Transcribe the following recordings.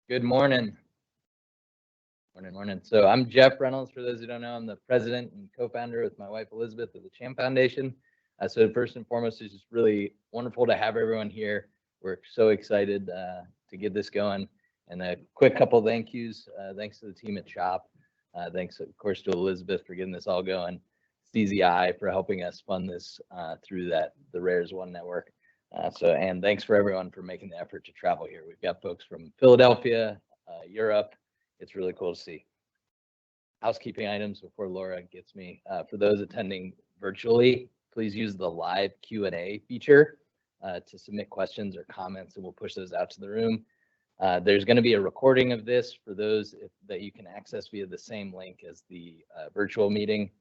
Good morning. Morning. So I'm Jeff Reynolds. For those who don't know, I'm the president and co-founder with my wife Elizabeth of the CHAMP Foundation. So first and foremost, it's just really wonderful to have everyone here. We're so excited to get this going. And a quick couple thank yous. Thanks to the team at CHOP. Thanks, of course, to Elizabeth for getting this all going. CZI for helping us fund this through the RARES One network. And thanks for everyone for making the effort to travel here. We've got folks from Philadelphia, Europe. It's really cool to see. Housekeeping items before Laura gets me. For those attending virtually, please use the live Q&A feature to submit questions or comments, and we'll push those out to the room. There's going to be a recording of this for those that you can access via the same link as the virtual meeting.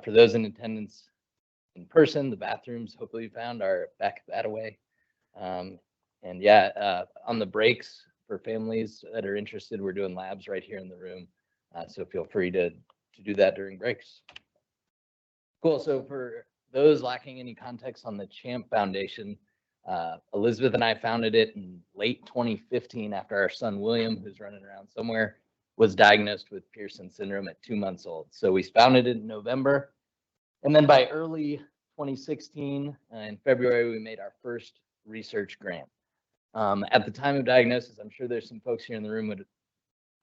For those in attendance in person, the bathrooms hopefully you found are back that way. On the breaks for families that are interested, we're doing labs right here in the room. So feel free to do that during breaks. Cool. So for those lacking any context on the CHAMP Foundation, Elizabeth and I founded it in late 2015 after our son William, who's running around somewhere, was diagnosed with Pearson syndrome at 2 months old. So we founded it in November. And then by early 2016, in February, we made our first research grant. At the time of diagnosis, I'm sure there's some folks here in the room would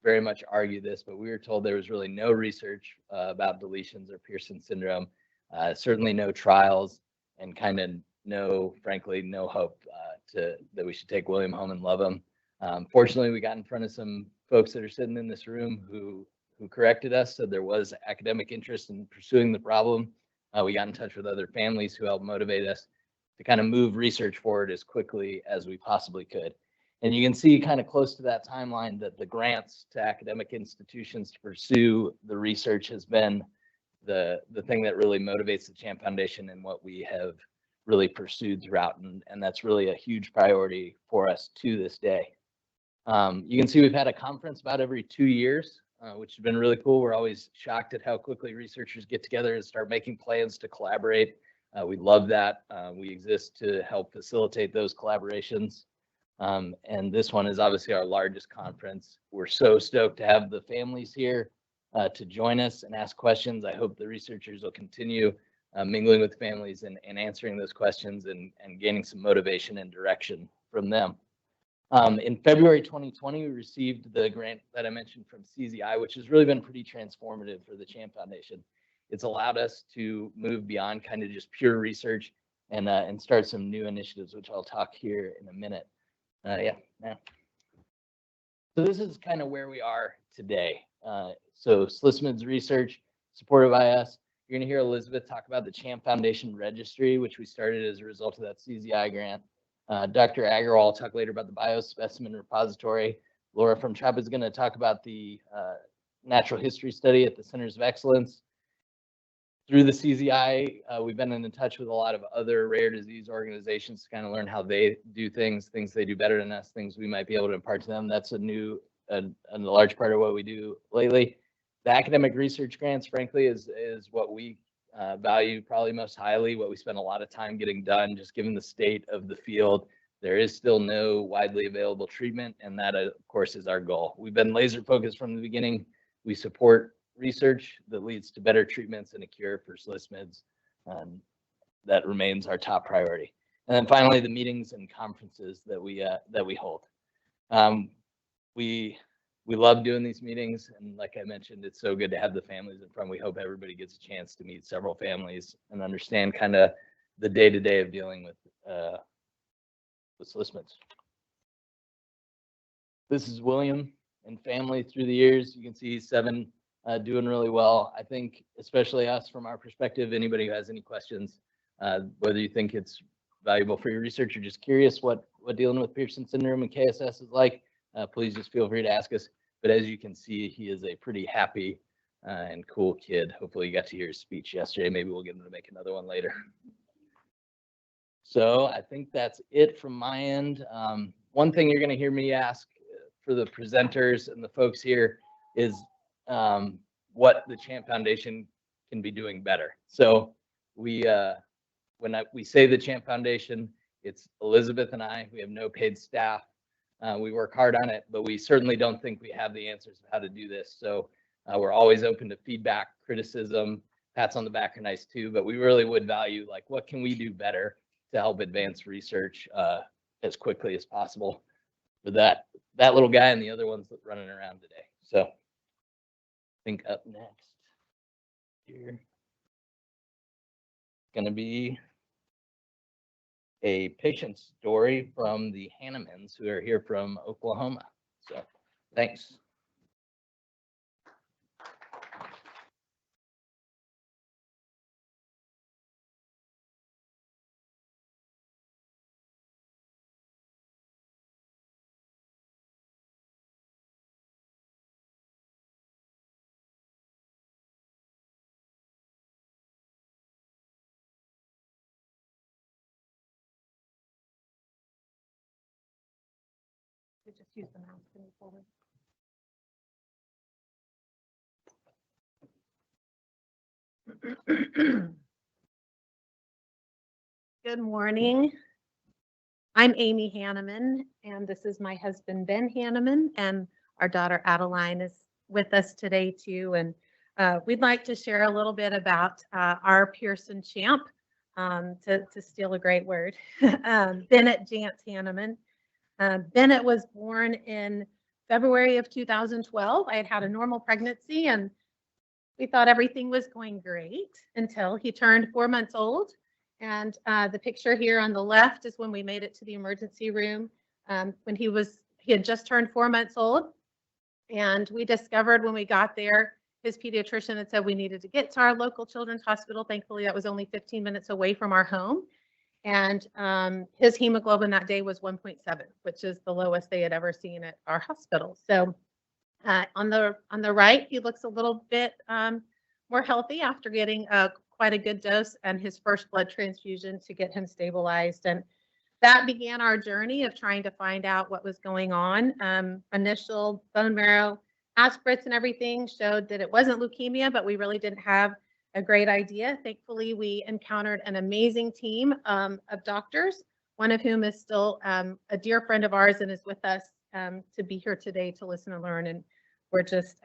very much argue this, but we were told there was really no research about deletions or Pearson syndrome, certainly no trials, and kind of frankly, no hope that we should take William home and love him. Fortunately, we got in front of some folks that are sitting in this room who corrected us, so there was academic interest in pursuing the problem. We got in touch with other families who helped motivate us to kind of move research forward as quickly as we possibly could. And you can see kind of close to that timeline that the grants to academic institutions to pursue the research has been the thing that really motivates the CHAMP Foundation and what we have really pursued throughout. And that's really a huge priority for us to this day. You can see we've had a conference about every 2 years, which has been really cool. We're always shocked at how quickly researchers get together and start making plans to collaborate. We love that. We exist to help facilitate those collaborations. And this one is obviously our largest conference. We're so stoked to have the families here to join us and ask questions. I hope the researchers will continue mingling with families and answering those questions and gaining some motivation and direction from them. In February 2020, we received the grant that I mentioned from CZI, which has really been pretty transformative for the CHAMP Foundation. It's allowed us to move beyond kind of just pure research and start some new initiatives, which I'll talk here in a minute. So this is kind of where we are today. So SLSMDS research supported by us. You're going to hear Elizabeth talk about the CHAMP Foundation registry, which we started as a result of that CZI grant. Dr. Agarwal will talk later about the biospecimen repository. Laura from CHOP is going to talk about the natural history study at the Centers of Excellence. Through the CZI, we've been in touch with a lot of other rare disease organizations to kind of learn how they do things they do better than us, things we might be able to impart to them. That's a large part of what we do lately. The academic research grants, frankly, is what we value probably most highly, what we spend a lot of time getting done, just given the state of the field. There is still no widely available treatment, and that, of course, is our goal. We've been laser focused from the beginning. We support research that leads to better treatments and a cure for SLSMDS. That remains our top priority. And then finally, the meetings and conferences that we hold. We love doing these meetings, and like I mentioned, it's so good to have the families in front. We hope everybody gets a chance to meet several families and understand kind of the day-to-day of dealing with SLSMDS. This is William and family through the years. You can see he's 7. Doing really well. I think, especially us from our perspective, anybody who has any questions, whether you think it's valuable for your research or just curious what dealing with Pearson syndrome and KSS is like, please just feel free to ask us. But as you can see, he is a pretty happy and cool kid. Hopefully you got to hear his speech yesterday. Maybe we'll get him to make another one later. So I think that's it from my end. One thing you're going to hear me ask for the presenters and the folks here is what the CHAMP Foundation can be doing better. So when we say the CHAMP Foundation, it's Elizabeth and I. We have no paid staff. We work hard on it, but we certainly don't think we have the answers of how to do this. So we're always open to feedback, criticism. Pats on the back are nice too, but we really would value like what can we do better to help advance research as quickly as possible for that little guy and the other ones that running around today. So I think up next here going to be a patient story from the Hannemans, who are here from Oklahoma. So thanks. Just use the mouse to move forward. Good morning. I'm Amy Hanneman, and this is my husband, Ben Hanneman, and our daughter Adeline is with us today too. And we'd like to share a little bit about our Pearson champ, to steal a great word, Bennett Jance Hanneman. Bennett was born in February of 2012. I had had a normal pregnancy and we thought everything was going great until he turned 4 months old. And the picture here on the left is when we made it to the emergency room when he had just turned 4 months old. And we discovered when we got there, his pediatrician had said we needed to get to our local children's hospital. Thankfully, that was only 15 minutes away from our home. And his hemoglobin that day was 1.7, which is the lowest they had ever seen at our hospital. So on the right, he looks a little bit more healthy after getting quite a good dose and his first blood transfusion to get him stabilized. And that began our journey of trying to find out what was going on. Initial bone marrow aspirates and everything showed that it wasn't leukemia, but we really didn't have a great idea. Thankfully, we encountered an amazing team of doctors, one of whom is still a dear friend of ours and is with us to be here today to listen and learn. And we're just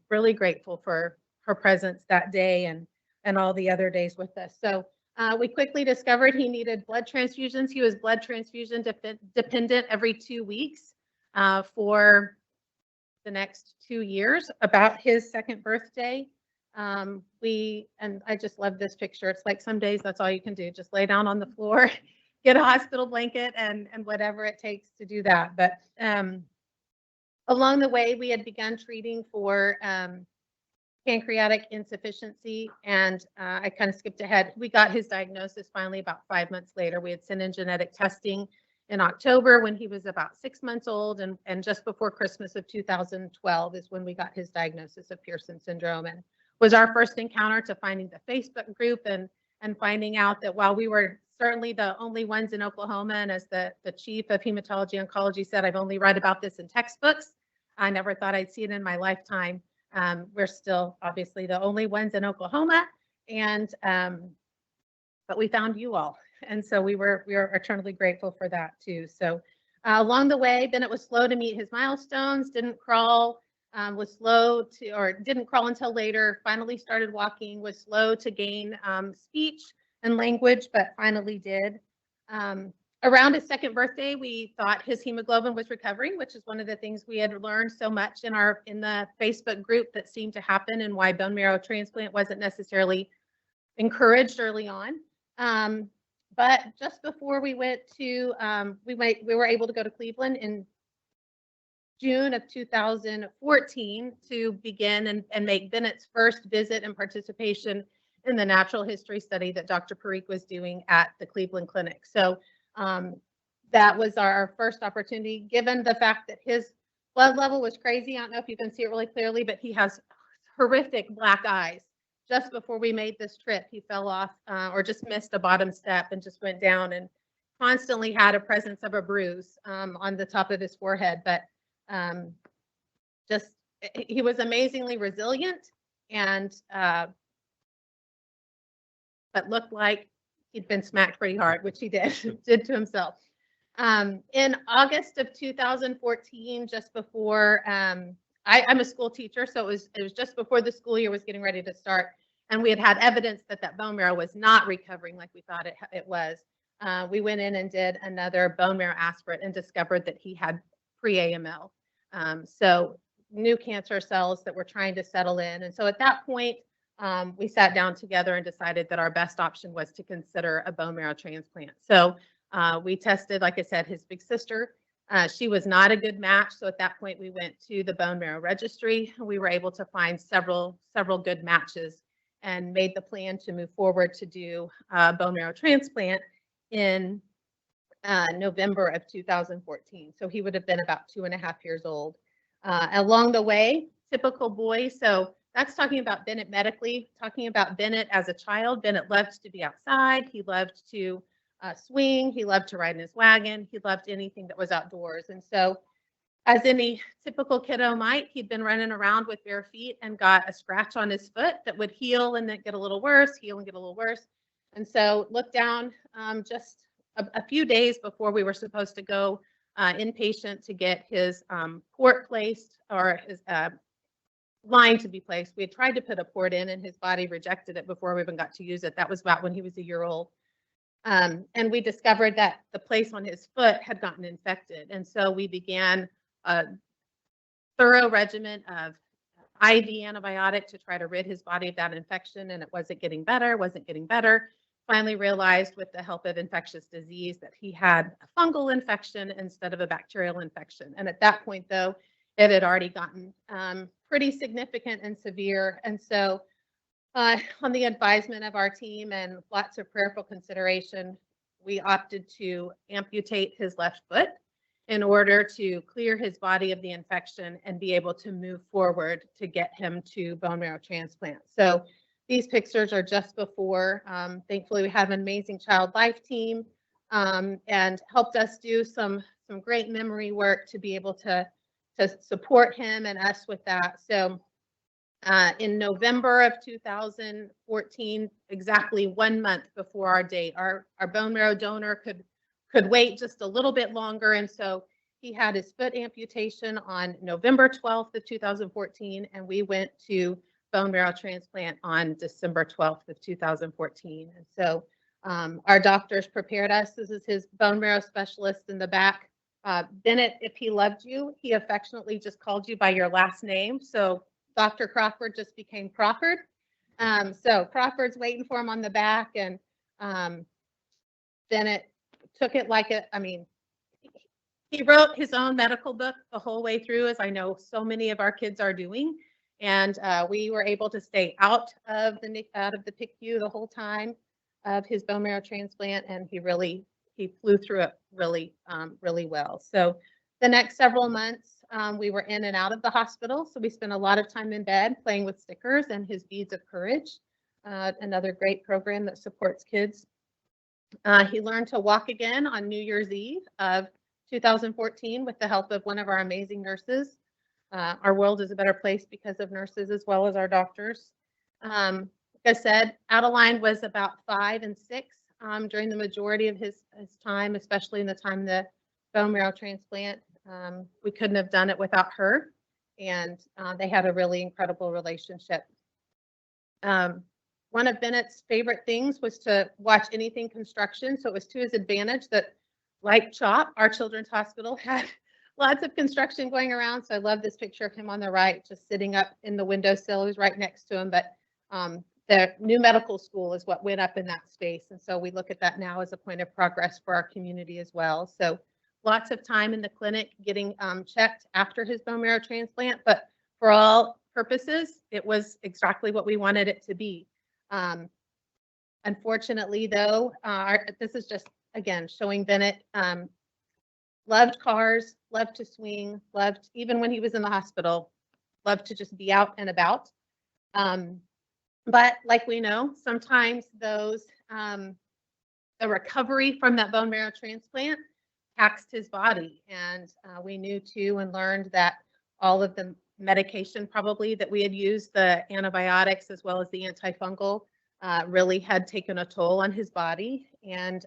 really grateful for her presence that day and all the other days with us. So we quickly discovered he needed blood transfusions. He was blood transfusion dependent every 2 weeks for the next 2 years. About his second birthday, and I just love this picture. It's like some days that's all you can do, just lay down on the floor, get a hospital blanket and whatever it takes to do that. But along the way, we had begun treating for pancreatic insufficiency, and I kind of skipped ahead. We got his diagnosis finally about 5 months later. We had sent in genetic testing in October when he was about 6 months old, and just before Christmas of 2012 is when we got his diagnosis of Pearson syndrome, and was our first encounter to finding the Facebook group and finding out that while we were certainly the only ones in Oklahoma, and as the chief of hematology oncology said, I've only read about this in textbooks. I never thought I'd see it in my lifetime. We're still obviously the only ones in Oklahoma, and but we found you all, and so we are eternally grateful for that too. So along the way, Bennett was slow to meet his milestones, didn't crawl, was slow to, or didn't crawl until later, finally started walking, was slow to gain speech and language, but finally did. Around his second birthday, we thought his hemoglobin was recovering, which is one of the things we had learned so much in the Facebook group that seemed to happen, and why bone marrow transplant wasn't necessarily encouraged early on. But just before we went to, we were able to go to Cleveland in June of 2014 to begin and make Bennett's first visit and participation in the natural history study that Dr. Parikh was doing at the Cleveland Clinic. So that was our first opportunity, given the fact that his blood level was crazy. I don't know if you can see it really clearly, but he has horrific black eyes. Just before we made this trip, he fell off or just missed a bottom step and just went down, and constantly had a presence of a bruise on the top of his forehead. But he was amazingly resilient, and but looked like he'd been smacked pretty hard, which he did to himself. In August of 2014, just before, I'm a school teacher, so it was just before the school year was getting ready to start, and we had evidence that that bone marrow was not recovering like we thought it was. We went in and did another bone marrow aspirate and discovered that he had pre-AML. So new cancer cells that were trying to settle in. And so at that point, we sat down together and decided that our best option was to consider a bone marrow transplant. So we tested, like I said, his big sister. She was not a good match. So at that point, we went to the bone marrow registry. We were able to find several good matches and made the plan to move forward to do a bone marrow transplant in November of 2014. So he would have been about 2.5 years old. Along the way, typical boy. So that's talking about Bennett medically, talking about Bennett as a child. Bennett loved to be outside. He loved to swing. He loved to ride in his wagon. He loved anything that was outdoors. And so as any typical kiddo might, he'd been running around with bare feet and got a scratch on his foot that would heal and then get a little worse, heal and get a little worse. And so looked down just a few days before we were supposed to go inpatient to get his port placed or his line to be placed. We had tried to put a port in and his body rejected it before we even got to use it. That was about when he was a year old. And we discovered that the place on his foot had gotten infected. And so we began a thorough regimen of IV antibiotic to try to rid his body of that infection. And it wasn't getting better. Finally realized with the help of infectious disease that he had a fungal infection instead of a bacterial infection. And at that point, though, it had already gotten pretty significant and severe. And so on the advisement of our team and lots of prayerful consideration, we opted to amputate his left foot in order to clear his body of the infection and be able to move forward to get him to bone marrow transplant. So these pictures are just before. Thankfully, we have an amazing child life team and helped us do some great memory work to be able to support him and us with that. So in November of 2014, exactly 1 month before our date, our bone marrow donor could wait just a little bit longer. And so he had his foot amputation on November 12th of 2014, and we went to bone marrow transplant on December 12th of 2014. And so our doctors prepared us. This is his bone marrow specialist in the back. Bennett, if he loved you, he affectionately just called you by your last name. So Dr. Crawford just became Crawford. So Crawford's waiting for him on the back, and Bennett took it like he wrote his own medical book the whole way through, as I know so many of our kids are doing. And we were able to stay out of the PICU the whole time of his bone marrow transplant, and he flew through it really well. So the next several months, we were in and out of the hospital. So we spent a lot of time in bed playing with stickers and his beads of courage, another great program that supports kids. He learned to walk again on New Year's Eve of 2014 with the help of one of our amazing nurses. Our world is a better place because of nurses as well as our doctors. Like I said, Adeline was about 5 and 6 during the majority of his time, especially in the time the bone marrow transplant. We couldn't have done it without her, and they had a really incredible relationship. One of Bennett's favorite things was to watch anything construction, so it was to his advantage that, like CHOP, our children's hospital had lots of construction going around. So I love this picture of him on the right, just sitting up in the windowsill. He's right next to him, but the new medical school is what went up in that space. And so we look at that now as a point of progress for our community as well. So lots of time in the clinic getting checked after his bone marrow transplant, but for all purposes, it was exactly what we wanted it to be. Unfortunately, though, this is just, again, showing Bennett loved cars, loved to swing, loved, even when he was in the hospital, loved to just be out and about. But like we know, sometimes the recovery from that bone marrow transplant taxed his body. And we knew too and learned that all of the medication probably that we had used, the antibiotics as well as the antifungal, really had taken a toll on his body. And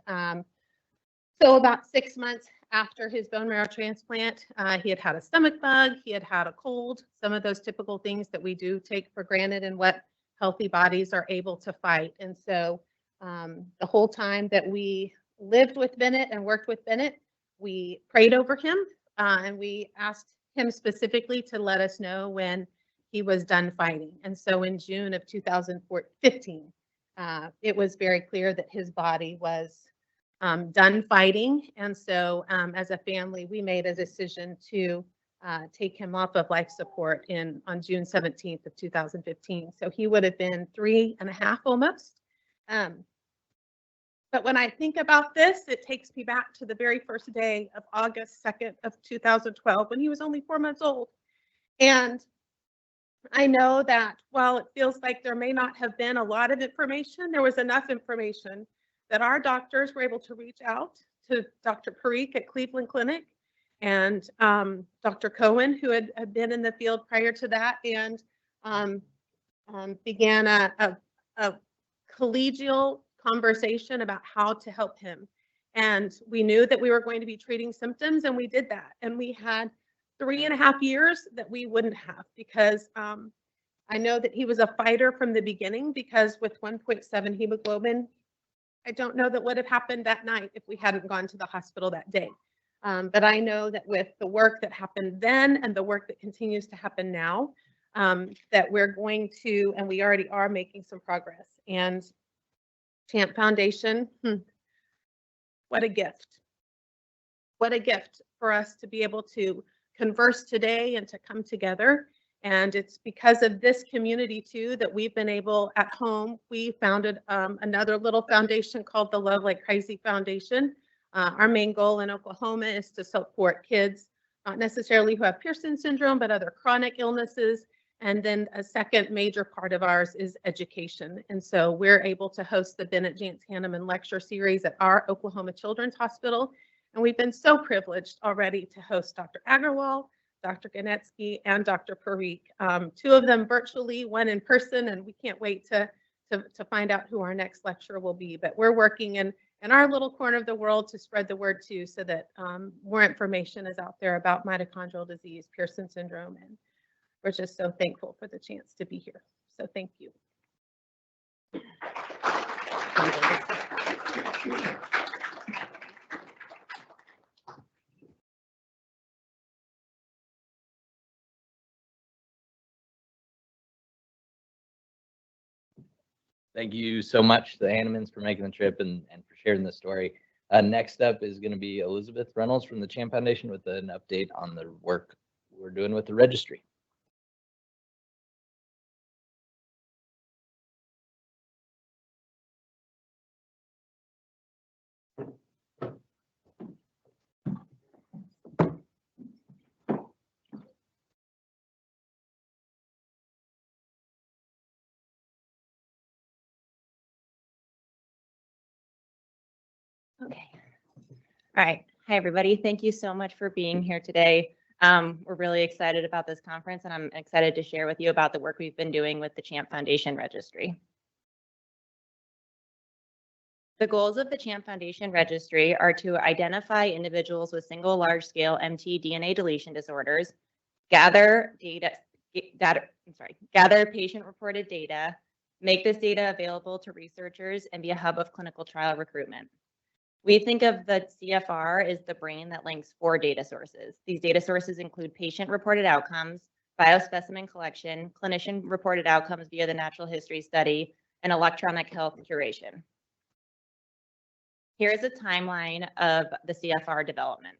So about 6 months after his bone marrow transplant, he had had a stomach bug, he had had a cold, some of those typical things that we do take for granted and what healthy bodies are able to fight. And so the whole time that we lived with Bennett and worked with Bennett, we prayed over him and we asked him specifically to let us know when he was done fighting. And so in June of 2015, it was very clear that his body was done fighting. And so as a family, we made a decision to take him off of life support on June 17th of 2015. So he would have been 3.5 almost. But when I think about this, it takes me back to the very first day of August 2nd of 2012 when he was only 4 months old. And I know that while it feels like there may not have been a lot of information, there was enough information that our doctors were able to reach out to Dr. Parikh at Cleveland Clinic and Dr. Cohen, who had been in the field prior to that, and began a collegial conversation about how to help him. And we knew that we were going to be treating symptoms, and we did that. And we had 3.5 years that we wouldn't have, because I know that he was a fighter from the beginning, because with 1.7 hemoglobin, I don't know that would have happened that night if we hadn't gone to the hospital that day. But I know that with the work that happened then and the work that continues to happen now, that we're going to, and we already are making some progress. And Champ Foundation, what a gift. What a gift for us to be able to converse today and to come together. And it's because of this community too that we've been able at home. We founded another little foundation called the Love Like Crazy Foundation. Our main goal in Oklahoma is to support kids, not necessarily who have Pearson syndrome, but other chronic illnesses. And then a second major part of ours is education. And so we're able to host the Bennett Jance Hanneman Lecture Series at our Oklahoma Children's Hospital. And we've been so privileged already to host Dr. Agarwal, Dr. Ganetsky, and Dr. Parikh, 2 of them virtually, 1 in person, and we can't wait to find out who our next lecturer will be. But we're working in our little corner of the world to spread the word too, so that more information is out there about mitochondrial disease, Pearson syndrome, and we're just so thankful for the chance to be here. So thank you. Thank you so much to the Hannemans for making the trip and for sharing the story. Next up is going to be Elizabeth Reynolds from the Champ Foundation with an update on the work we're doing with the registry. Okay. All right. Hi, everybody. Thank you so much for being here today. We're really excited about this conference, and I'm excited to share with you about the work we've been doing with the Champ Foundation Registry. The goals of the Champ Foundation Registry are to identify individuals with single large-scale mtDNA deletion disorders, gather patient-reported data, make this data available to researchers, and be a hub of clinical trial recruitment. We think of the CFR as the brain that links 4 data sources. These data sources include patient-reported outcomes, biospecimen collection, clinician-reported outcomes via the natural history study, and electronic health curation. Here is a timeline of the CFR development.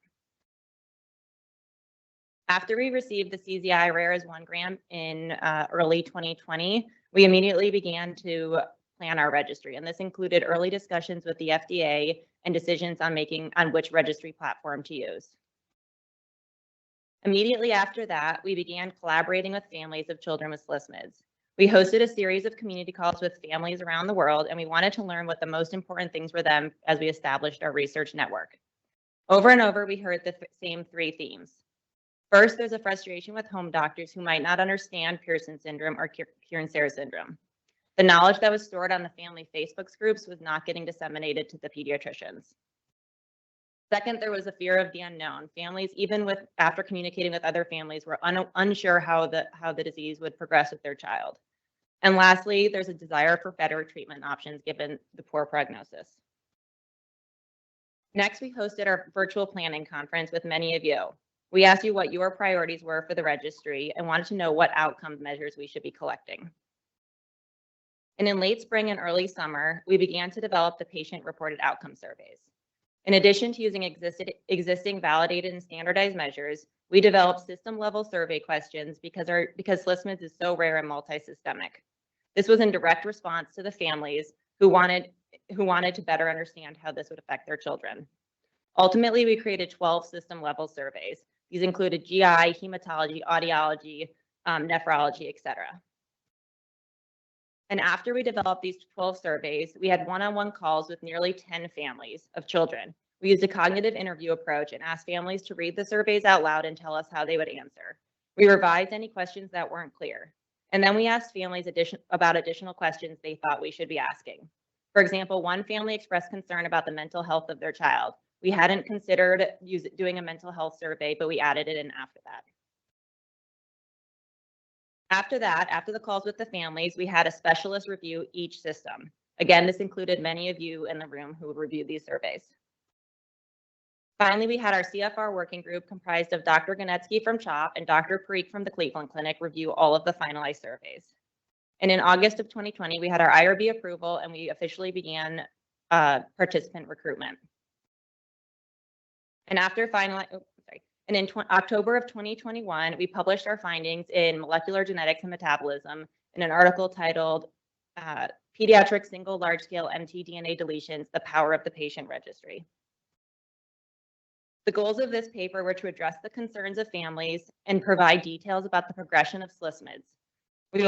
After we received the CZI Rare as 1 grant in early 2020, we immediately began to plan our registry, and this included early discussions with the FDA and decisions on which registry platform to use. Immediately after that, we began collaborating with families of children with SLSMDS. We hosted a series of community calls with families around the world, and we wanted to learn what the most important things were them as we established our research network. Over and over, we heard the same 3 themes. First, there's a frustration with home doctors who might not understand Pearson syndrome or Kearns-Sayre syndrome. The knowledge that was stored on the family Facebook groups was not getting disseminated to the pediatricians. Second, there was a fear of the unknown. Families, even after communicating with other families, were unsure how the disease would progress with their child. And lastly, there's a desire for better treatment options given the poor prognosis. Next, we hosted our virtual planning conference with many of you. We asked you what your priorities were for the registry and wanted to know what outcome measures we should be collecting. And in late spring and early summer, we began to develop the patient-reported outcome surveys. In addition to using existing validated and standardized measures, we developed system-level survey questions because SLSMDS is so rare and multi-systemic. This was in direct response to the families who wanted to better understand how this would affect their children. Ultimately, we created 12 system-level surveys. These included GI, hematology, audiology, nephrology, etc. And after we developed these 12 surveys, we had one-on-one calls with nearly 10 families of children. We used a cognitive interview approach and asked families to read the surveys out loud and tell us how they would answer. We revised any questions that weren't clear. And then we asked families about additional questions they thought we should be asking. For example, one family expressed concern about the mental health of their child. We hadn't considered doing a mental health survey, but we added it in after that. After the calls with the families, we had a specialist review each system. Again, this included many of you in the room who reviewed these surveys. Finally, we had our CFR working group comprised of Dr. Ganetsky from CHOP and Dr. Parikh from the Cleveland Clinic review all of the finalized surveys. And in August of 2020, we had our IRB approval and we officially began participant recruitment. And in October of 2021, we published our findings in Molecular Genetics and Metabolism in an article titled Pediatric Single Large-Scale mtDNA Deletions, the Power of the Patient Registry. The goals of this paper were to address the concerns of families and provide details about the progression of SLSMDS. I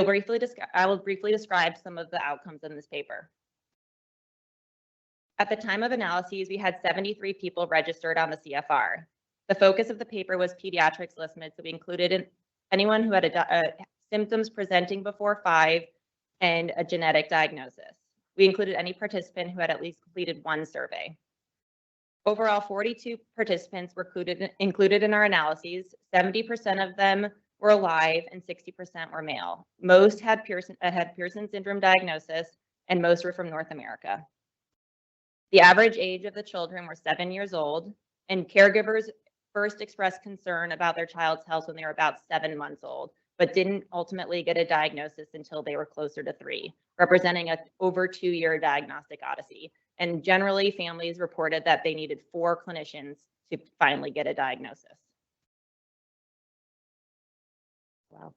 will briefly describe some of the outcomes in this paper. At the time of analyses, we had 73 people registered on the CFR. The focus of the paper was pediatric SLSMDS, so we included anyone who had symptoms presenting before 5 and a genetic diagnosis. We included any participant who had at least completed one survey. Overall, 42 participants were included in our analyses. 70% of them were alive and 60% were male. Most had Pearson syndrome diagnosis and most were from North America. The average age of the children were 7 years old, and caregivers first expressed concern about their child's health when they were about 7 months old, but didn't ultimately get a diagnosis until they were closer to 3, representing an over 2-year diagnostic odyssey. And generally, families reported that they needed 4 clinicians to finally get a diagnosis. Wow,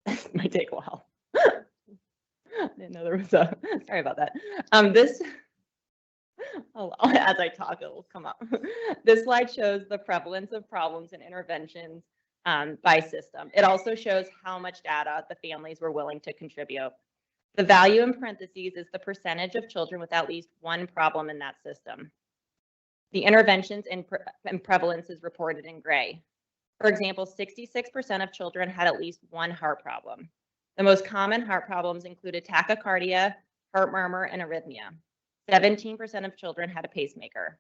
this might take a while. I didn't know there was a, sorry about that. As I talk, it will come up. This slide shows the prevalence of problems and interventions by system. It also shows how much data the families were willing to contribute. The value in parentheses is the percentage of children with at least one problem in that system. The interventions and prevalence is reported in gray. For example, 66% of children had at least one heart problem. The most common heart problems included tachycardia, heart murmur, and arrhythmia. 17% of children had a pacemaker.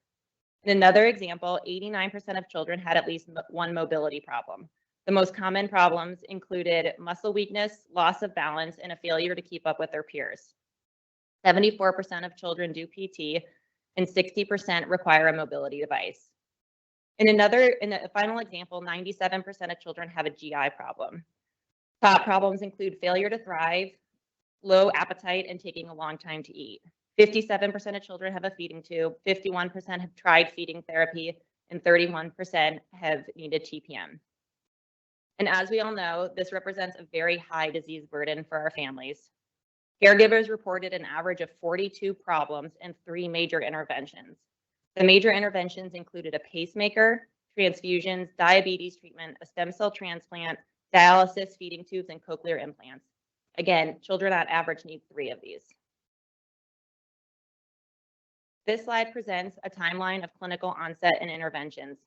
In another example, 89% of children had at least one mobility problem. The most common problems included muscle weakness, loss of balance, and a failure to keep up with their peers. 74% of children do PT, and 60% require a mobility device. In the final example, 97% of children have a GI problem. Top problems include failure to thrive, low appetite, and taking a long time to eat. 57% of children have a feeding tube, 51% have tried feeding therapy, and 31% have needed TPM. And as we all know, this represents a very high disease burden for our families. Caregivers reported an average of 42 problems and 3 major interventions. The major interventions included a pacemaker, transfusions, diabetes treatment, a stem cell transplant, dialysis, feeding tubes, and cochlear implants. Again, children on average need 3 of these. This slide presents a timeline of clinical onset and interventions.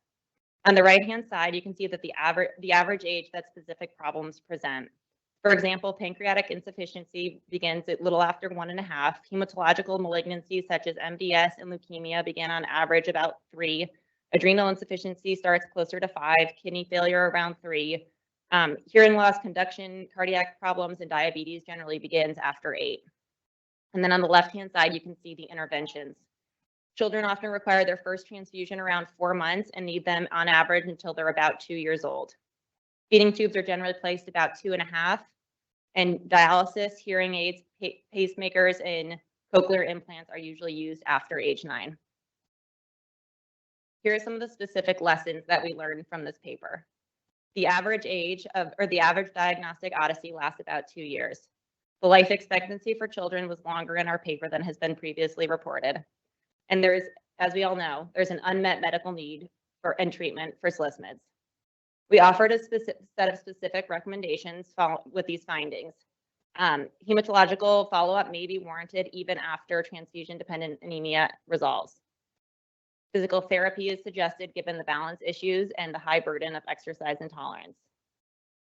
On the right-hand side, you can see that the average age that specific problems present. For example, pancreatic insufficiency begins at little after 1.5. Hematological malignancies such as MDS and leukemia began on average about 3. Adrenal insufficiency starts closer to 5, kidney failure around 3. Hearing loss, conduction, cardiac problems, and diabetes generally begins after 8. And then on the left-hand side, you can see the interventions. Children often require their first transfusion around 4 months and need them on average until they're about 2 years old. Feeding tubes are generally placed about 2.5, and dialysis, hearing aids, pacemakers, and cochlear implants are usually used after age 9. Here are some of the specific lessons that we learned from this paper. The average age of, or the average diagnostic odyssey lasts about 2 years. The life expectancy for children was longer in our paper than has been previously reported. And there's, as we all know, there's an unmet medical need for and treatment for SLSMDs. We offered a set of specific recommendations with these findings. Hematological follow-up may be warranted even after transfusion-dependent anemia resolves. Physical therapy is suggested given the balance issues and the high burden of exercise intolerance.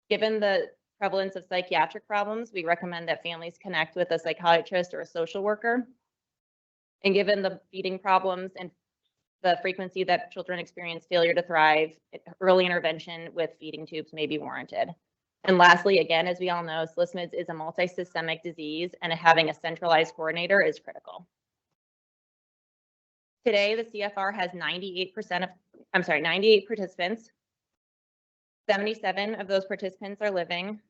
Given the prevalence of psychiatric problems, we recommend that families connect with a psychiatrist or a social worker. And given the feeding problems and the frequency that children experience failure to thrive, early intervention with feeding tubes may be warranted. And lastly, again, as we all know, SLSMDS is a multisystemic disease, and having a centralized coordinator is critical. Today, the CFR has 98 participants. 77 of those participants are living,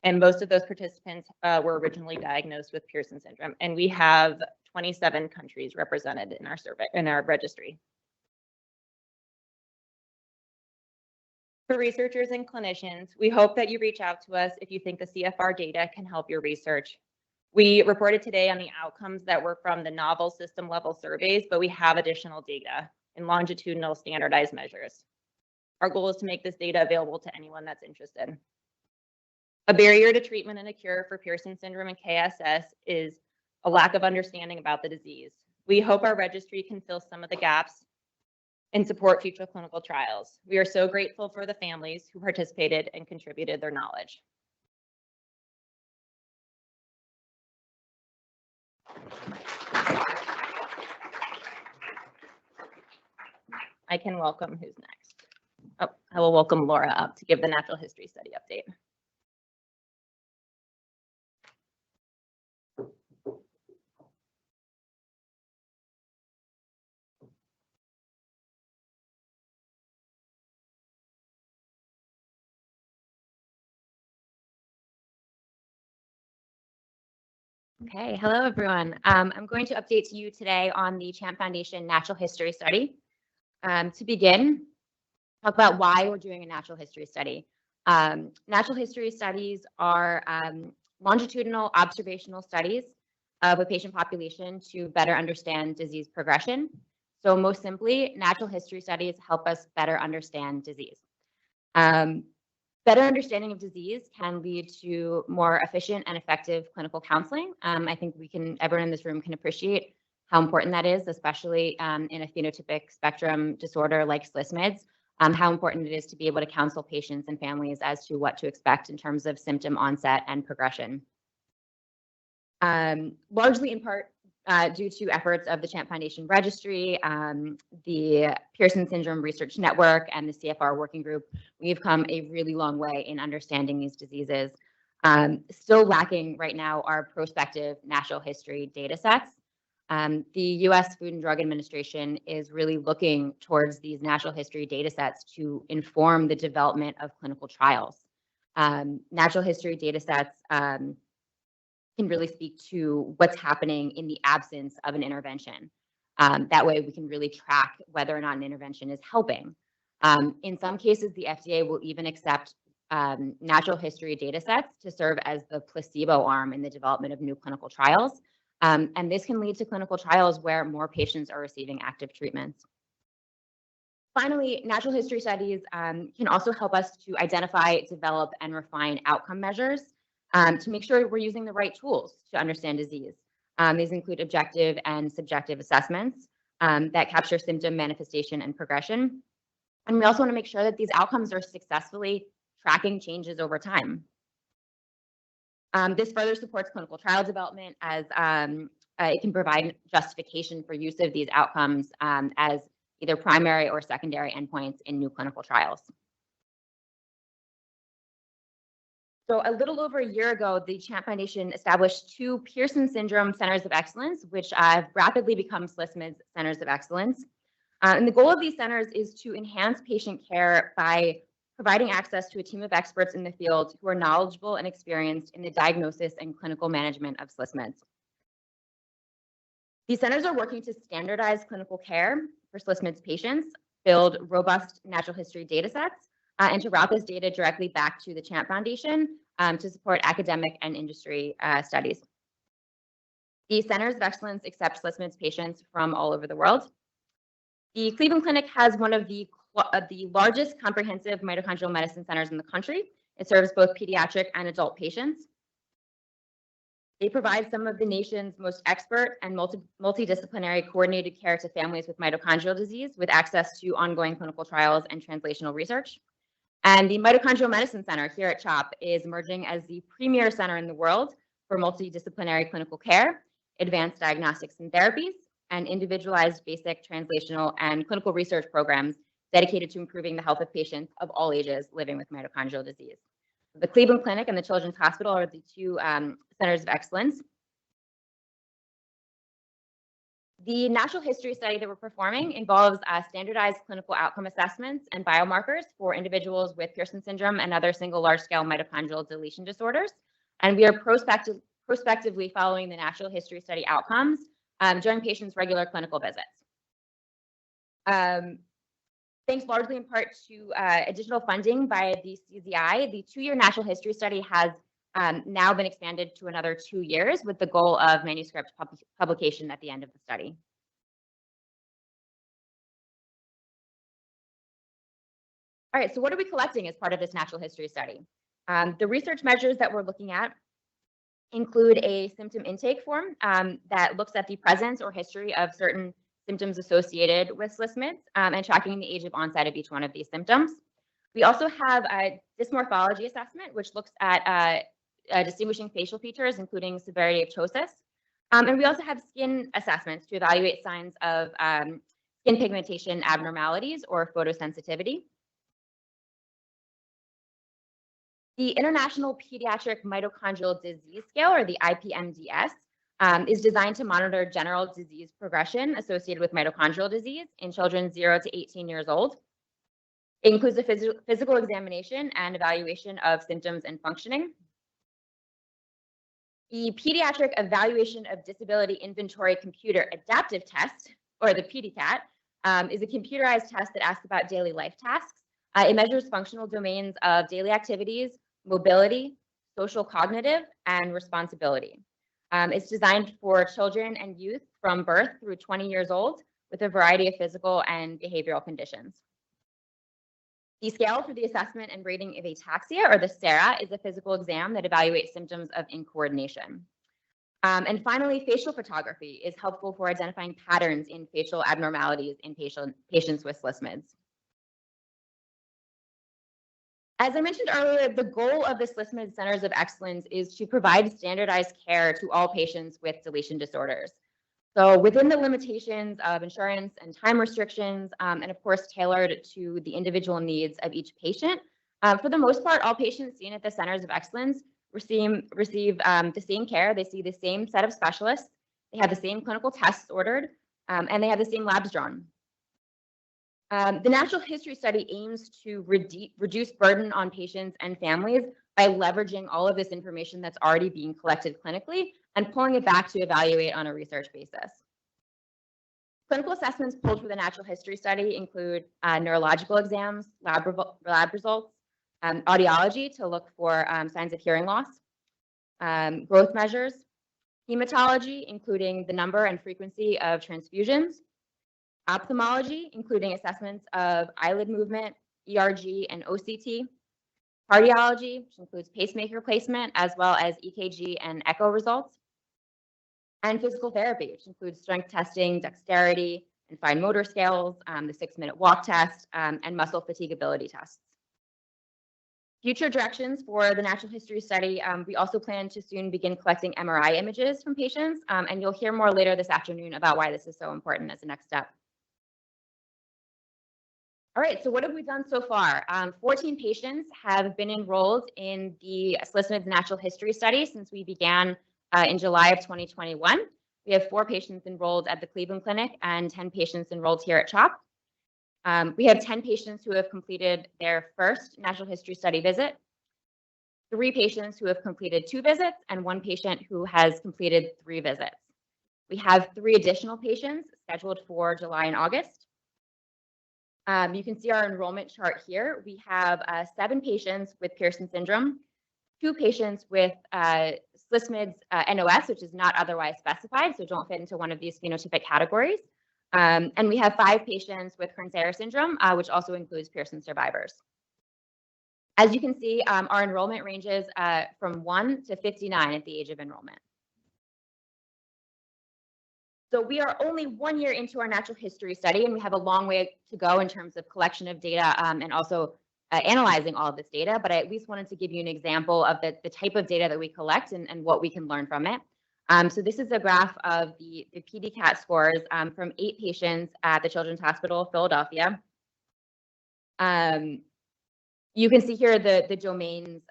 and most of those participants were originally diagnosed with Pearson syndrome. And we have 27 countries represented in our survey, in our registry. For researchers and clinicians, we hope that you reach out to us if you think the CFR data can help your research. We reported today on the outcomes that were from the novel system level surveys, but we have additional data in longitudinal standardized measures. Our goal is to make this data available to anyone that's interested. A barrier to treatment and a cure for Pearson syndrome and KSS is a lack of understanding about the disease. We hope our registry can fill some of the gaps and support future clinical trials. We are so grateful for the families who participated and contributed their knowledge. I can welcome who's next. Oh, I will welcome Laura up to give the natural history study update. Okay, hello everyone. I'm going to update you today on the Champ Foundation Natural History Study. To begin, talk about why we're doing a natural history study. Natural history studies are longitudinal observational studies of a patient population to better understand disease progression. So most simply, natural history studies help us better understand disease. Better understanding of disease can lead to more efficient and effective clinical counseling. I think everyone in this room can appreciate how important that is, especially in a phenotypic spectrum disorder like SLSMDS, how important it is to be able to counsel patients and families as to what to expect in terms of symptom onset and progression. Largely in part due to efforts of the Champ Foundation Registry, the Pearson Syndrome Research Network, and the CFR Working Group, we've come a really long way in understanding these diseases. Still lacking right now are prospective natural history data sets. The U.S. Food and Drug Administration is really looking towards these natural history data sets to inform the development of clinical trials. Natural history data sets can really speak to what's happening in the absence of an intervention. That way we can really track whether or not an intervention is helping. In some cases, the FDA will even accept natural history data sets to serve as the placebo arm in the development of new clinical trials. And this can lead to clinical trials where more patients are receiving active treatments. Finally, natural history studies can also help us to identify, develop, and refine outcome measures to make sure we're using the right tools to understand disease. These include objective and subjective assessments that capture symptom manifestation and progression. And we also want to make sure that these outcomes are successfully tracking changes over time. This further supports clinical trial development as it can provide justification for use of these outcomes as either primary or secondary endpoints in new clinical trials. So a little over a year ago, the CHAMP Foundation established 2 Pearson Syndrome Centers of Excellence, which have rapidly become SLSMDS Centers of Excellence. And the goal of these centers is to enhance patient care by providing access to a team of experts in the field who are knowledgeable and experienced in the diagnosis and clinical management of SLSMDS. These centers are working to standardize clinical care for SLSMDS patients, build robust natural history data sets, and to route this data directly back to the CHAMP Foundation to support academic and industry studies. These centers of excellence accept SLSMDS patients from all over the world. The Cleveland Clinic has one of the largest comprehensive mitochondrial medicine centers in the country. It serves both pediatric and adult patients. They provide some of the nation's most expert and multidisciplinary coordinated care to families with mitochondrial disease with access to ongoing clinical trials and translational research. And the Mitochondrial Medicine Center here at CHOP is emerging as the premier center in the world for multidisciplinary clinical care, advanced diagnostics and therapies, and individualized basic translational and clinical research programs dedicated to improving the health of patients of all ages living with mitochondrial disease. The Cleveland Clinic and the Children's Hospital are the 2 centers of excellence. The natural history study that we're performing involves standardized clinical outcome assessments and biomarkers for individuals with Pearson syndrome and other single large-scale mitochondrial deletion disorders. And we are prospectively following the natural history study outcomes during patients' regular clinical visits. Thanks largely in part to additional funding by the CZI, the 2-year natural history study has now been expanded to another 2 years with the goal of manuscript publication at the end of the study. All right, so what are we collecting as part of this natural history study? The research measures that we're looking at include a symptom intake form that looks at the presence or history of certain symptoms associated with SLSMDS and tracking the age of onset of each one of these symptoms. We also have a dysmorphology assessment, which looks at distinguishing facial features, including severity of ptosis. And we also have skin assessments to evaluate signs of skin pigmentation abnormalities or photosensitivity. The International Pediatric Mitochondrial Disease Scale, or the IPMDS, is designed to monitor general disease progression associated with mitochondrial disease in children 0 to 18 years old. It includes a physical examination and evaluation of symptoms and functioning. The Pediatric Evaluation of Disability Inventory Computer Adaptive Test, or the PDCAT, is a computerized test that asks about daily life tasks. It measures functional domains of daily activities, mobility, social cognitive, and responsibility. It's designed for children and youth from birth through 20 years old with a variety of physical and behavioral conditions. The scale for the assessment and rating of ataxia, or the SARA, is a physical exam that evaluates symptoms of incoordination. And finally, facial photography is helpful for identifying patterns in facial abnormalities in patients with SLSMDS. As I mentioned earlier, the goal of the SLSMDS Centers of Excellence is to provide standardized care to all patients with deletion disorders. So within the limitations of insurance and time restrictions, and of course tailored to the individual needs of each patient, for the most part, all patients seen at the Centers of Excellence receive the same care. They see the same set of specialists. They have the same clinical tests ordered, and they have the same labs drawn. The natural history study aims to reduce burden on patients and families by leveraging all of this information that's already being collected clinically and pulling it back to evaluate on a research basis. Clinical assessments pulled for the natural history study include neurological exams, lab results, audiology to look for signs of hearing loss, growth measures, hematology, including the number and frequency of transfusions, ophthalmology, including assessments of eyelid movement, ERG, and OCT, cardiology, which includes pacemaker placement, as well as EKG and echo results, and physical therapy, which includes strength testing, dexterity, and fine motor scales, the 6-minute walk test, and muscle fatigability tests. Future directions for the natural history study, we also plan to soon begin collecting MRI images from patients, and you'll hear more later this afternoon about why this is so important as a next step. All right, so what have we done so far? 14 patients have been enrolled in the SLSMDS natural history study since we began in July of 2021. We have 4 patients enrolled at the Cleveland Clinic and 10 patients enrolled here at CHOP. We have 10 patients who have completed their first natural history study visit, 3 patients who have completed 2 visits, and 1 patient who has completed 3 visits. We have 3 additional patients scheduled for July and August. You can see our enrollment chart here. We have 7 patients with Pearson syndrome, 2 patients with SLSMDS NOS, which is not otherwise specified, so don't fit into one of these phenotypic categories. And we have 5 patients with Kearns-Sayre syndrome, which also includes Pearson survivors. As you can see, our enrollment ranges from 1 to 59 at the age of enrollment. So we are only 1 year into our natural history study, and we have a long way to go in terms of collection of data and also analyzing all of this data. But I at least wanted to give you an example of the type of data that we collect and what we can learn from it. So this is a graph of the PDCAT scores from 8 patients at the Children's Hospital of Philadelphia. You can see here the domains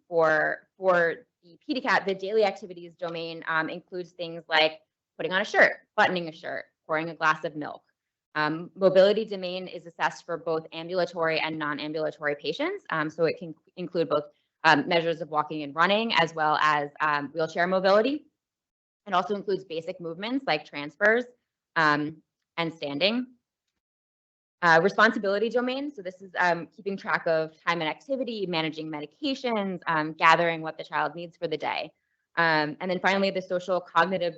for the PDCAT. The daily activities domain includes things like putting on a shirt, buttoning a shirt, pouring a glass of milk. Mobility domain is assessed for both ambulatory and non-ambulatory patients. So it can include both measures of walking and running, as well as wheelchair mobility. It also includes basic movements like transfers and standing. Responsibility domain. So this is keeping track of time and activity, managing medications, gathering what the child needs for the day. And then finally, the social cognitive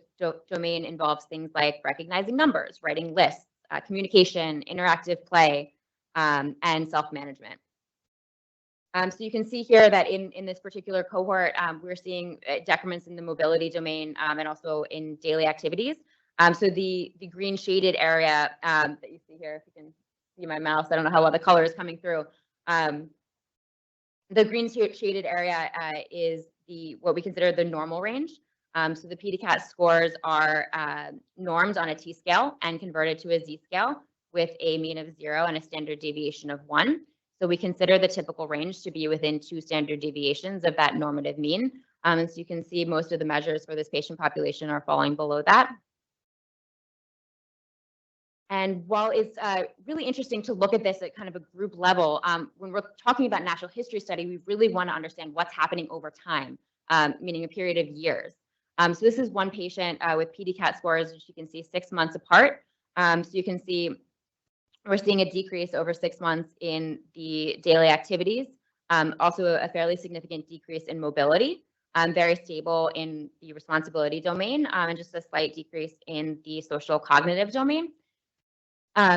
domain involves things like recognizing numbers, writing lists, communication, interactive play, and self-management. So you can see here that in this particular cohort, we're seeing decrements in the mobility domain and also in daily activities. So the green shaded area that you see here, if you can see my mouse, I don't know how well the color is coming through. The green shaded area is what we consider the normal range. So the PDCAT scores are normed on a T scale and converted to a Z scale with a mean of 0 and a standard deviation of 1. So we consider the typical range to be within 2 standard deviations of that normative mean. So you can see most of the measures for this patient population are falling below that. And while it's really interesting to look at this at kind of a group level, when we're talking about natural history study, we really want to understand what's happening over time, meaning a period of years. So this is one patient with PDCAT scores, which you can see 6 months apart. So you can see we're seeing a decrease over 6 months in the daily activities, also a fairly significant decrease in mobility, very stable in the responsibility domain, and just a slight decrease in the social cognitive domain.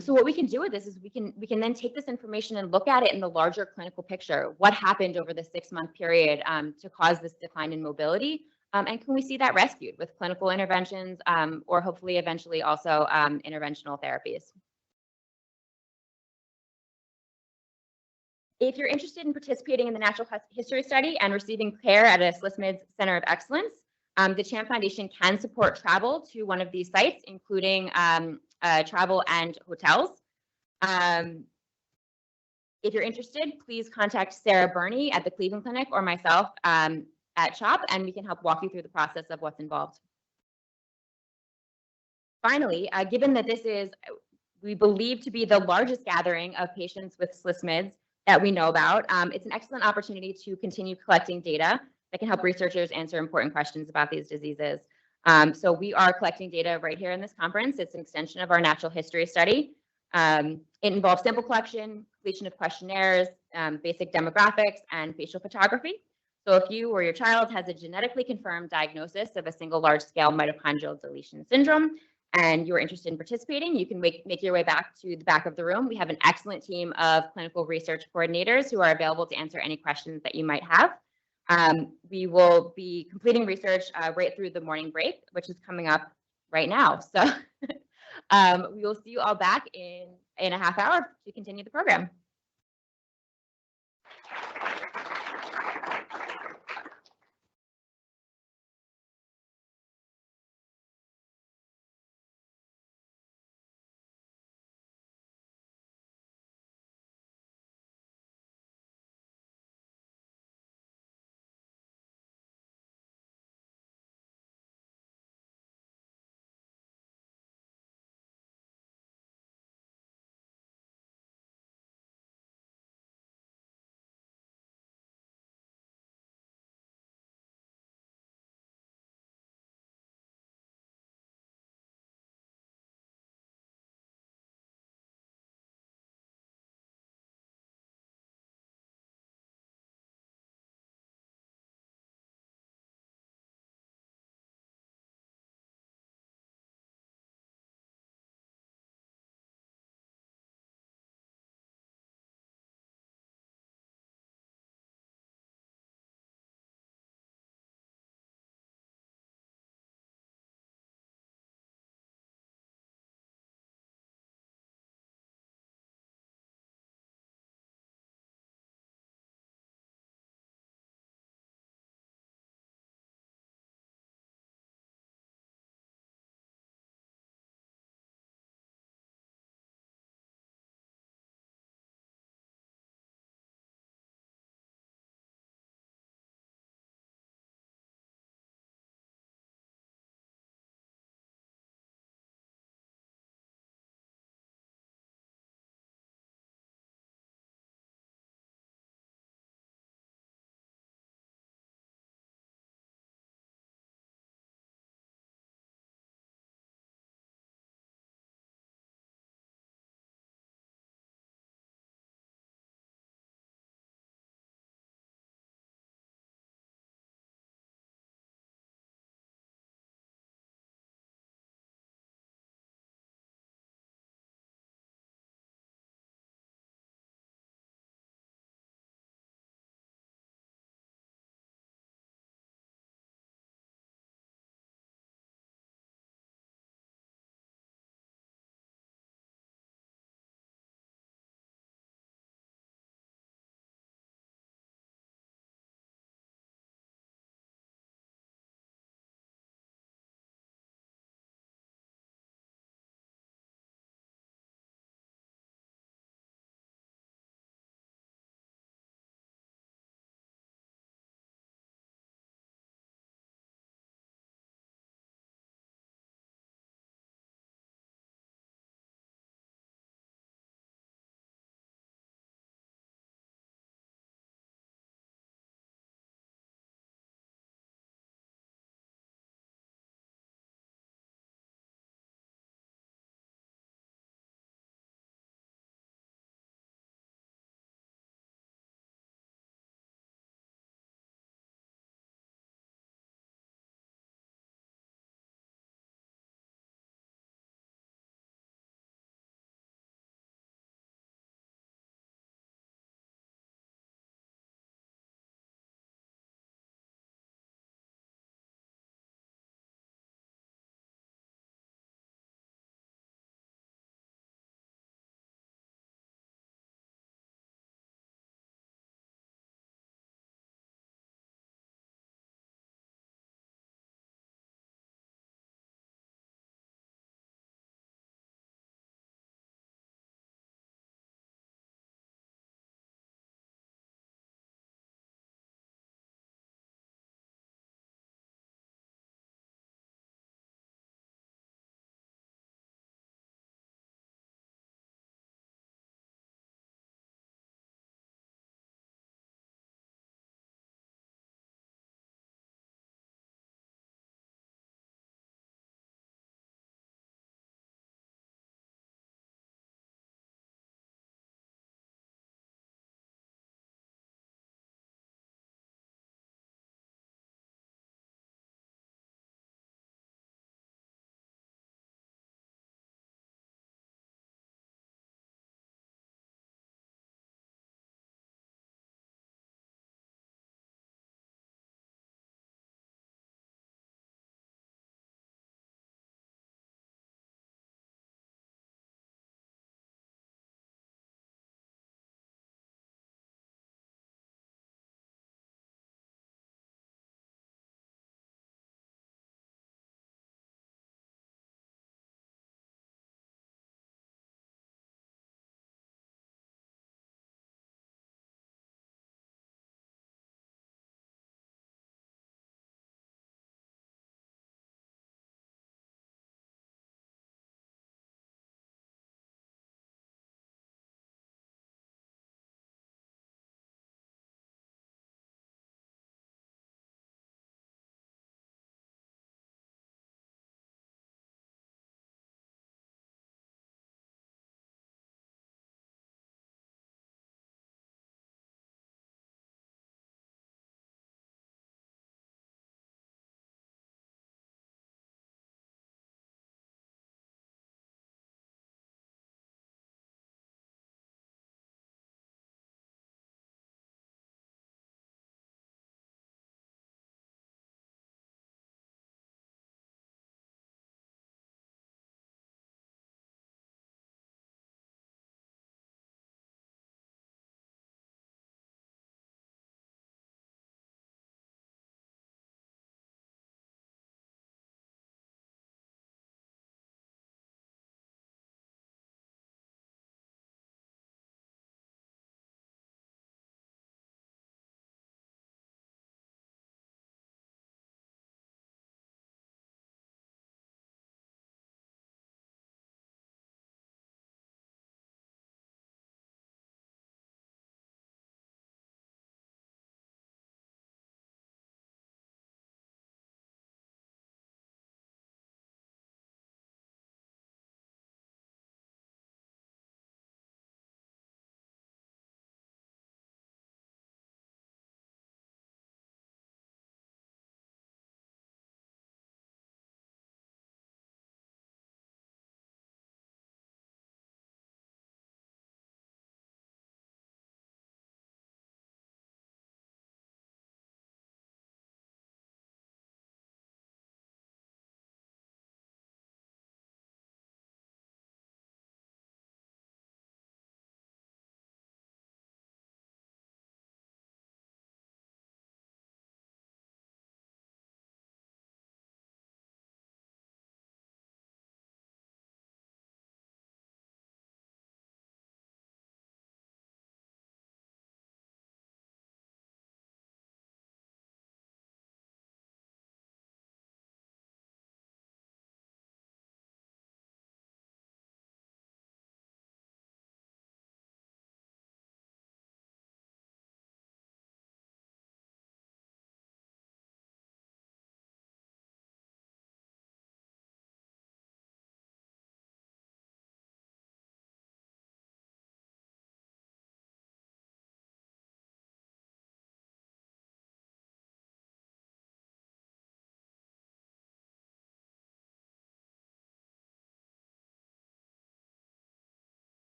So what we can do with this is we can then take this information and look at it in the larger clinical picture. What happened over the 6-month period to cause this decline in mobility? And can we see that rescued with clinical interventions or hopefully eventually also interventional therapies? If you're interested in participating in the natural history study and receiving care at a SLSMDS Center of Excellence, the CHAMP Foundation can support travel to one of these sites, including travel and hotels. If you're interested, please contact Sarah Burney at the Cleveland Clinic or myself at CHOP, and we can help walk you through the process of what's involved. Finally, given that this is, we believe to be the largest gathering of patients with SLSMDS that we know about, it's an excellent opportunity to continue collecting data that can help researchers answer important questions about these diseases. So we are collecting data right here in this conference. It's an extension of our natural history study. It involves sample collection, completion of questionnaires, basic demographics, and facial photography. So if you or your child has a genetically confirmed diagnosis of a single large-scale mitochondrial deletion syndrome, and you're interested in participating, you can make your way back to the back of the room. We have an excellent team of clinical research coordinators who are available to answer any questions that you might have. We will be completing research right through the morning break, which is coming up right now. So we will see you all back in a half hour to continue the program.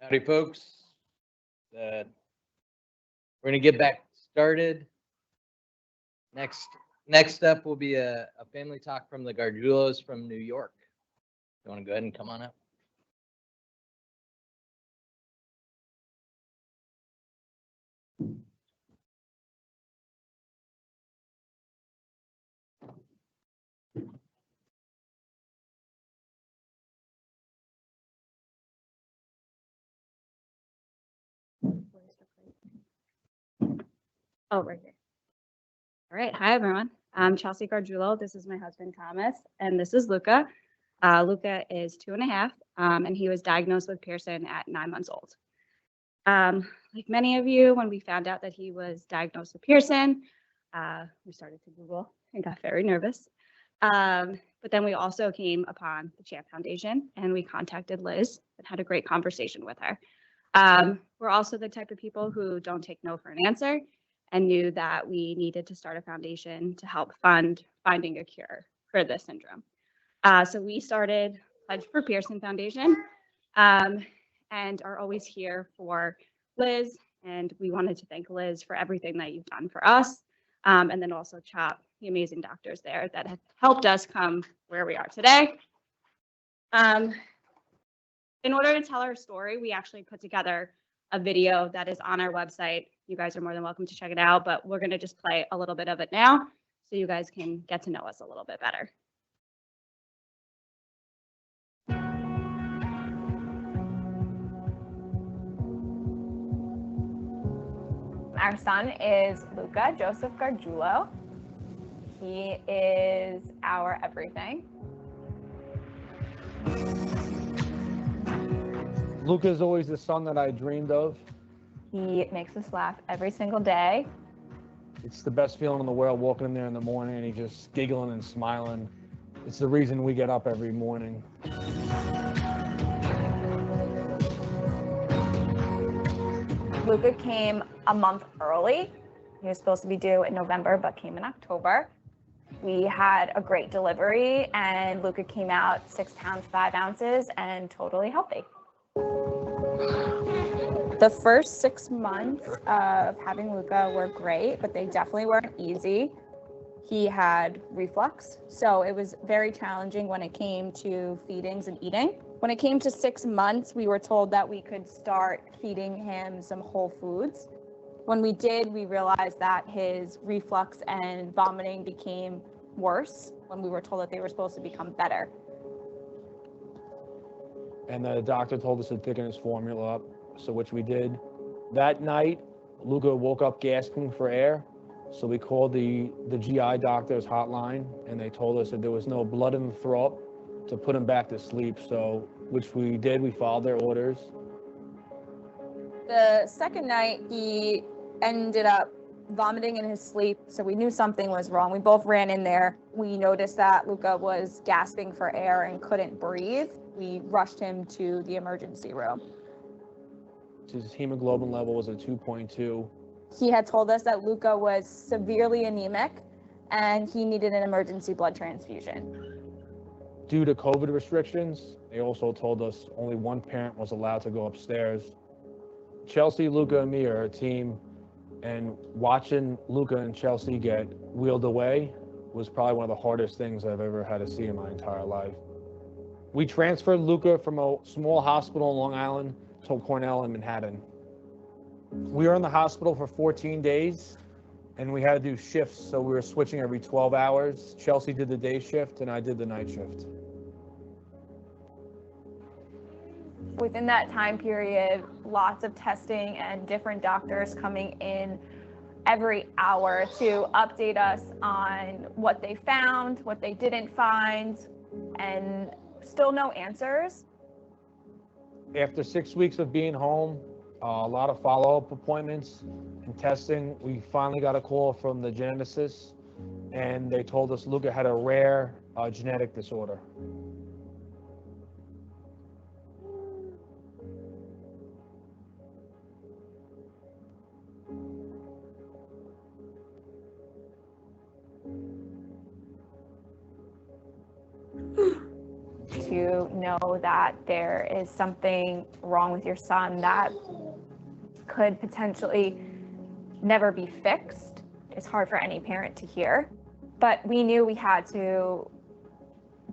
Howdy, folks. We're gonna get back started. Next up will be a family talk from the Gargiulos from New York. You want to go ahead and come on up? Oh, right here. All right. Hi, everyone. I'm Chelsea Gargiulo. This is my husband, Thomas, and this is Luca. Luca is 2.5, and he was diagnosed with Pearson at 9 months old. Like many of you, when we found out that he was diagnosed with Pearson, we started to Google and got very nervous. But then we also came upon the CHAMP Foundation, and we contacted Liz and had a great conversation with her. We're also the type of people who don't take no for an answer, and knew that we needed to start a foundation to help fund finding a cure for this syndrome. So we started Pledge for Pearson Foundation, and are always here for Liz. And we wanted to thank Liz for everything that you've done for us. And then also CHOP, the amazing doctors there that have helped us come where we are today. In order to tell our story, we actually put together a video that is on our website. You guys are more than welcome to check it out, but we're going to just play a little bit of it now so you guys can get to know us a little bit better. Our son is Luca Joseph Gargiulo. He is our everything. Luca is always the son that I dreamed of. He makes us laugh every single day. It's the best feeling in the world walking in there in the morning and he's just giggling and smiling. It's the reason we get up every morning. Luca came a month early. He was supposed to be due in November, but came in October. We had a great delivery, and Luca came out 6 pounds, 5 ounces, and totally healthy. The first 6 months of having Luca were great, but they definitely weren't easy. He had reflux, so it was very challenging when it came to feedings and eating. When it came to 6 months, we were told that we could start feeding him some whole foods. When we did, we realized that his reflux and vomiting became worse when we were told that they were supposed to become better. And the doctor told us to thicken his formula up, so which we did. That night, Luca woke up gasping for air, so we called the GI doctor's hotline, and they told us that there was no blood in the throat to put him back to sleep, so which we did. We followed their orders. The second night, he ended up vomiting in his sleep, so we knew something was wrong. We both ran in there. We noticed that Luca was gasping for air and couldn't breathe. We rushed him to the emergency room. His hemoglobin level was at 2.2. He had told us that Luca was severely anemic and he needed an emergency blood transfusion. Due to COVID restrictions, they also told us only one parent was allowed to go upstairs. Chelsea, Luca, and me are a team, and watching Luca and Chelsea get wheeled away was probably one of the hardest things I've ever had to see in my entire life. We transferred Luca from a small hospital in Long Island to Cornell in Manhattan. We were in the hospital for 14 days, and we had to do shifts, so we were switching every 12 hours. Chelsea did the day shift, and I did the night shift. Within that time period, lots of testing and different doctors coming in every hour to update us on what they found, what they didn't find, and still no answers. After 6 weeks of being home, a lot of follow-up appointments and testing, we finally got a call from the geneticist, and they told us Luca had a rare genetic disorder. to know that there is something wrong with your son that could potentially never be fixed is hard for any parent to hear. But we knew we had to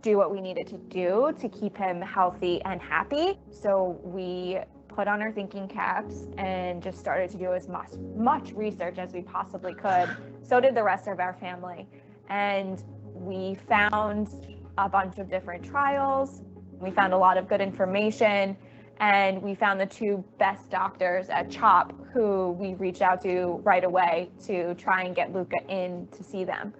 do what we needed to do to keep him healthy and happy. So we put on our thinking caps and just started to do as much research as we possibly could. So did the rest of our family. And we found a bunch of different trials. We found a lot of good information. And we found the two best doctors at CHOP who we reached out to right away to try and get Luca in to see them.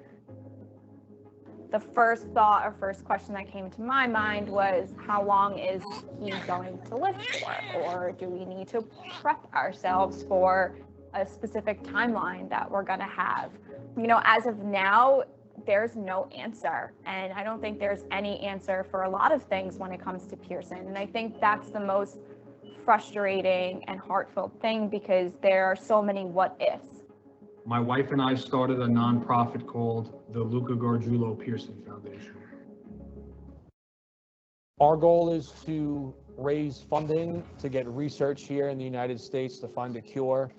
The first thought or first question that came to my mind was, how long is he going to live for? Or do we need to prep ourselves for a specific timeline that we're gonna have? You know, as of now, there's no answer. And I don't think there's any answer for a lot of things when it comes to Pearson. And I think that's the most frustrating and heartfelt thing, because there are so many what ifs. My wife and I started a nonprofit called the Luca Gargiulo Pearson Foundation. Our goal is to raise funding to get research here in the United States to find a cure.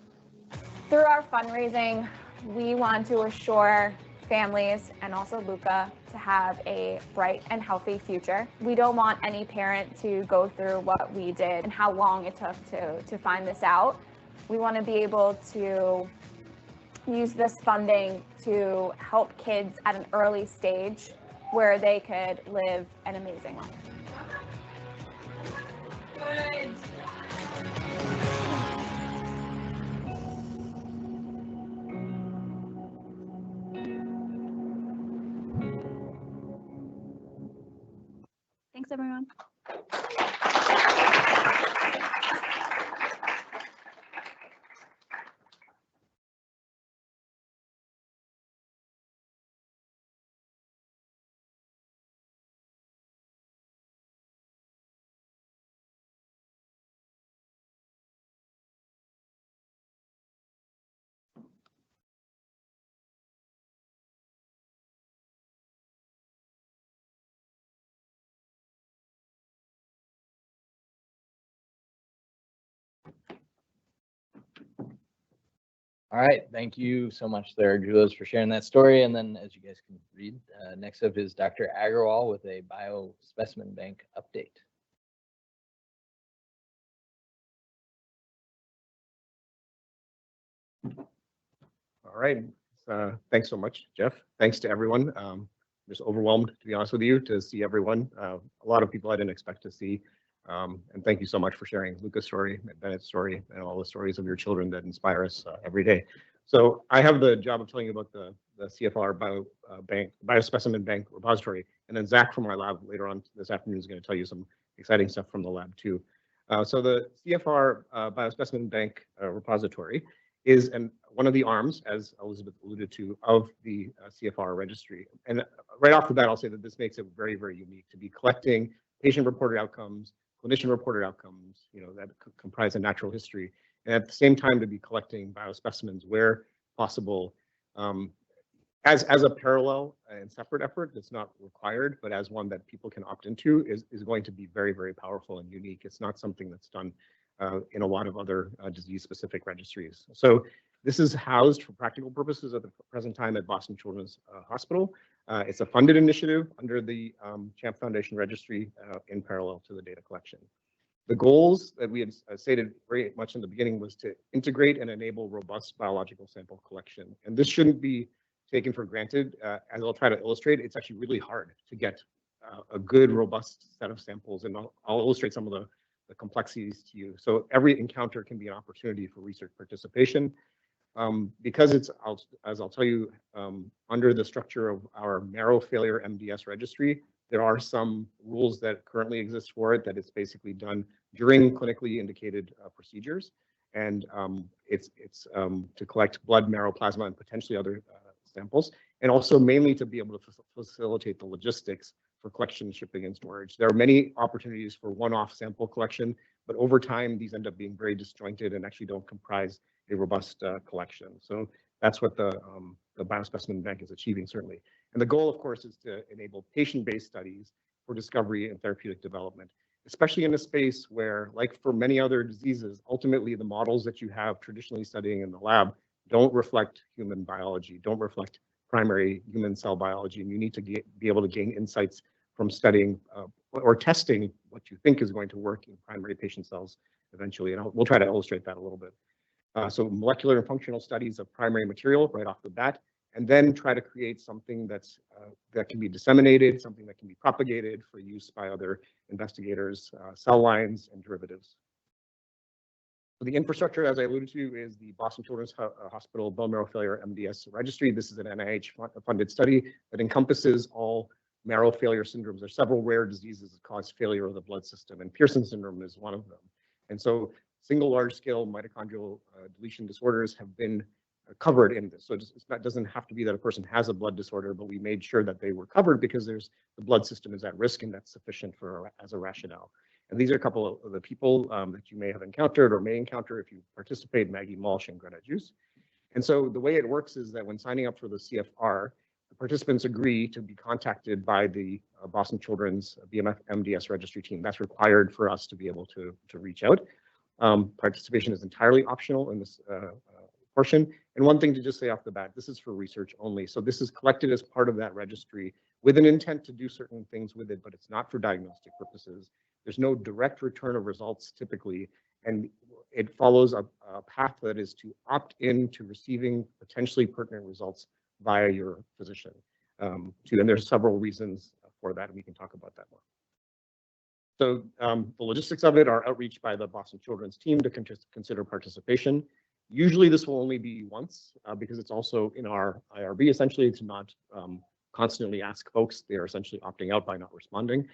Through our fundraising, we want to assure families and also Luca to have a bright and healthy future. We don't want any parent to go through what we did and how long it took to find this out. We want to be able to use this funding to help kids at an early stage where they could live an amazing life. Thanks, everyone. All right, thank you so much there, Jules, for sharing that story. And then, as you guys can read, next up is Dr. Agarwal with a biospecimen bank update. All right. Thanks so much, Jeff. Thanks to everyone. Just overwhelmed, to be honest with you, to see everyone. A lot of people I didn't expect to see. And thank you so much for sharing Luca's story, Bennett's story, and all the stories of your children that inspire us every day. So I have the job of telling you about the CFR biospecimen bank repository, and then Zach from our lab later on this afternoon is going to tell you some exciting stuff from the lab too. So the CFR biospecimen bank repository is one of the arms, as Elizabeth alluded to, of the CFR registry. And right off the bat, I'll say that this makes it very, very unique to be collecting patient-reported outcomes, clinician-reported outcomes, that comprise a natural history, and at the same time to be collecting biospecimens where possible, as a parallel and separate effort that's not required, but as one that people can opt into is going to be very, very powerful and unique. It's not something that's done in a lot of other disease-specific registries. So this is housed for practical purposes at the present time at Boston Children's Hospital. It's a funded initiative under the CHAMP Foundation registry in parallel to the data collection. The goals that we had stated very much in the beginning was to integrate and enable robust biological sample collection. And this shouldn't be taken for granted. As I'll try to illustrate, it's actually really hard to get a good, robust set of samples. And I'll illustrate some of the complexities to you. So every encounter can be an opportunity for research participation. Because it's, as I'll tell you, under the structure of our marrow failure MDS registry, there are some rules that currently exist for it, that it's basically done during clinically indicated procedures. And it's to collect blood, marrow, plasma, and potentially other samples, and also mainly to be able to facilitate the logistics for collection, shipping, and storage. There are many opportunities for one-off sample collection, but over time, these end up being very disjointed and actually don't comprise a robust collection. So that's what the biospecimen bank is achieving, certainly. And the goal, of course, is to enable patient-based studies for discovery and therapeutic development, especially in a space where, like for many other diseases, ultimately the models that you have traditionally studying in the lab don't reflect human biology, don't reflect primary human cell biology, and you need to be able to gain insights from studying or testing what you think is going to work in primary patient cells eventually, and we'll try to illustrate that a little bit. So molecular and functional studies of primary material right off the bat, and then try to create something that's that can be disseminated, something that can be propagated for use by other investigators, cell lines, and derivatives. So the infrastructure, as I alluded to, is the Boston Children's Hospital Bone Marrow Failure MDS Registry. This is an NIH-funded study that encompasses all marrow failure syndromes. There are several rare diseases that cause failure of the blood system, and Pearson syndrome is one of them. And so single large-scale mitochondrial deletion disorders have been covered in this. So it doesn't have to be that a person has a blood disorder, but we made sure that they were covered because the blood system is at risk, and that's sufficient as a rationale. And these are a couple of the people that you may have encountered or may encounter if you participate, Maggie Malsh and Greta Juice. And so the way it works is that when signing up for the CFR, the participants agree to be contacted by the Boston Children's BMF MDS registry team. That's required for us to be able to reach out. Participation is entirely optional in this portion. And one thing to just say off the bat, this is for research only. So this is collected as part of that registry with an intent to do certain things with it, but it's not for diagnostic purposes. There's no direct return of results typically, and it follows a path that is to opt in to receiving potentially pertinent results via your physician. And there's several reasons for that, and we can talk about that more. So the logistics of it are outreach by the Boston Children's team to consider participation. Usually this will only be once because it's also in our IRB, essentially, to not constantly ask folks. They are essentially opting out by not responding.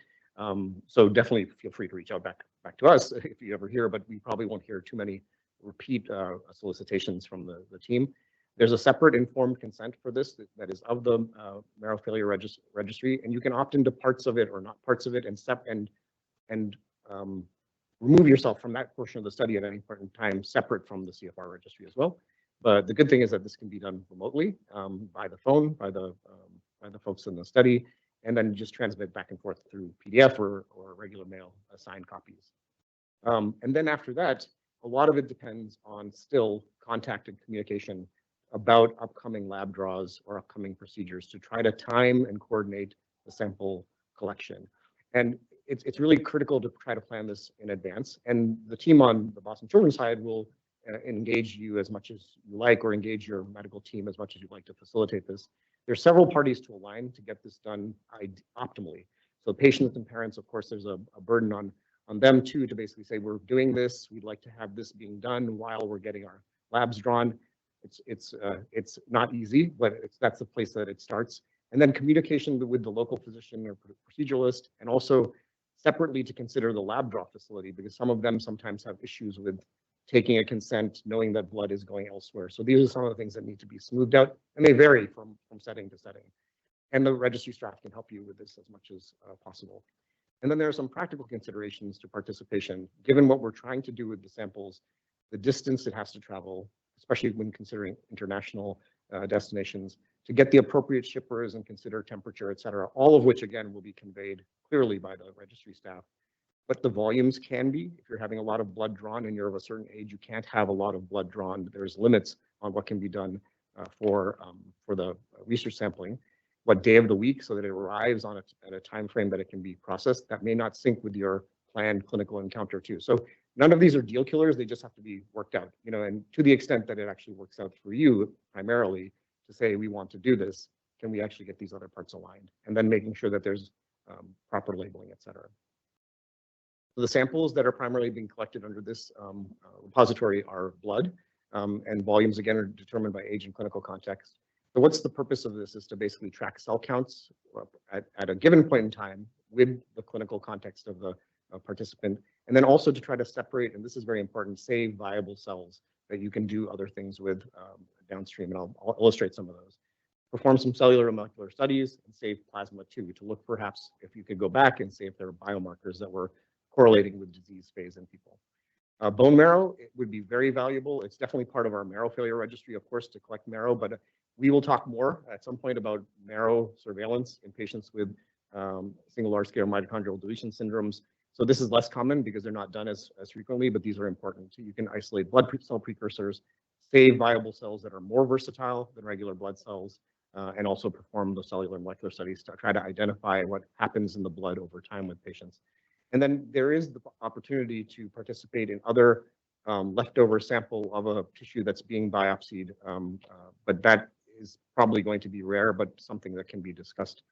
So definitely feel free to reach out back to us if you ever hear, but we probably won't hear too many repeat solicitations from the team. There's a separate informed consent for this that is of the marrow failure registry, and you can opt into parts of it or not parts of it and remove yourself from that portion of the study at any point in time, separate from the CFR registry as well. But the good thing is that this can be done remotely by the phone, by the folks in the study, and then just transmit back and forth through PDF or regular mail signed copies. And then after that, a lot of it depends on still contact and communication about upcoming lab draws or upcoming procedures to try to time and coordinate the sample collection. And it's really critical to try to plan this in advance. And the team on the Boston Children's side will engage you as much as you like, or engage your medical team as much as you'd like to facilitate this. There's several parties to align to get this done optimally. So patients and parents, of course, there's a burden on them too to basically say, we're doing this, we'd like to have this being done while we're getting our labs drawn. It's not easy, but that's the place that it starts. And then communication with the local physician or proceduralist, and also separately to consider the lab draw facility, because some of them sometimes have issues with taking a consent, knowing that blood is going elsewhere. So these are some of the things that need to be smoothed out, and they vary from setting to setting. And the registry staff can help you with this as much as possible. And then there are some practical considerations to participation, given what we're trying to do with the samples, the distance it has to travel, especially when considering international destinations, to get the appropriate shippers and consider temperature, et cetera, all of which, again, will be conveyed clearly by the registry staff. But the volumes can be, if you're having a lot of blood drawn and you're of a certain age, you can't have a lot of blood drawn. There's limits on what can be done for the research sampling, what day of the week, so that it arrives on at a time frame that it can be processed. That may not sync with your planned clinical encounter too. So none of these are deal killers. They just have to be worked out, and to the extent that it actually works out for you primarily to say, we want to do this, can we actually get these other parts aligned? And then making sure that there's proper labeling, et cetera. So the samples that are primarily being collected under this repository are blood, and volumes, again, are determined by age and clinical context. So what's the purpose of this is to basically track cell counts at a given point in time with the clinical context of the participant, and then also to try to separate, and this is very important, save viable cells that you can do other things with downstream, and I'll illustrate some of those. Perform some cellular and molecular studies and save plasma too, to look perhaps if you could go back and see if there are biomarkers that were correlating with disease phase in people. Bone marrow, it would be very valuable. It's definitely part of our marrow failure registry, of course, to collect marrow, but we will talk more at some point about marrow surveillance in patients with single large-scale mitochondrial deletion syndromes. So this is less common because they're not done as frequently, but these are important. You can isolate blood cell precursors, save viable cells that are more versatile than regular blood cells, and also perform the cellular molecular studies to try to identify what happens in the blood over time with patients. And then there is the opportunity to participate in other leftover sample of a tissue that's being biopsied, but that is probably going to be rare, but something that can be discussed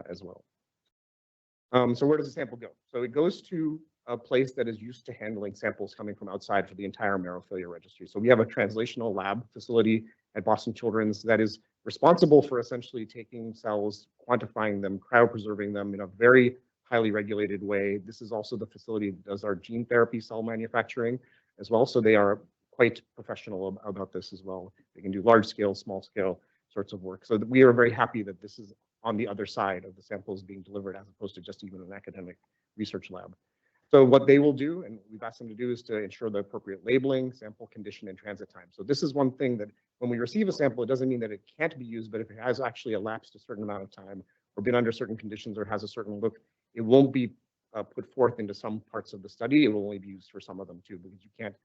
as well. So where does the sample go? So it goes to a place that is used to handling samples coming from outside for the entire marrow failure registry. So we have a translational lab facility at Boston Children's that is responsible for essentially taking cells, quantifying them, cryopreserving them in a very highly regulated way. This is also the facility that does our gene therapy cell manufacturing as well. So they are quite professional about this as well. They can do large scale, small scale sorts of work. So we are very happy that this is on the other side of the samples being delivered as opposed to just even an academic research lab. So what they will do, and we've asked them to do, is to ensure the appropriate labeling, sample condition, and transit time. So this is one thing that when we receive a sample, it doesn't mean that it can't be used, but if it has actually elapsed a certain amount of time or been under certain conditions or has a certain look, it won't be put forth into some parts of the study. It will only be used for some of them too, because you can't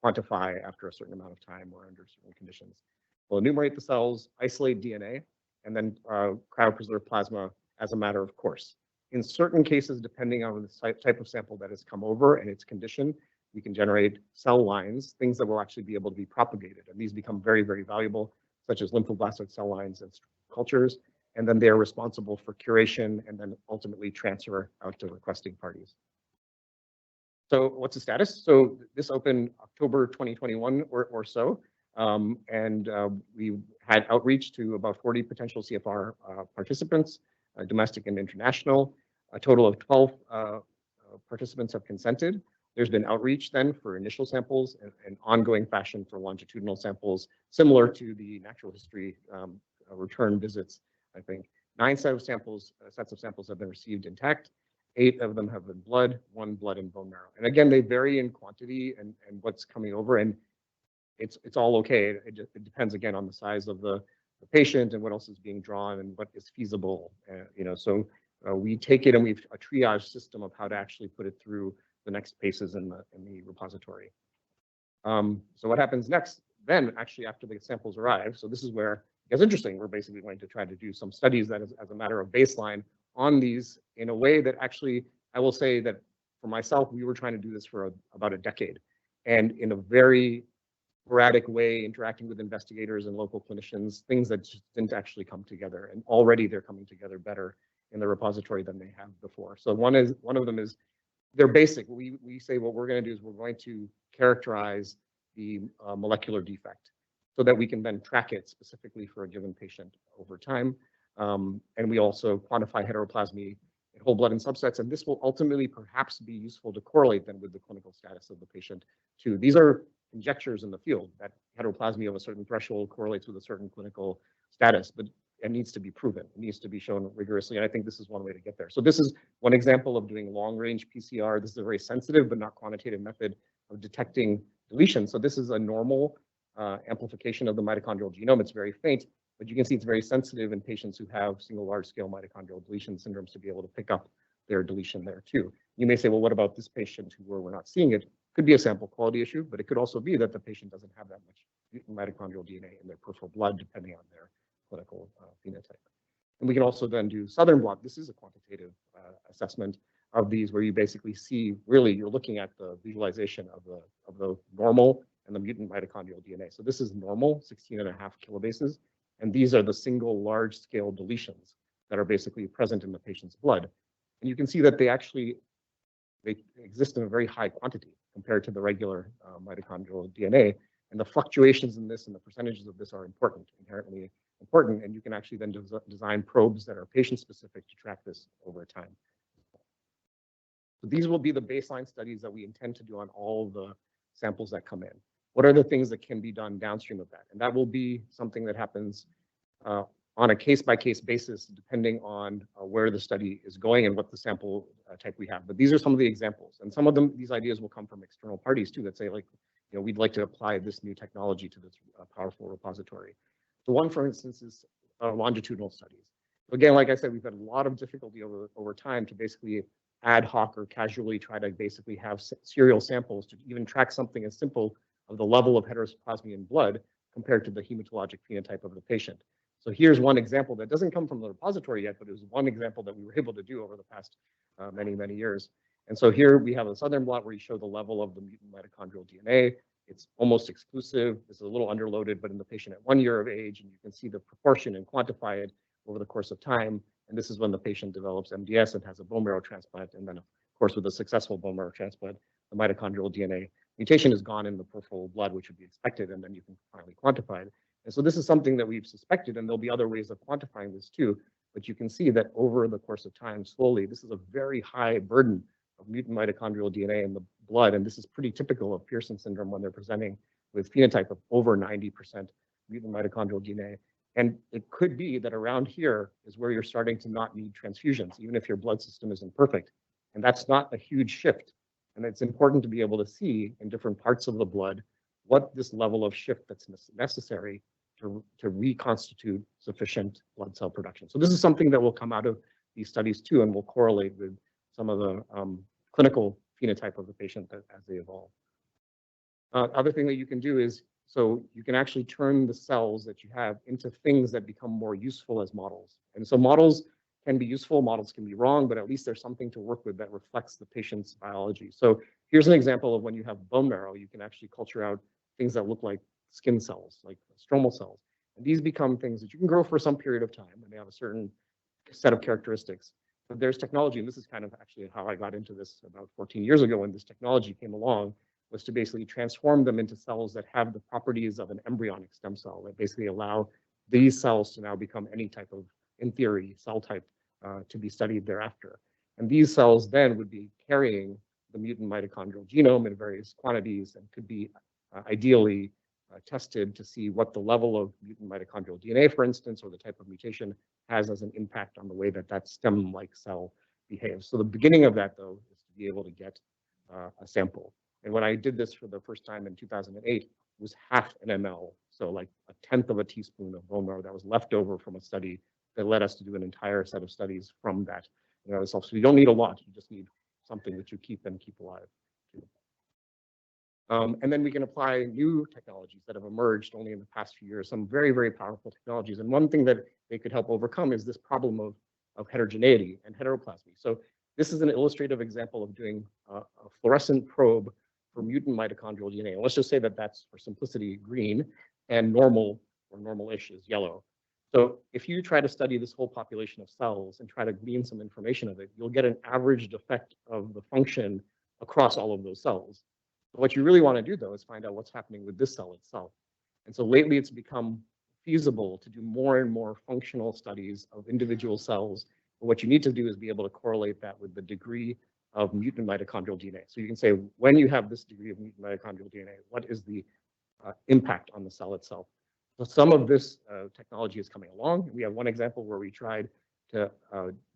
quantify after a certain amount of time or under certain conditions. We'll enumerate the cells, isolate DNA, and then cryopreserve plasma as a matter of course. In certain cases, depending on the type of sample that has come over and its condition, we can generate cell lines, things that will actually be able to be propagated. And these become very, very valuable, such as lymphoblastic cell lines and cultures. And then they are responsible for curation and then ultimately transfer out to requesting parties. So what's the status? So this opened October 2021 or so. We had outreach to about 40 potential CFR participants, domestic and international. A total of 12 participants have consented. There's been outreach then for initial samples and ongoing fashion for longitudinal samples, similar to the natural history return visits, I think. 9 sets of samples have been received intact. 8 of them have been blood, 1 blood and bone marrow. And again, they vary in quantity and what's coming over, and it's all okay. It depends again on the size of the patient and what else is being drawn and what is feasible. So we take it and we've a triage system of how to actually put it through the next paces in the repository. So what happens next? Then actually after the samples arrive, so this is where it gets interesting. We're basically going to try to do some studies that is as a matter of baseline on these in a way that actually, I will say that for myself, we were trying to do this for about a decade, and in a very sporadic way, interacting with investigators and local clinicians, things that just didn't actually come together. And already they're coming together better in the repository than they have before. So one of them is they're basic. We say what we're going to do is we're going to characterize the molecular defect so that we can then track it specifically for a given patient over time. And we also quantify heteroplasmy in whole blood and subsets. And this will ultimately perhaps be useful to correlate then with the clinical status of the patient too. These are conjectures in the field that heteroplasmy of a certain threshold correlates with a certain clinical status, but it needs to be proven. It needs to be shown rigorously. And I think this is one way to get there. So this is one example of doing long range PCR. This is a very sensitive but not quantitative method of detecting deletion. So this is a normal amplification of the mitochondrial genome. It's very faint, but you can see it's very sensitive in patients who have single large scale mitochondrial deletion syndromes to be able to pick up their deletion there too. You may say, well, what about this patient who we're not seeing it? Could be a sample quality issue, but it could also be that the patient doesn't have that much mitochondrial DNA in their peripheral blood, depending on their clinical phenotype. And we can also then do Southern blot. This is a quantitative assessment of these, where you basically see, really, you're looking at the visualization of the normal and the mutant mitochondrial DNA. So this is normal, 16.5 kilobases, and these are the single large-scale deletions that are basically present in the patient's blood. And you can see that they exist in a very high quantity compared to the regular mitochondrial DNA. And the fluctuations in this and the percentages of this are inherently important. And you can actually then design probes that are patient-specific to track this over time. So these will be the baseline studies that we intend to do on all the samples that come in. What are the things that can be done downstream of that? And that will be something that happens on a case-by-case basis, depending on where the study is going and what the sample type we have. But these are some of the examples. And some of them, these ideas will come from external parties too, that say, like, we'd like to apply this new technology to this powerful repository. So one, for instance, is longitudinal studies. Again, like I said, we've had a lot of difficulty over time to basically ad hoc or casually try to basically have serial samples to even track something as simple of the level of heteroplasmy in blood compared to the hematologic phenotype of the patient. So here's one example that doesn't come from the repository yet, but it was one example that we were able to do over the past many, many years. And so here we have a southern blot where you show the level of the mutant mitochondrial DNA. It's almost exclusive. This is a little underloaded, but in the patient at 1 year of age, and you can see the proportion and quantify it over the course of time. And this is when the patient develops MDS and has a bone marrow transplant. And then, of course, with a successful bone marrow transplant, the mitochondrial DNA mutation is gone in the peripheral blood, which would be expected, and then you can finally quantify it. And so this is something that we've suspected, and there'll be other ways of quantifying this too. But you can see that over the course of time, slowly, this is a very high burden of mutant mitochondrial DNA in the blood. And this is pretty typical of Pearson syndrome when they're presenting with phenotype of over 90% mutant mitochondrial DNA. And it could be that around here is where you're starting to not need transfusions, even if your blood system isn't perfect. And that's not a huge shift. And it's important to be able to see in different parts of the blood what this level of shift that's necessary to reconstitute sufficient blood cell production. So this is something that will come out of these studies too, and will correlate with some of the clinical phenotype of the patient as they evolve. Other thing that you can do is, so you can actually turn the cells that you have into things that become more useful as models. And so models can be useful, models can be wrong, but at least there's something to work with that reflects the patient's biology. So here's an example of when you have bone marrow, you can actually culture out things that look like skin cells, like stromal cells. And these become things that you can grow for some period of time, and they have a certain set of characteristics. But there's technology, and this is kind of actually how I got into this about 14 years ago when this technology came along, was to basically transform them into cells that have the properties of an embryonic stem cell that basically allow these cells to now become any type of, in theory, cell type to be studied thereafter. And these cells then would be carrying the mutant mitochondrial genome in various quantities and could be ideally tested to see what the level of mutant mitochondrial DNA, for instance, or the type of mutation has as an impact on the way that that stem-like cell behaves. So the beginning of that, though, is to be able to get a sample. And when I did this for the first time in 2008, it was half an ml, so like 1/10 of a teaspoon of bone marrow that was left over from a study that led us to do an entire set of studies from that. So you don't need a lot, you just need something that you keep alive. And then we can apply new technologies that have emerged only in the past few years, some very, very powerful technologies. And one thing that they could help overcome is this problem of heterogeneity and heteroplasmy. So this is an illustrative example of doing a fluorescent probe for mutant mitochondrial DNA. And let's just say that that's, for simplicity, green, and normal or normal-ish is yellow. So if you try to study this whole population of cells and try to glean some information of it, you'll get an averaged effect of the function across all of those cells. But what you really want to do, though, is find out what's happening with this cell itself. And so lately it's become feasible to do more and more functional studies of individual cells. But what you need to do is be able to correlate that with the degree of mutant mitochondrial DNA. So you can say, when you have this degree of mutant mitochondrial DNA, what is the impact on the cell itself? So some of this technology is coming along. We have one example where we tried to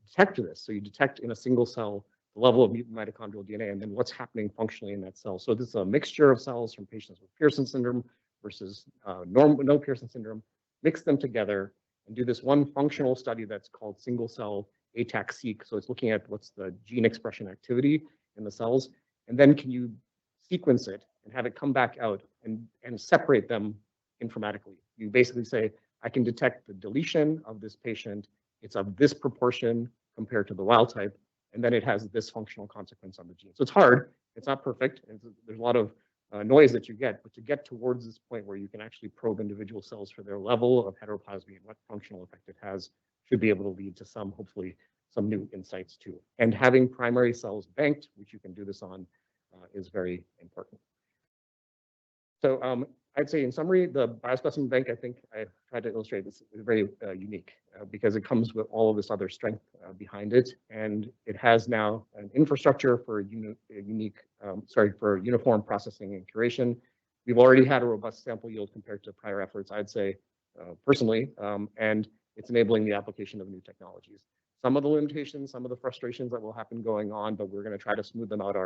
detect this. So you detect in a single cell the level of mutant mitochondrial DNA and then what's happening functionally in that cell. So this is a mixture of cells from patients with Pearson syndrome versus no Pearson syndrome, mix them together and do this one functional study that's called single cell ATAC-seq. So it's looking at what's the gene expression activity in the cells. And then can you sequence it and have it come back out and separate them informatically? You basically say, I can detect the deletion of this patient. It's of this proportion compared to the wild type. And then it has this functional consequence on the gene. So it's hard. It's not perfect. There's a lot of noise that you get. But to get towards this point where you can actually probe individual cells for their level of heteroplasmy and what functional effect it has should be able to lead to some, hopefully, some new insights too. And having primary cells banked, which you can do this on, is very important. So I'd say in summary, the biospecimen bank, I think I tried to illustrate this, is very unique because it comes with all of this other strength behind it. And it has now an infrastructure for for uniform processing and curation. We've already had a robust sample yield compared to prior efforts, I'd say, personally, and it's enabling the application of new technologies. Some of the limitations, some of the frustrations that will happen going on, but we're going to try to smooth them out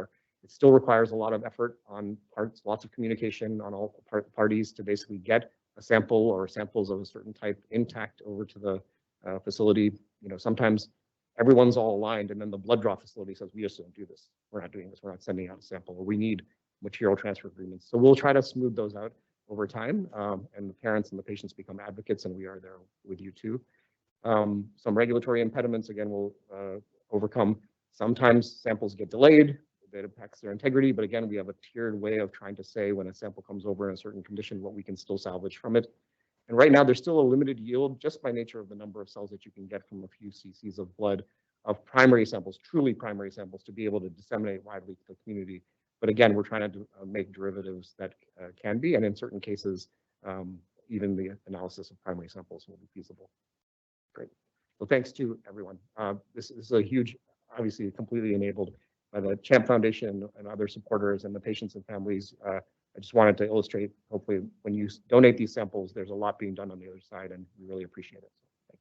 it still requires a lot of effort on parts, lots of communication on all parties to basically get a sample or samples of a certain type intact over to the facility. sometimes everyone's all aligned and then the blood draw facility says, we just don't do this. We're not doing this. We're not sending out a sample, or we need material transfer agreements. So we'll try to smooth those out over time. And the parents and the patients become advocates, and we are there with you too. Some regulatory impediments, again, we'll overcome. Sometimes samples get delayed, that impacts their integrity, but again, we have a tiered way of trying to say when a sample comes over in a certain condition, what we can still salvage from it. And right now, there's still a limited yield just by nature of the number of cells that you can get from a few cc's of blood of primary samples, truly primary samples, to be able to disseminate widely to the community. But again, we're trying to make derivatives that can be, and in certain cases, even the analysis of primary samples will be feasible. Great. So thanks to everyone. This is a huge, obviously completely enabled by the CHAMP Foundation and other supporters and the patients and families. I just wanted to illustrate, hopefully, when you donate these samples, there's a lot being done on the other side, and we really appreciate it. So,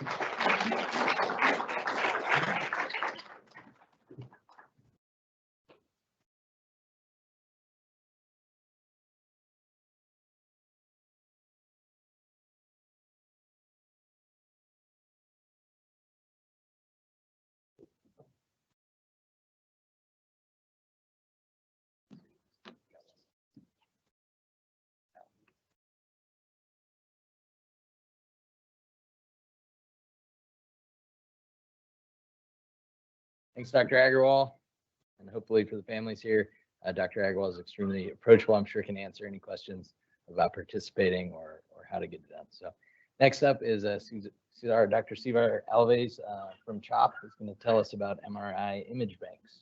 thank you. Thanks, Dr. Agarwal. And hopefully for the families here, Dr. Agarwal is extremely approachable. I'm sure can answer any questions about participating or how to get it done. So next up is Dr. Sivar Alves from CHOP, who's going to tell us about MRI image banks.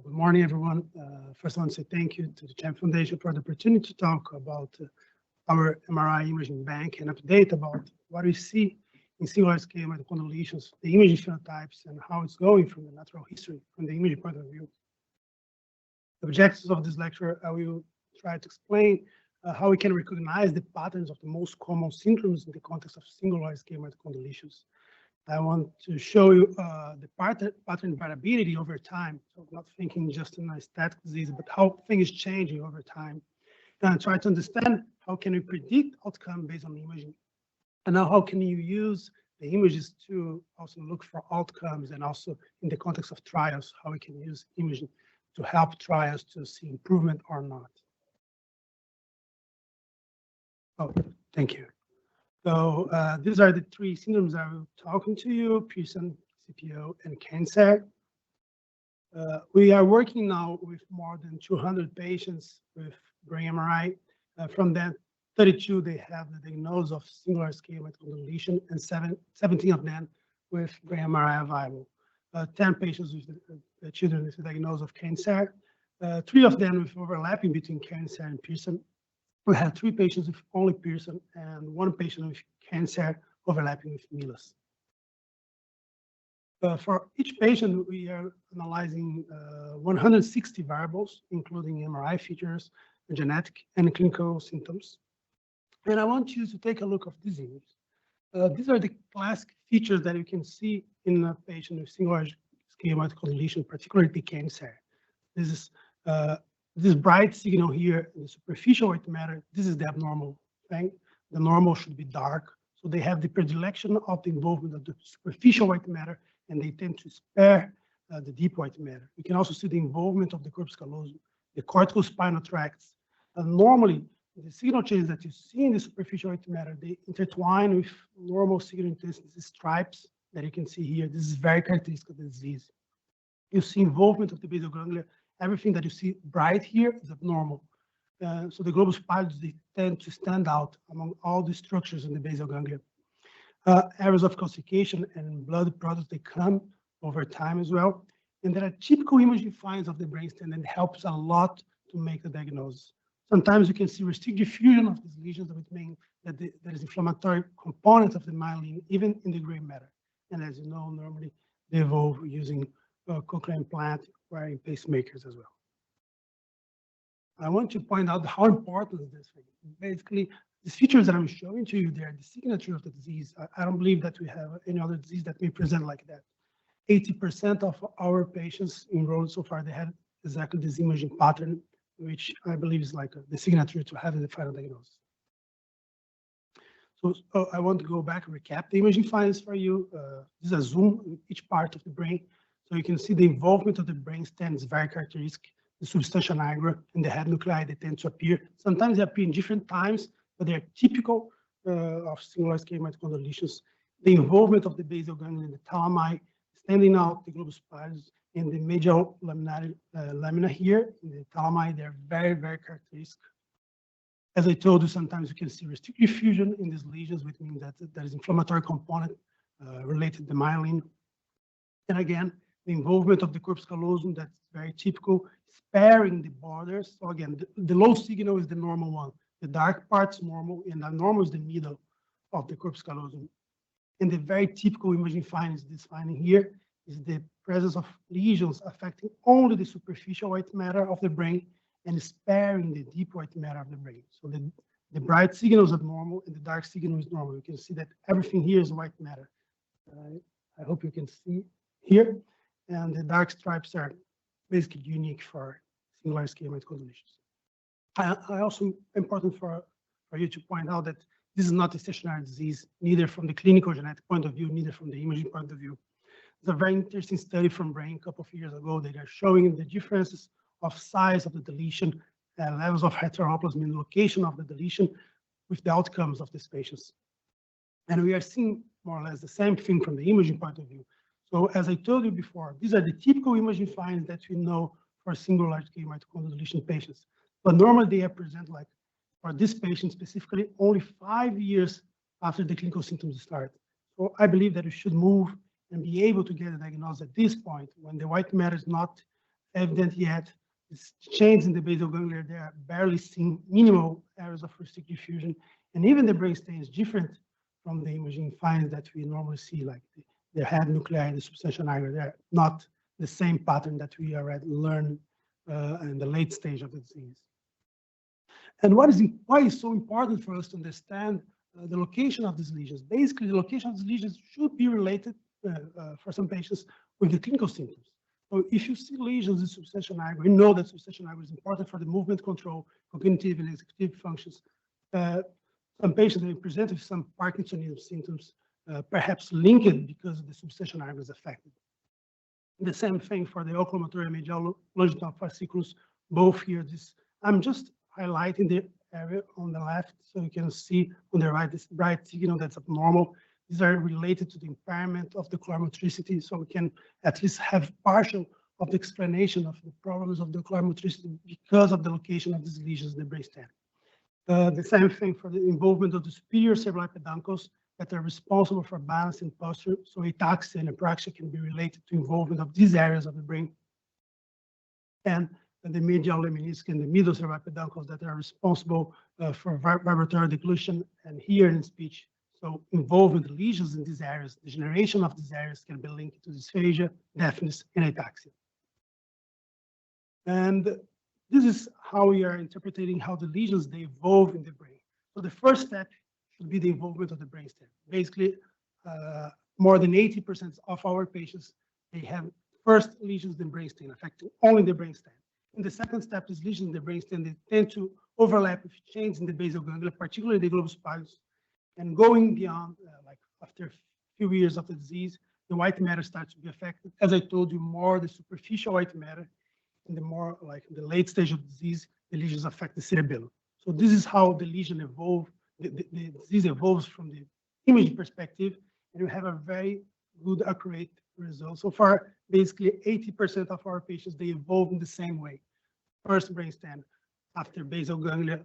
Good morning, everyone. First, I want to say thank you to the CHAMP Foundation for the opportunity to talk about our MRI imaging bank and update about what we see in single scale mitochondrial lesions, the imaging phenotypes, and how it's going from the natural history, from the imaging point of view. The objectives of this lecture, I will try to explain how we can recognize the patterns of the most common syndromes in the context of single scale mitochondrial lesions. I want to show you the pattern variability over time, so not thinking just in a static disease, but how things changing over time. And try to understand how can we predict outcome based on imaging, and now how can you use the images to also look for outcomes, and also in the context of trials, how we can use imaging to help trials to see improvement or not. Oh, thank you. So these are the three syndromes I will talking to you: Pearson, CPO, and cancer. We are working now with more than 200 patients with brain MRI. From that, 32 they have the diagnosis of singular scale mitochondrial lesion, and 17 of them with brain MRI available. 10 patients with children with the diagnosis of cancer. 3 of them with overlapping between cancer and Pearson. We have 3 patients with only Pearson and 1 patient with cancer overlapping with Milas. For each patient, we are analyzing 160 variables, including MRI features, genetic and clinical symptoms. And I want you to take a look at these images. These are the classic features that you can see in a patient with single scale mitochondrial lesion, particularly the cancer. This is this bright signal here in the superficial white matter. This is the abnormal thing. The normal should be dark. So they have the predilection of the involvement of the superficial white matter, and they tend to spare the deep white matter. You can also see the involvement of the corpus callosum, the cortical spinal tracts. Normally, the signal changes that you see in the superficial white matter, they intertwine with normal signal intensity stripes that you can see here. This is very characteristic of the disease. You see involvement of the basal ganglia. Everything that you see bright here is abnormal. So the globus pallidus, they tend to stand out among all the structures in the basal ganglia. Areas of calcification and blood products, they come over time as well. And there are typical imaging finds of the brainstem, and it helps a lot to make the diagnosis. Sometimes you can see restricted diffusion of these lesions, which means that there is inflammatory component of the myelin, even in the gray matter. And as you know, normally they evolve using cochlear implant, wearing pacemakers as well. I want to point out how important is this thing. Basically, these features that I'm showing to you, they are the signature of the disease. I don't believe that we have any other disease that may present like that. 80% of our patients enrolled so far, they had exactly this imaging pattern which I believe is like the signature to having the final diagnosis. So I want to go back and recap the imaging findings for you. This is a zoom in each part of the brain. So you can see the involvement of the brainstem is very characteristic. The substantia nigra and the head nuclei, they tend to appear. Sometimes they appear in different times, but they're typical of singular scale mitochondrial lesions. The involvement of the basal ganglia and the thalami, standing out the globus pallidus and the medial lamina here in the thalami, they're very, very characteristic. As I told you, sometimes you can see restrictive fusion in these lesions, which means that there is inflammatory component related to myelin. And again, the involvement of the corpus callosum, that's very typical, sparing the borders. So again, the low signal is the normal one. The dark part's normal, and the normal is the middle of the corpus callosum. And the very typical imaging findings, this finding here, is the presence of lesions affecting only the superficial white matter of the brain and sparing the deep white matter of the brain. So the bright signal is abnormal and the dark signal is normal. You can see that everything here is white matter. I hope you can see here. And the dark stripes are basically unique for singular scale mitochondrial lesions. I also important for you to point out that this is not a stationary disease, neither from the clinical genetic point of view, neither from the imaging point of view. There's a very interesting study from Brain a couple of years ago that are showing the differences of size of the deletion, levels of heteroplasmy and location of the deletion with the outcomes of these patients. And we are seeing more or less the same thing from the imaging point of view. So as I told you before, these are the typical imaging findings that we know for single large-scale mitochondrial deletion patients. But normally they present, like for this patient specifically, only 5 years after the clinical symptoms start. So I believe that we should move and be able to get a diagnosis at this point when the white matter is not evident yet. This change in the basal ganglia, they are barely seen, minimal areas of restrictive fusion, and even the brainstem is different from the imaging findings that we normally see, like the head nuclei and the substantia nigra. They're not the same pattern that we already learned in the late stage of the disease. And why is so important for us to understand the location of these lesions? Basically, the location of these lesions should be related for some patients with the clinical symptoms. So if you see lesions in substantia nigra, we know that substantia nigra is important for the movement control, cognitive and executive functions. Some patients may present with some Parkinsonism symptoms, perhaps linked because the substantia nigra is affected. The same thing for the oculomotor medial longitudinal fasciculus, both here. I'm just highlighting the area on the left so you can see on the right this bright signal that's abnormal. These are related to the impairment of the ocular motricity, so we can at least have partial of the explanation of the problems of the ocular motricity because of the location of these lesions in the brainstem. The same thing for the involvement of the superior cerebral peduncles that are responsible for balance and posture. So ataxia and apraxia can be related to involvement of these areas of the brain. And the medial lemniscus and the middle cerebral peduncles that are responsible for vibratory deglution and hearing and speech. So involvement lesions in these areas, degeneration of these areas can be linked to dysphagia, deafness, and ataxia. And this is how we are interpreting how the lesions, they evolve in the brain. So the first step should be the involvement of the brainstem. Basically, more than 80% of our patients, they have first lesions in the brainstem, affecting only the brainstem. In the second step, these lesions in the brainstem, they tend to overlap with change in the basal ganglia, particularly the globus pallidus. And going beyond, like after a few years of the disease, the white matter starts to be affected. As I told you, more the superficial white matter, and the more like in the late stage of the disease, the lesions affect the cerebellum. So this is how the lesion evolves. The disease evolves from the imaging perspective, and we have a very good, accurate result. So far, basically 80% of our patients, they evolve in the same way. First brainstem, after basal ganglia,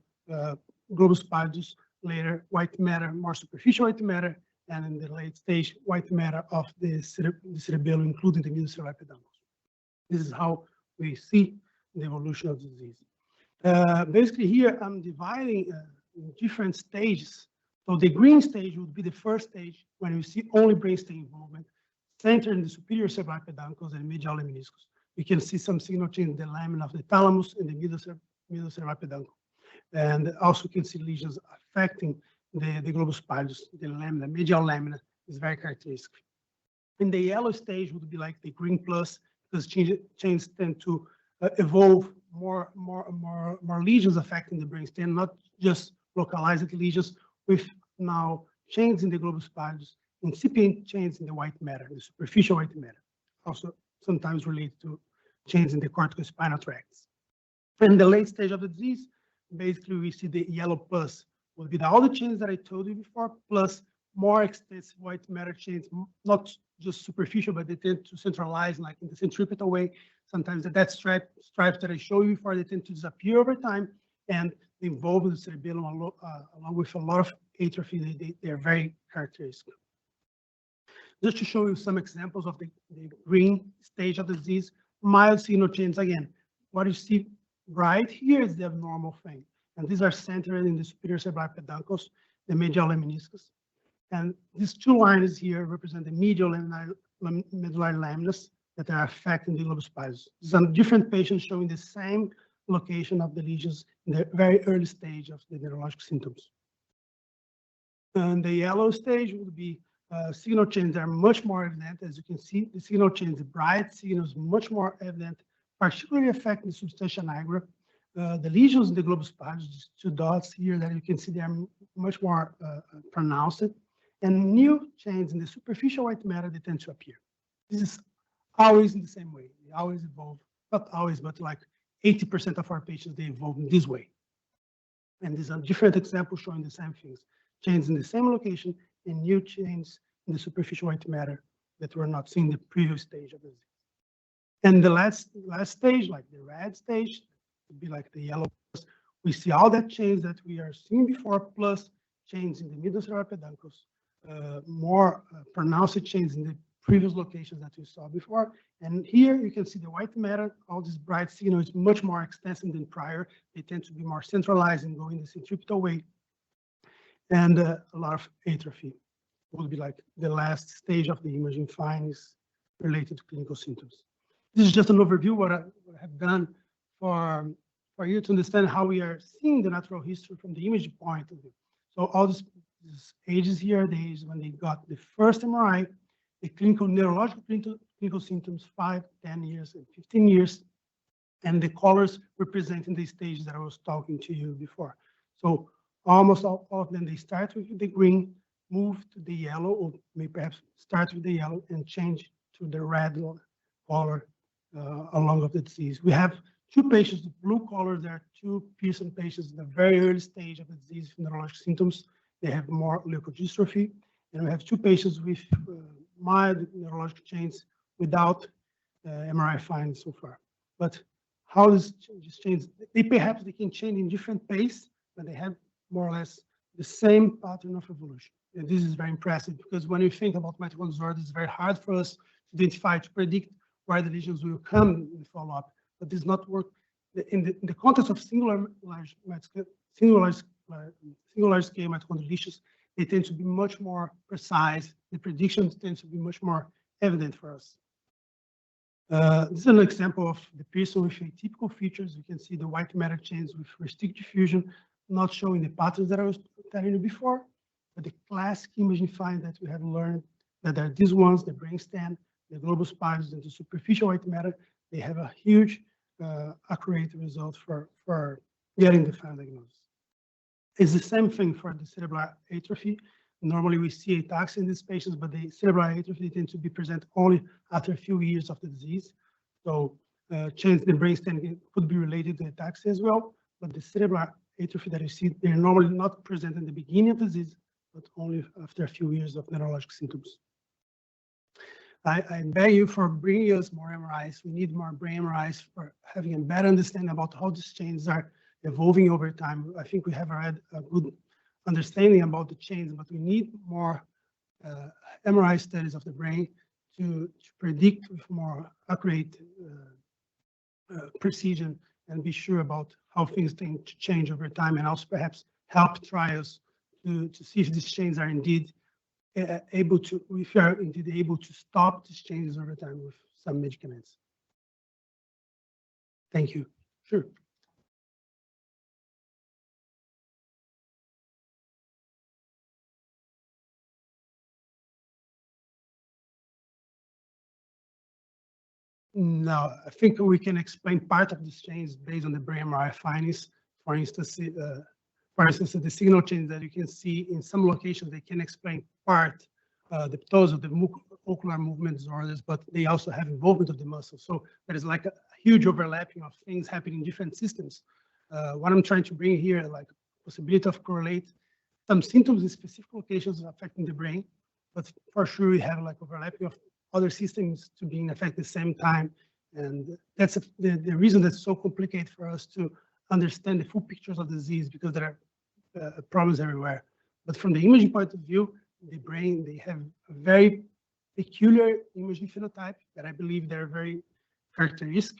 globus pallidus, later white matter, more superficial white matter, and in the late stage, white matter of the cerebellum, including the middle cerebral peduncles. This is how we see the evolution of the disease. Basically here, I'm dividing in different stages. So the green stage would be the first stage when we see only brainstem involvement, centered in the superior cerebral peduncles and medial lemniscus. You can see some signal change in the lamina of the thalamus and the middle cerebral peduncle. And also you can see lesions affecting the globus pallidus, the lamina, medial lamina is very characteristic. In the yellow stage would be like the green plus, because changes tend to evolve more lesions affecting the brainstem, not just localized lesions with now changes in the globus pallidus, incipient changes in the white matter, the superficial white matter, also sometimes related to changes in the corticospinal tracts. In the late stage of the disease, basically we see the yellow pus will be all the changes that I told you before, plus more extensive white matter changes, not just superficial, but they tend to centralize like in the centripetal way. Sometimes the dead stripes that I showed you before, they tend to disappear over time, and they involve the cerebellum along with a lot of atrophy. They are very characteristic. Just to show you some examples of the green stage of the disease, mild signal change again. What you see right here is the abnormal thing. And these are centered in the superior cerebral peduncles, the medial lemniscus. And these two lines here represent the medial medullary laminas that are affecting the globus pallidus. Some different patients showing the same location of the lesions in the very early stage of the neurologic symptoms. And the yellow stage would be signal changes are much more evident. As you can see, the signal change, the bright signals, much more evident, particularly affecting the substantia nigra. The lesions in the globus pallidus, these two dots here that you can see, they are much more pronounced. And new changes in the superficial white matter, they tend to appear. This is always in the same way. They always evolve, not always, but like 80% of our patients, they evolve in this way. And these are different examples showing the same things. Changes in the same location and new changes in the superficial white matter that were not seen in the previous stage of the disease. And the last stage, like the red stage, would be like the yellow. We see all that change that we are seeing before, plus change in the middle cerebral peduncles, more pronounced change in the previous locations that we saw before. And here you can see the white matter, all this bright signal is much more extensive than prior. They tend to be more centralized and go in the centripetal way. And a lot of atrophy will be like the last stage of the imaging findings related to clinical symptoms. This is just an overview what I have done for you to understand how we are seeing the natural history from the image point of view. So all these ages here, the ages when they got the first MRI, the neurological clinical symptoms, 5, 10 years, and 15 years, and the colors representing the stages that I was talking to you before. So almost all of them, they start with the green, move to the yellow, or may perhaps start with the yellow and change to the red color along of the disease. We have 2 patients with blue colors. There are 2 Pearson patients in the very early stage of the disease with neurologic symptoms. They have more leukodystrophy. And we have 2 patients with mild neurologic changes without MRI findings so far. But how does this change? They can change in different pace, but they have more or less the same pattern of evolution. And this is very impressive because when you think about mitochondrial disorder, it's very hard for us to identify, to predict where the lesions will come in follow-up. But this not work in the context of singular scale mitochondrial lesions. They tend to be much more precise. The predictions tend to be much more evident for us. This is an example of the Pearson with atypical features. You can see the white matter change with restricted diffusion, not showing the patterns that I was telling you before, but the classic imaging find that we have learned that are these ones, the brainstem, the globus pallidus, and the superficial white matter, they have a huge accurate result for getting the final diagnosis. It's the same thing for the cerebral atrophy. Normally we see ataxia in these patients, but the cerebral atrophy tends to be present only after a few years of the disease. So change in the brainstem could be related to ataxia as well, but the cerebral atrophy that you see, they're normally not present in the beginning of the disease, but only after a few years of neurologic symptoms. I beg you for bringing us more MRIs. We need more brain MRIs for having a better understanding about how these changes are evolving over time. I think we have had a good understanding about the change, but we need more MRI studies of the brain to predict with more accurate precision and be sure about how things tend to change over time, and also perhaps help trials to see if these changes are indeed if we are indeed able to stop these changes over time with some medicaments. Thank you. Sure. No, I think we can explain part of this change based on the brain MRI findings. For instance, the signal change that you can see in some locations, they can explain part, those of the ocular movement disorders, but they also have involvement of the muscle. So there is like a huge overlapping of things happening in different systems. What I'm trying to bring here, like possibility of correlate some symptoms in specific locations affecting the brain, but for sure we have like overlapping of other systems to being affected at the same time. And that's the reason that's so complicated for us to understand the full pictures of the disease, because there are problems everywhere. But from the imaging point of view, the brain, they have a very peculiar imaging phenotype that I believe they're very characteristic.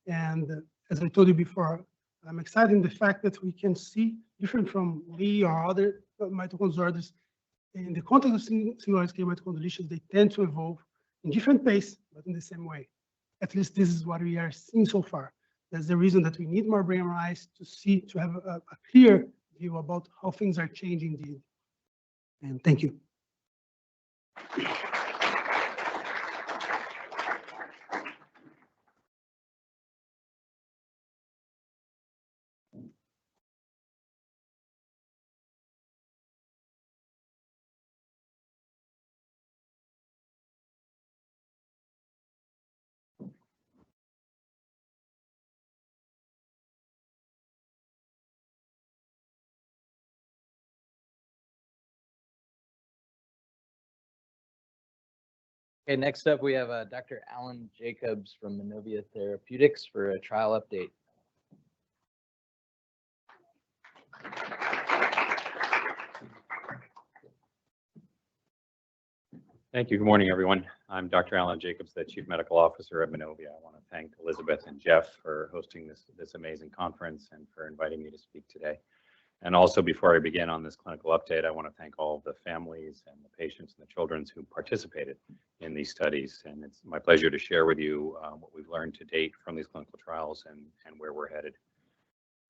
And as I told you before, I'm excited in the fact that we can see, different from Lee or other mitochondrial disorders, in the context of single scale mitochondrial deletions, they tend to evolve in different pace, but in the same way. At least this is what we are seeing so far. That's the reason that we need more brain MRIs to have a clear view about how things are changing indeed. And thank you. Okay, next up we have Dr. Alan Jacobs from Manovia Therapeutics for a trial update. Thank you. Good morning, everyone. I'm Dr. Alan Jacobs, the Chief Medical Officer at Manovia. I want to thank Elizabeth and Jeff for hosting this amazing conference and for inviting me to speak today. And also, before I begin on this clinical update, I want to thank all of the families and the patients and the children who participated in these studies. And it's my pleasure to share with you what we've learned to date from these clinical trials and where we're headed.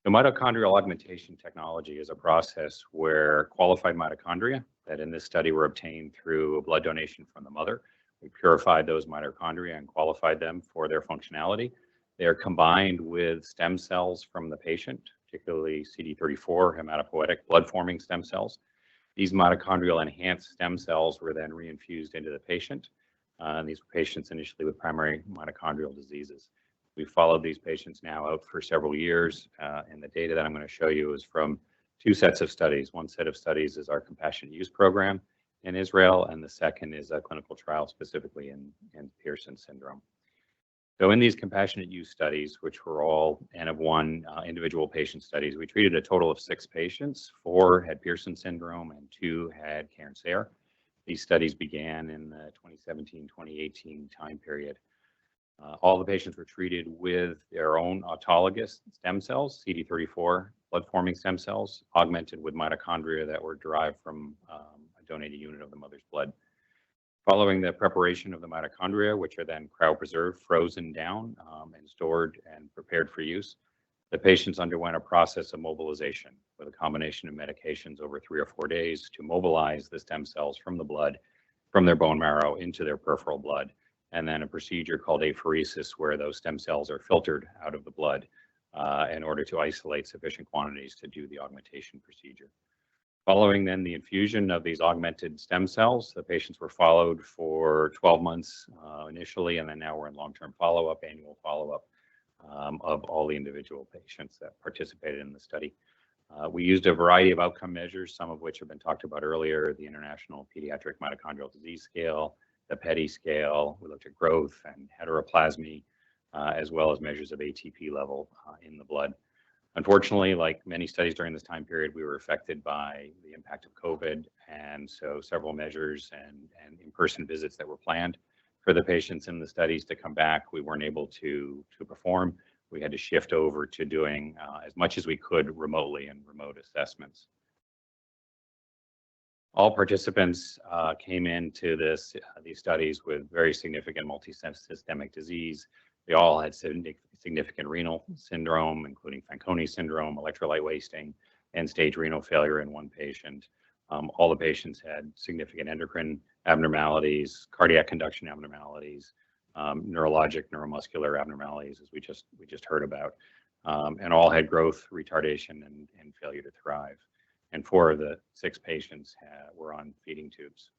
The mitochondrial augmentation technology is a process where qualified mitochondria that in this study were obtained through a blood donation from the mother. We purified those mitochondria and qualified them for their functionality. They are combined with stem cells from the patient, particularly CD34 hematopoietic blood-forming stem cells. These mitochondrial enhanced stem cells were then reinfused into the patient. And these patients initially with primary mitochondrial diseases. We followed these patients now out for several years, and the data that I'm going to show you is from two sets of studies. One set of studies is our compassionate use program in Israel, and the second is a clinical trial specifically in Pearson syndrome. So in these compassionate use studies, which were all N of 1 individual patient studies, we treated a total of 6 patients. 4 had Pearson syndrome and 2 had Cairns-Sayre. These studies began in the 2017-2018 time period. All the patients were treated with their own autologous stem cells, CD34 blood-forming stem cells, augmented with mitochondria that were derived from a donated unit of the mother's blood. Following the preparation of the mitochondria, which are then cryopreserved, frozen down, and stored and prepared for use, the patients underwent a process of mobilization with a combination of medications over 3 or 4 days to mobilize the stem cells from the blood, from their bone marrow into their peripheral blood, and then a procedure called apheresis, where those stem cells are filtered out of the blood in order to isolate sufficient quantities to do the augmentation procedure. Following then the infusion of these augmented stem cells, the patients were followed for 12 months initially, and then now we're in long-term follow-up, annual follow-up of all the individual patients that participated in the study. We used a variety of outcome measures, some of which have been talked about earlier, the International Pediatric Mitochondrial Disease Scale, the PEDI scale. We looked at growth and heteroplasmy, as well as measures of ATP level in the blood. Unfortunately, like many studies during this time period, we were affected by the impact of COVID, and so several measures and in-person visits that were planned for the patients in the studies to come back, we weren't able to perform. We had to shift over to doing as much as we could remotely and remote assessments. All participants came into these studies with very significant multisystemic disease. They all had significant renal syndrome, including Fanconi syndrome, electrolyte wasting, end-stage renal failure in one patient. All the patients had significant endocrine abnormalities, cardiac conduction abnormalities, neurologic, neuromuscular abnormalities, as we just heard about, and all had growth retardation and failure to thrive. And 4 of the 6 patients were on feeding tubes.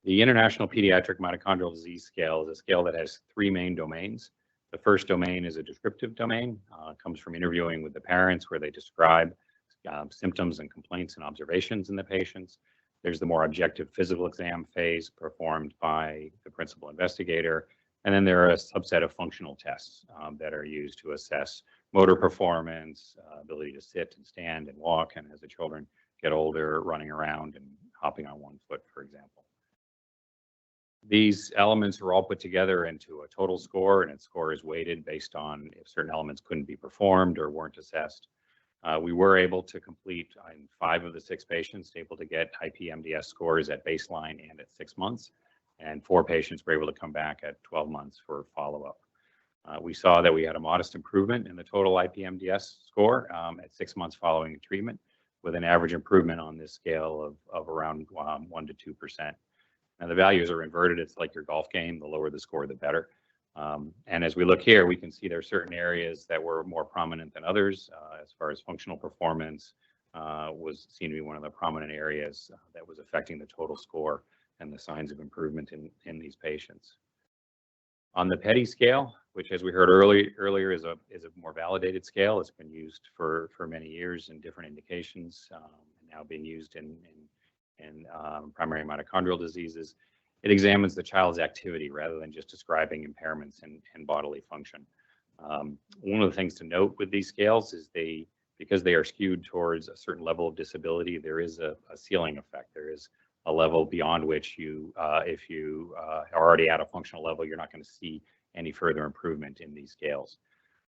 The International Pediatric Mitochondrial Disease Scale is a scale that has 3 main domains. The first domain is a descriptive domain. It comes from interviewing with the parents where they describe symptoms and complaints and observations in the patients. There's the more objective physical exam phase performed by the principal investigator. And then there are a subset of functional tests that are used to assess motor performance, ability to sit and stand and walk, and as the children get older, running around and hopping on one foot, for example. These elements are all put together into a total score, and its score is weighted based on if certain elements couldn't be performed or weren't assessed. We were able to complete in 5 of the 6 patients, able to get IPMDS scores at baseline and at 6 months, and 4 patients were able to come back at 12 months for follow-up. We saw that we had a modest improvement in the total IPMDS score at 6 months following treatment, with an average improvement on this scale of around 1 to 2%. Now the values are inverted. It's like your golf game. The lower the score, the better. And as we look here, we can see there are certain areas that were more prominent than others. As far as functional performance was seen to be one of the prominent areas that was affecting the total score and the signs of improvement in these patients. On the PEDI scale, which as we heard earlier is a more validated scale, it's been used for many years in different indications, and now being used in primary mitochondrial diseases. It examines the child's activity rather than just describing impairments in bodily function. One of the things to note with these scales is because they are skewed towards a certain level of disability, there is a ceiling effect. There is a level beyond which if you are already at a functional level, you're not going to see any further improvement in these scales.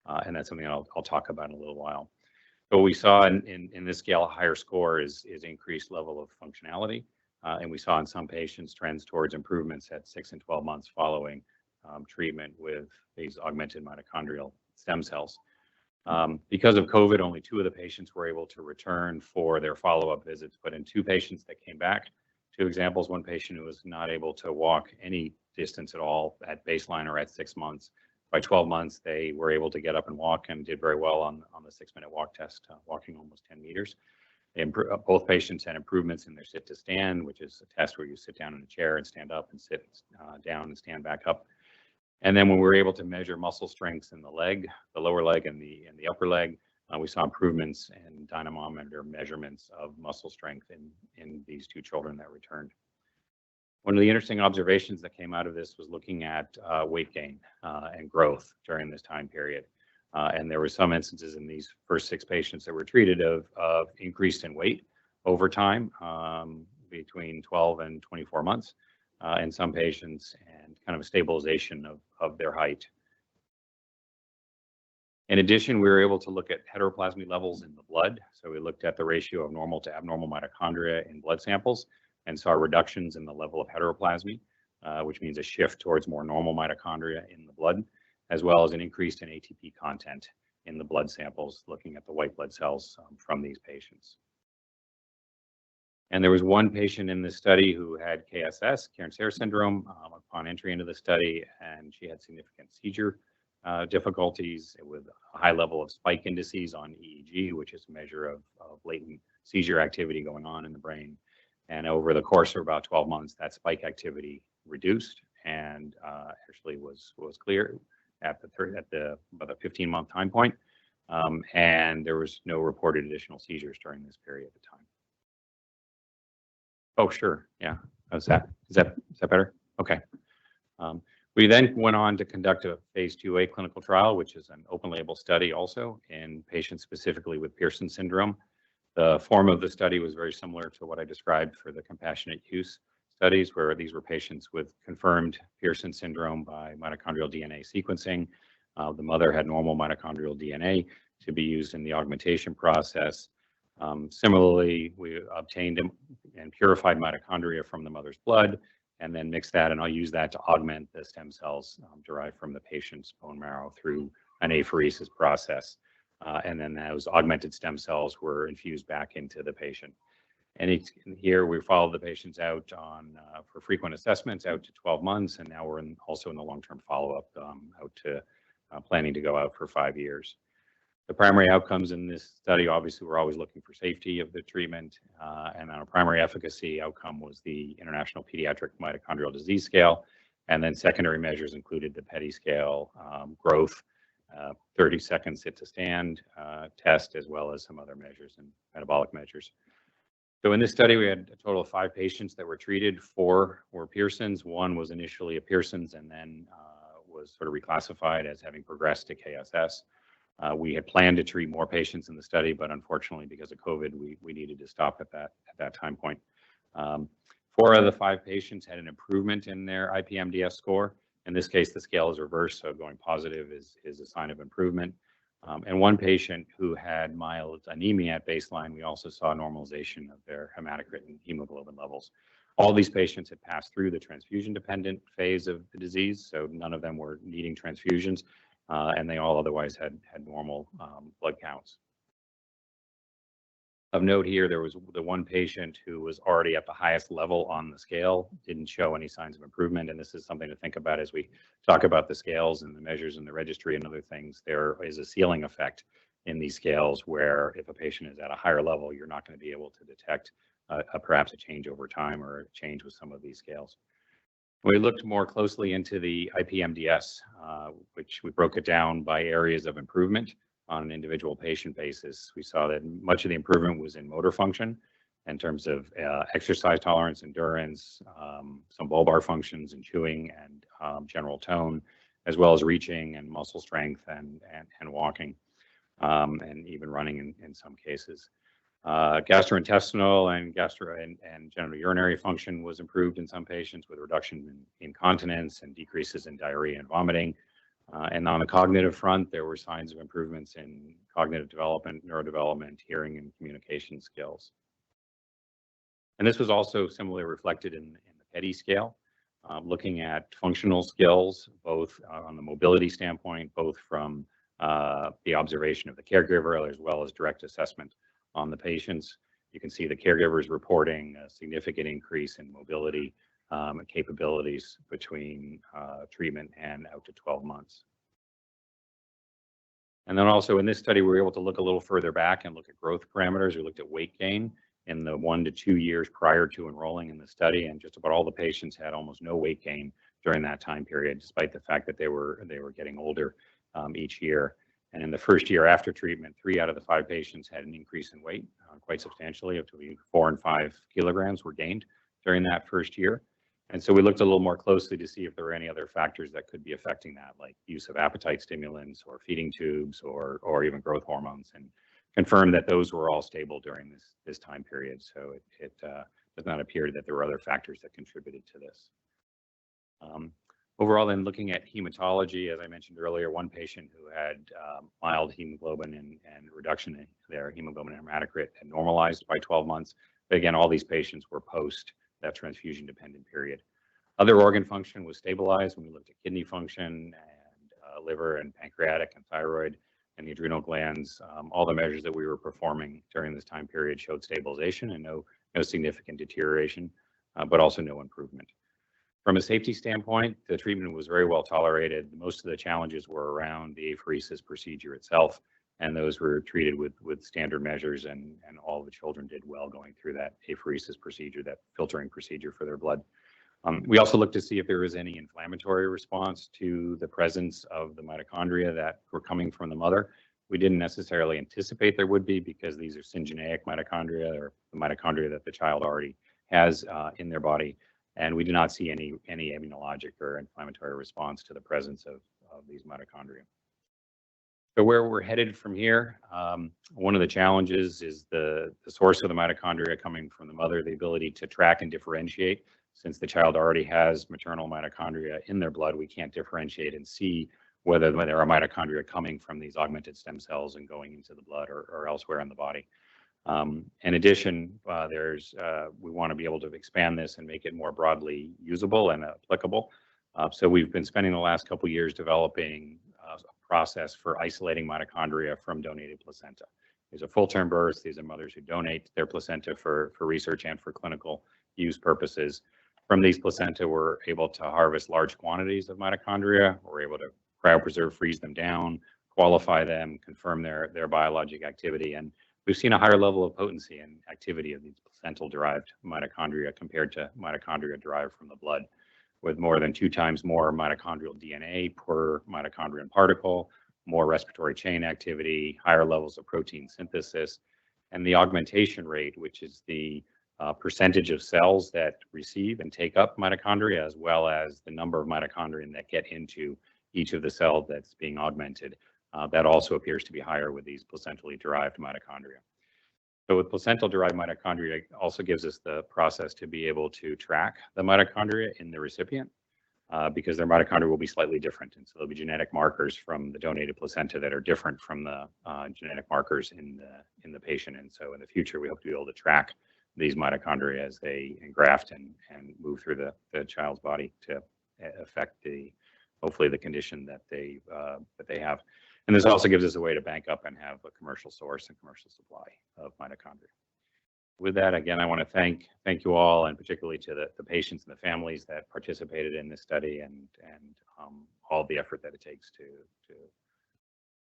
And that's something I'll talk about in a little while. So we saw in this scale, a higher score is increased level of functionality. And we saw in some patients trends towards improvements at 6 and 12 months following treatment with these augmented mitochondrial stem cells. Because of COVID, only 2 of the patients were able to return for their follow-up visits, but in 2 patients that came back, 2 examples, 1 patient who was not able to walk any distance at all at baseline or at 6 months. By 12 months, they were able to get up and walk and did very well on the 6-minute walk test, walking almost 10 meters. Both patients had improvements in their sit to stand, which is a test where you sit down in a chair and stand up and sit down and stand back up. And then when we were able to measure muscle strengths in the leg, the lower leg and the upper leg, we saw improvements in dynamometer measurements of muscle strength in these 2 children that returned. One of the interesting observations that came out of this was looking at weight gain and growth during this time period. And there were some instances in these first 6 patients that were treated of increase in weight over time between 12 and 24 months in some patients, and kind of a stabilization of their height. In addition, we were able to look at heteroplasmy levels in the blood. So we looked at the ratio of normal to abnormal mitochondria in blood samples and saw reductions in the level of heteroplasmy, which means a shift towards more normal mitochondria in the blood, as well as an increase in ATP content in the blood samples, looking at the white blood cells from these patients. And there was 1 patient in this study who had KSS, Kearns-Sayre syndrome, upon entry into the study, and she had significant seizure difficulties with a high level of spike indices on EEG, which is a measure of latent seizure activity going on in the brain. And over the course of about 12 months, that spike activity reduced and actually was clear at about a 15-month time point. And there was no reported additional seizures during this period of time. Oh, sure. Yeah. How's that? Is that better? Okay. We then went on to conduct a phase 2A clinical trial, which is an open label study also in patients specifically with Pearson syndrome. The form of the study was very similar to what I described for the compassionate use studies, where these were patients with confirmed Pearson syndrome by mitochondrial DNA sequencing. The mother had normal mitochondrial DNA to be used in the augmentation process. Similarly, we obtained and purified mitochondria from the mother's blood, and then mixed that, and I'll use that to augment the stem cells derived from the patient's bone marrow through an apheresis process. And then those augmented stem cells were infused back into the patient. And here we followed the patients out on for frequent assessments out to 12 months, and now we're also in the long-term follow-up out to planning to go out for 5 years. The primary outcomes in this study, obviously, we're always looking for safety of the treatment, and our primary efficacy outcome was the International Pediatric Mitochondrial Disease Scale, and then secondary measures included the PEDI scale, growth, 30-second sit to stand test, as well as some other measures and metabolic measures. So in this study, we had a total of 5 patients that were treated. 4 were Pearson's. 1 was initially a Pearson's and then was sort of reclassified as having progressed to KSS. We had planned to treat more patients in the study, but unfortunately, because of COVID, we needed to stop at that time point. 4 of the 5 patients had an improvement in their IPMDS score. In this case, the scale is reversed, so going positive is a sign of improvement. And 1 patient who had mild anemia at baseline, we also saw normalization of their hematocrit and hemoglobin levels. All these patients had passed through the transfusion-dependent phase of the disease, so none of them were needing transfusions, and they all otherwise had normal blood counts. Of note here, there was the 1 patient who was already at the highest level on the scale, didn't show any signs of improvement, and this is something to think about as we talk about the scales and the measures in the registry and other things. There is a ceiling effect in these scales where if a patient is at a higher level, you're not going to be able to detect perhaps a change over time or a change with some of these scales. We looked more closely into the IPMDS, which we broke it down by areas of improvement on an individual patient basis. We saw that much of the improvement was in motor function in terms of exercise tolerance, endurance, some bulbar functions and chewing and general tone, as well as reaching and muscle strength and walking, and even running in some cases. Gastrointestinal and genitourinary function was improved in some patients with reduction in incontinence and decreases in diarrhea and vomiting. And on the cognitive front, there were signs of improvements in cognitive development, neurodevelopment, hearing, and communication skills. And this was also similarly reflected in the PEDI scale, looking at functional skills, both on the mobility standpoint, both from the observation of the caregiver as well as direct assessment on the patients. You can see the caregivers reporting a significant increase in mobility capabilities between treatment and out to 12 months. And then also in this study, we were able to look a little further back and look at growth parameters. We looked at weight gain in the 1 to 2 years prior to enrolling in the study, and just about all the patients had almost no weight gain during that time period, despite the fact that they were getting older each year. And in the first year after treatment, 3 out of the 5 patients had an increase in weight, quite substantially, up to 4 and 5 kilograms were gained during that first year. And so we looked a little more closely to see if there were any other factors that could be affecting that, like use of appetite stimulants or feeding tubes or even growth hormones, and confirmed that those were all stable during this time period. So it does not appear that there were other factors that contributed to this. Overall, then looking at hematology, as I mentioned earlier, 1 patient who had mild hemoglobin and reduction in their hemoglobin and hematocrit had normalized by 12 months. But again, all these patients were post that transfusion-dependent period. Other organ function was stabilized when we looked at kidney function and liver and pancreatic and thyroid and the adrenal glands. All the measures that we were performing during this time period showed stabilization and no significant deterioration, but also no improvement. From a safety standpoint, the treatment was very well tolerated. Most of the challenges were around the apheresis procedure itself, and those were treated with standard measures, and all the children did well going through that apheresis procedure, that filtering procedure for their blood. We also looked to see if there was any inflammatory response to the presence of the mitochondria that were coming from the mother. We didn't necessarily anticipate there would be, because these are syngeneic mitochondria, or the mitochondria that the child already has in their body. And we did not see any immunologic or inflammatory response to the presence of these mitochondria. So where we're headed from here, one of the challenges is the source of the mitochondria coming from the mother, the ability to track and differentiate. Since the child already has maternal mitochondria in their blood, we can't differentiate and see whether there are mitochondria coming from these augmented stem cells and going into the blood or elsewhere in the body. In addition, we want to be able to expand this and make it more broadly usable and applicable. So we've been spending the last couple of years developing a process for isolating mitochondria from donated placenta. These are full-term births. These are mothers who donate their placenta for research and for clinical use purposes. From these placenta, we're able to harvest large quantities of mitochondria. We're able to cryopreserve, freeze them down, qualify them, confirm their biologic activity. And we've seen a higher level of potency and activity of these placental-derived mitochondria compared to mitochondria derived from the blood, with more than 2 times more mitochondrial DNA per mitochondrion particle, more respiratory chain activity, higher levels of protein synthesis, and the augmentation rate, which is the percentage of cells that receive and take up mitochondria, as well as the number of mitochondria that get into each of the cells that's being augmented. That also appears to be higher with these placentally derived mitochondria. So with placental-derived mitochondria, it also gives us the process to be able to track the mitochondria in the recipient, because their mitochondria will be slightly different. And so there'll be genetic markers from the donated placenta that are different from the genetic markers in the patient. And so in the future, we hope to be able to track these mitochondria as they engraft and move through the child's body to affect hopefully the condition that they have. And this also gives us a way to bank up and have a commercial source and commercial supply of mitochondria. With that, again, I want to thank you all, and particularly to the patients and the families that participated in this study, and all the effort that it takes to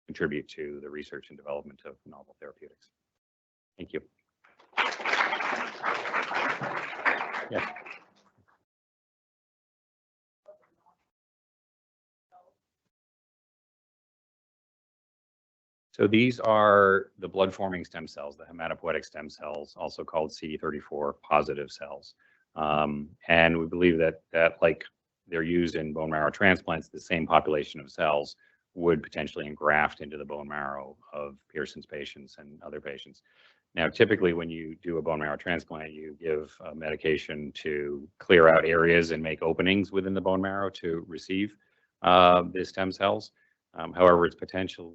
contribute to the research and development of novel therapeutics. Thank you. Yeah. So these are the blood-forming stem cells, the hematopoietic stem cells, also called CD34 positive cells. And we believe that like they're used in bone marrow transplants, the same population of cells would potentially engraft into the bone marrow of Pearson's patients and other patients. Now, typically when you do a bone marrow transplant, you give a medication to clear out areas and make openings within the bone marrow to receive the stem cells. However, it's potentially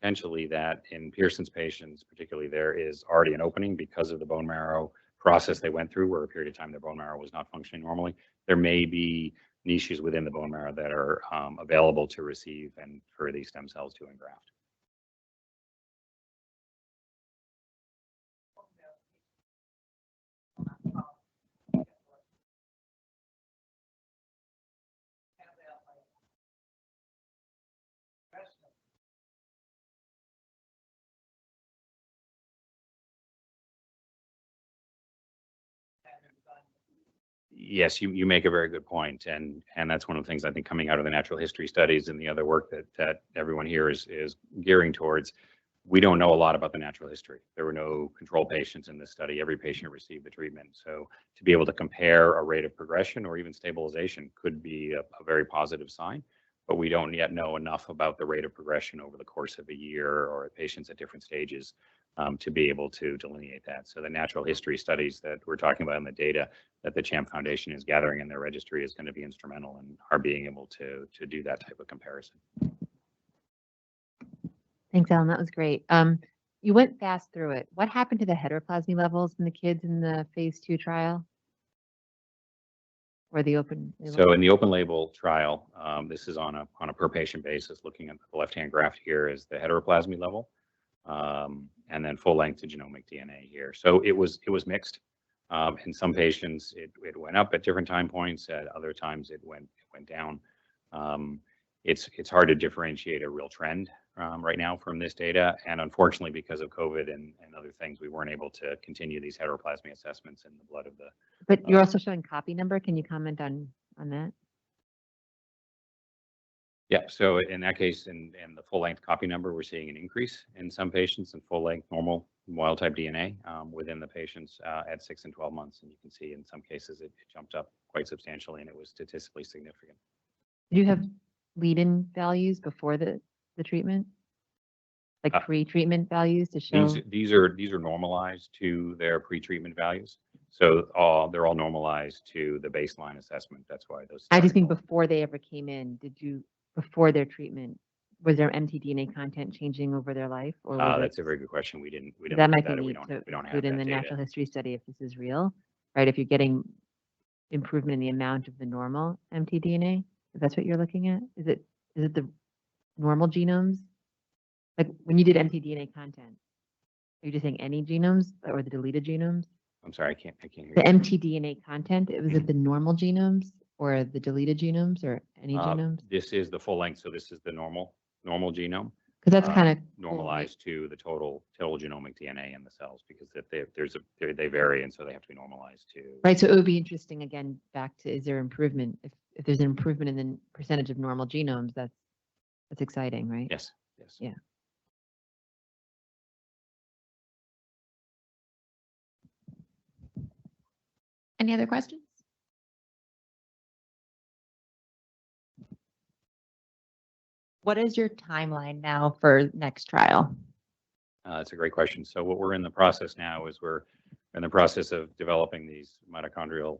that in Pearson's patients, particularly, there is already an opening because of the bone marrow process they went through, where a period of time their bone marrow was not functioning normally. There may be niches within the bone marrow that are available to receive and for these stem cells to engraft. Yes, you make a very good point, and that's one of the things I think coming out of the natural history studies and the other work that everyone here is gearing towards. We don't know a lot about the natural history. There were no control patients in this study. Every patient received the treatment. So to be able to compare a rate of progression or even stabilization could be a very positive sign, but we don't yet know enough about the rate of progression over the course of a year or patients at different stages to be able to delineate that. So the natural history studies that we're talking about and the data that the CHAMP Foundation is gathering in their registry is going to be instrumental in our being able to do that type of comparison. Thanks, Alan. That was great. You went fast through it. What happened to the heteroplasmy levels in the kids in the phase 2 trial? Or the open label? So in the open label trial, this is on a per patient basis. Looking at the left-hand graph here is the heteroplasmy level, and then full-length to genomic DNA here. So it was mixed. In some patients, it went up at different time points. At other times, it went down. It's hard to differentiate a real trend right now from this data. And unfortunately, because of COVID and other things, we weren't able to continue these heteroplasmy assessments in the blood of the. But you're also showing copy number. Can you comment on that? Yeah, so in that case, in the full-length copy number, we're seeing an increase in some patients in full-length normal wild-type DNA within the patients at 6 and 12 months. And you can see in some cases it jumped up quite substantially, and it was statistically significant. Do you have lead-in values before the treatment? Like pre-treatment values to show? These are normalized to their pre-treatment values. So they're all normalized to the baseline assessment. That's why those. I just mean before they ever came in, before their treatment, was their mtDNA content changing over their life? Or that's a very good question. We didn't that might be that, neat we don't have put in that the data. natural history study if this is real, right? If you're getting improvement in the amount of the normal mtDNA, if that's what you're looking at, is it the normal genomes? Like when you did mtDNA content, Are you just saying any genomes or the deleted genomes? I'm sorry, I can't hear The you. mtDNA content, was it the normal genomes or the deleted genomes or any genomes? This is the full length, so this is the normal genome. Because that's kind of Normalized to the total genomic DNA in the cells because they vary and so they have to be normalized to. right. So it would be interesting again, back to, is there improvement? If there's an improvement in the percentage of normal genomes, that's exciting, right? Yes, yes. Yeah. Any other questions? What is your timeline now for next trial? That's a great question. So what we're in the process now is we're in the process of developing these mitochondrial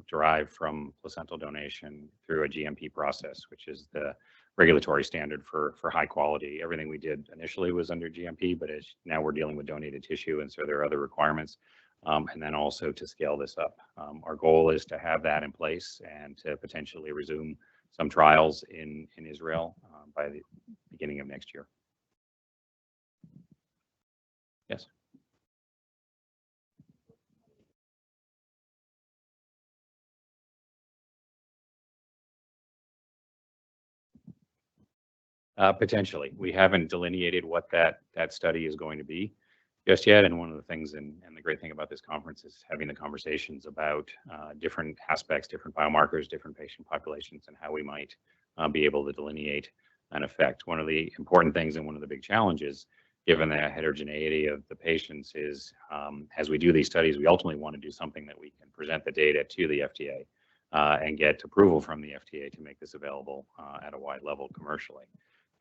derived from placental donation through a GMP process, which is the regulatory standard for high quality. Everything we did initially was under GMP, but as now we're dealing with donated tissue, and so there are other requirements. And then also to scale this up. Our goal is to have that in place and to potentially resume some trials in Israel by the beginning of next year. Yes. Potentially. We haven't delineated what that study is going to be just yet. And one of the things, and the great thing about this conference is having the conversations about different aspects, different biomarkers, different patient populations, and how we might be able to delineate an effect. One of the important things and one of the big challenges, given the heterogeneity of the patients, is as we do these studies, we ultimately want to do something that we can present the data to the FDA and get approval from the FDA to make this available at a wide level commercially.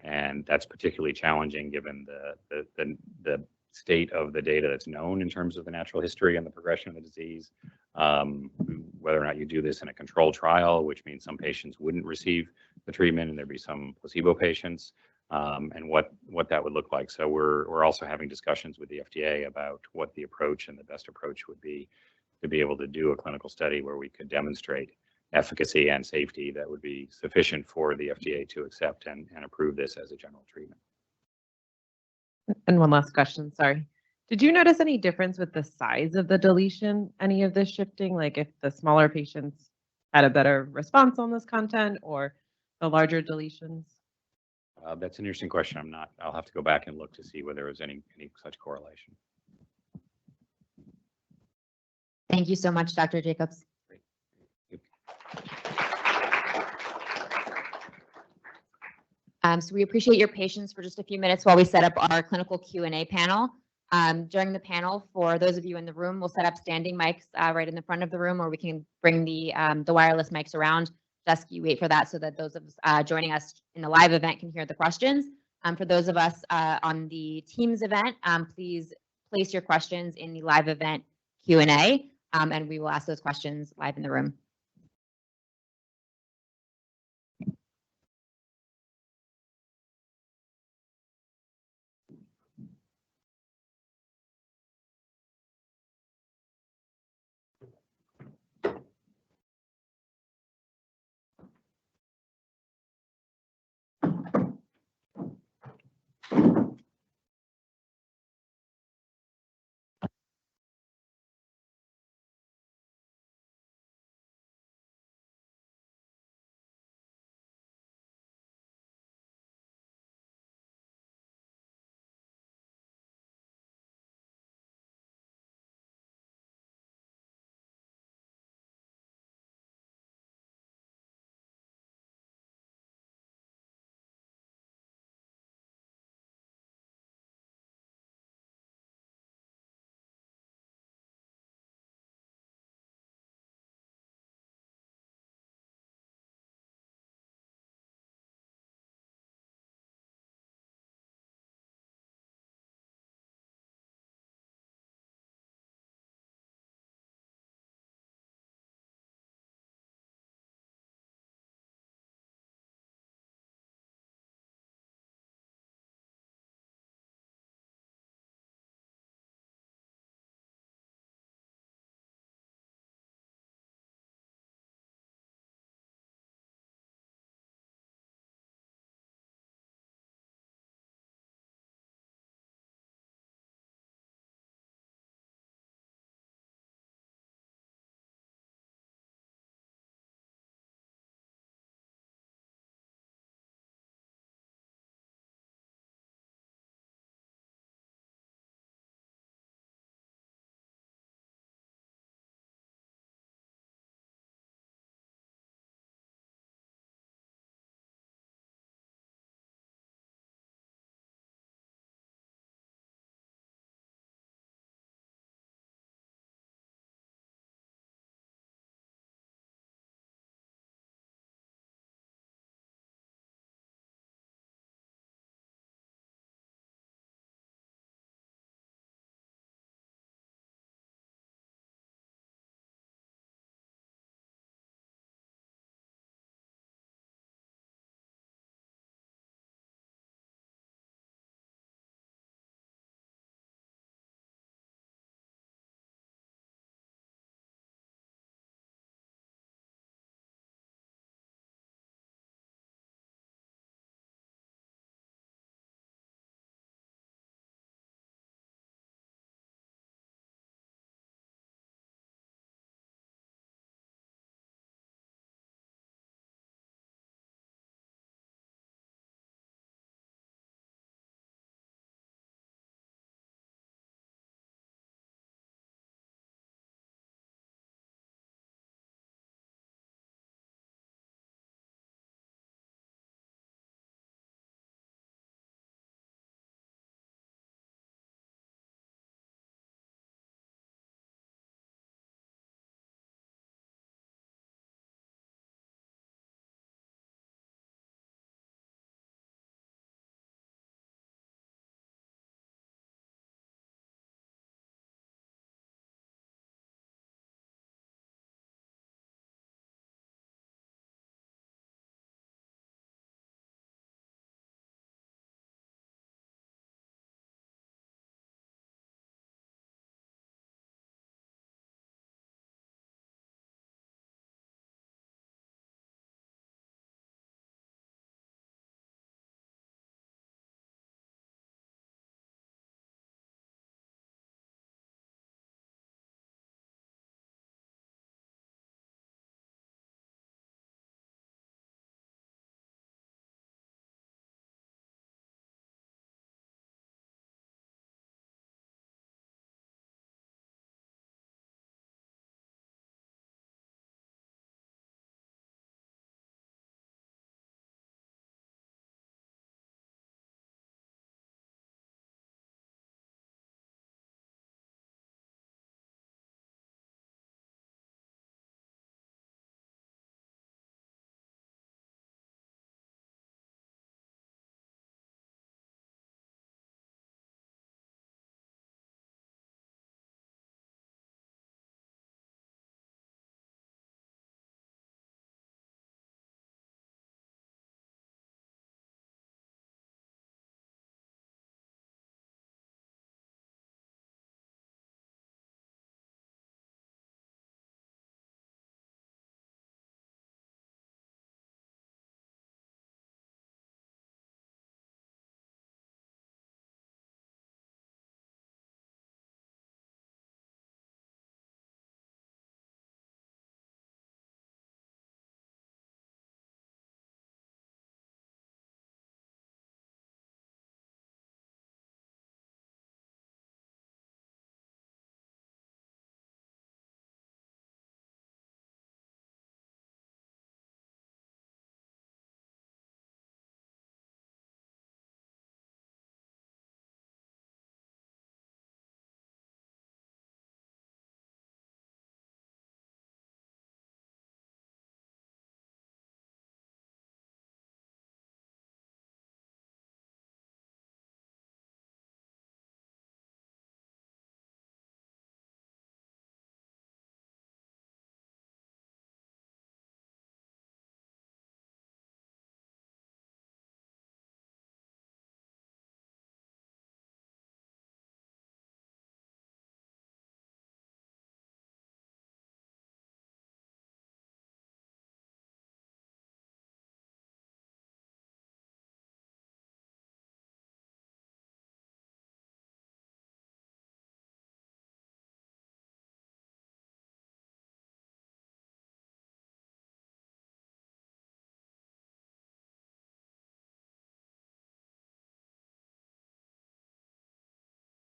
And that's particularly challenging given the state of the data that's known in terms of the natural history and the progression of the disease. Whether or not you do this in a controlled trial, which means some patients wouldn't receive the treatment and there'd be some placebo patients, and what that would look like. So we're also having discussions with the FDA about what the approach and the best approach would be to be able to do a clinical study where we could demonstrate efficacy and safety that would be sufficient for the FDA to accept and approve this as a general treatment. And one last question, sorry. Did you notice any difference with the size of the deletion, any of this shifting? Like if the smaller patients had a better response on this content or the larger deletions? That's an interesting question. I'll have to go back and look to see whether there was any such correlation. Thank you so much, Dr. Jacobs. So we appreciate your patience for just a few minutes while we set up our clinical Q&A panel. During the panel, for those of you in the room, we'll set up standing mics right in the front of the room, or we can bring the wireless mics around. Just you wait for that so that those of us joining us in the live event can hear the questions. For those of us on the Teams event, please place your questions in the live event Q&A, and we will ask those questions live in the room.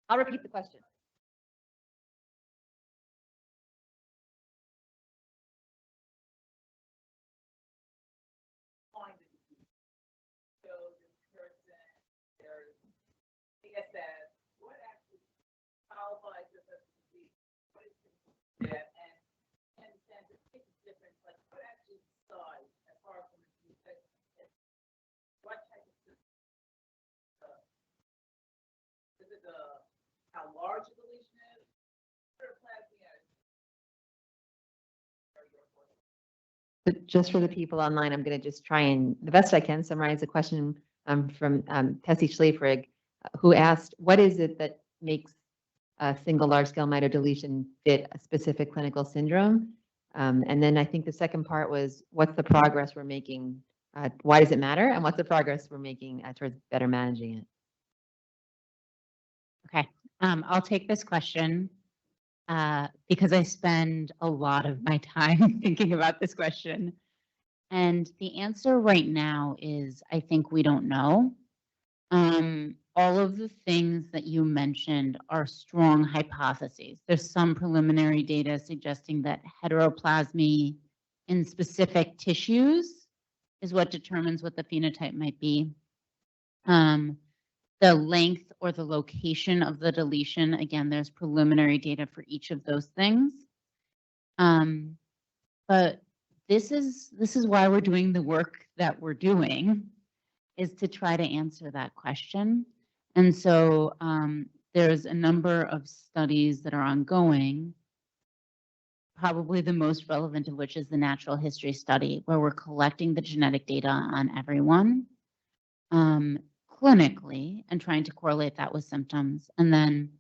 I'll repeat the question. But just for the people online, I'm going to just try and, the best I can, summarize the question from Tessie Schlafrig, who asked, what is it that makes a single large-scale mitoDeletion fit a specific clinical syndrome? And then I think the second part was, what's the progress we're making? Why does it matter? And what's the progress we're making towards better managing it? Okay, I'll take this question because I spend a lot of my time thinking about this question. And the answer right now is, I think we don't know. All of the things that you mentioned are strong hypotheses. There's some preliminary data suggesting that heteroplasmy in specific tissues is what determines what the phenotype might be. The length or the location of the deletion, again, there's preliminary data for each of those things. But this is why we're doing the work that we're doing, is to try to answer that question. And so there's a number of studies that are ongoing, probably the most relevant of which is the natural history study, where we're collecting the genetic data on everyone clinically and trying to correlate that with symptoms. And then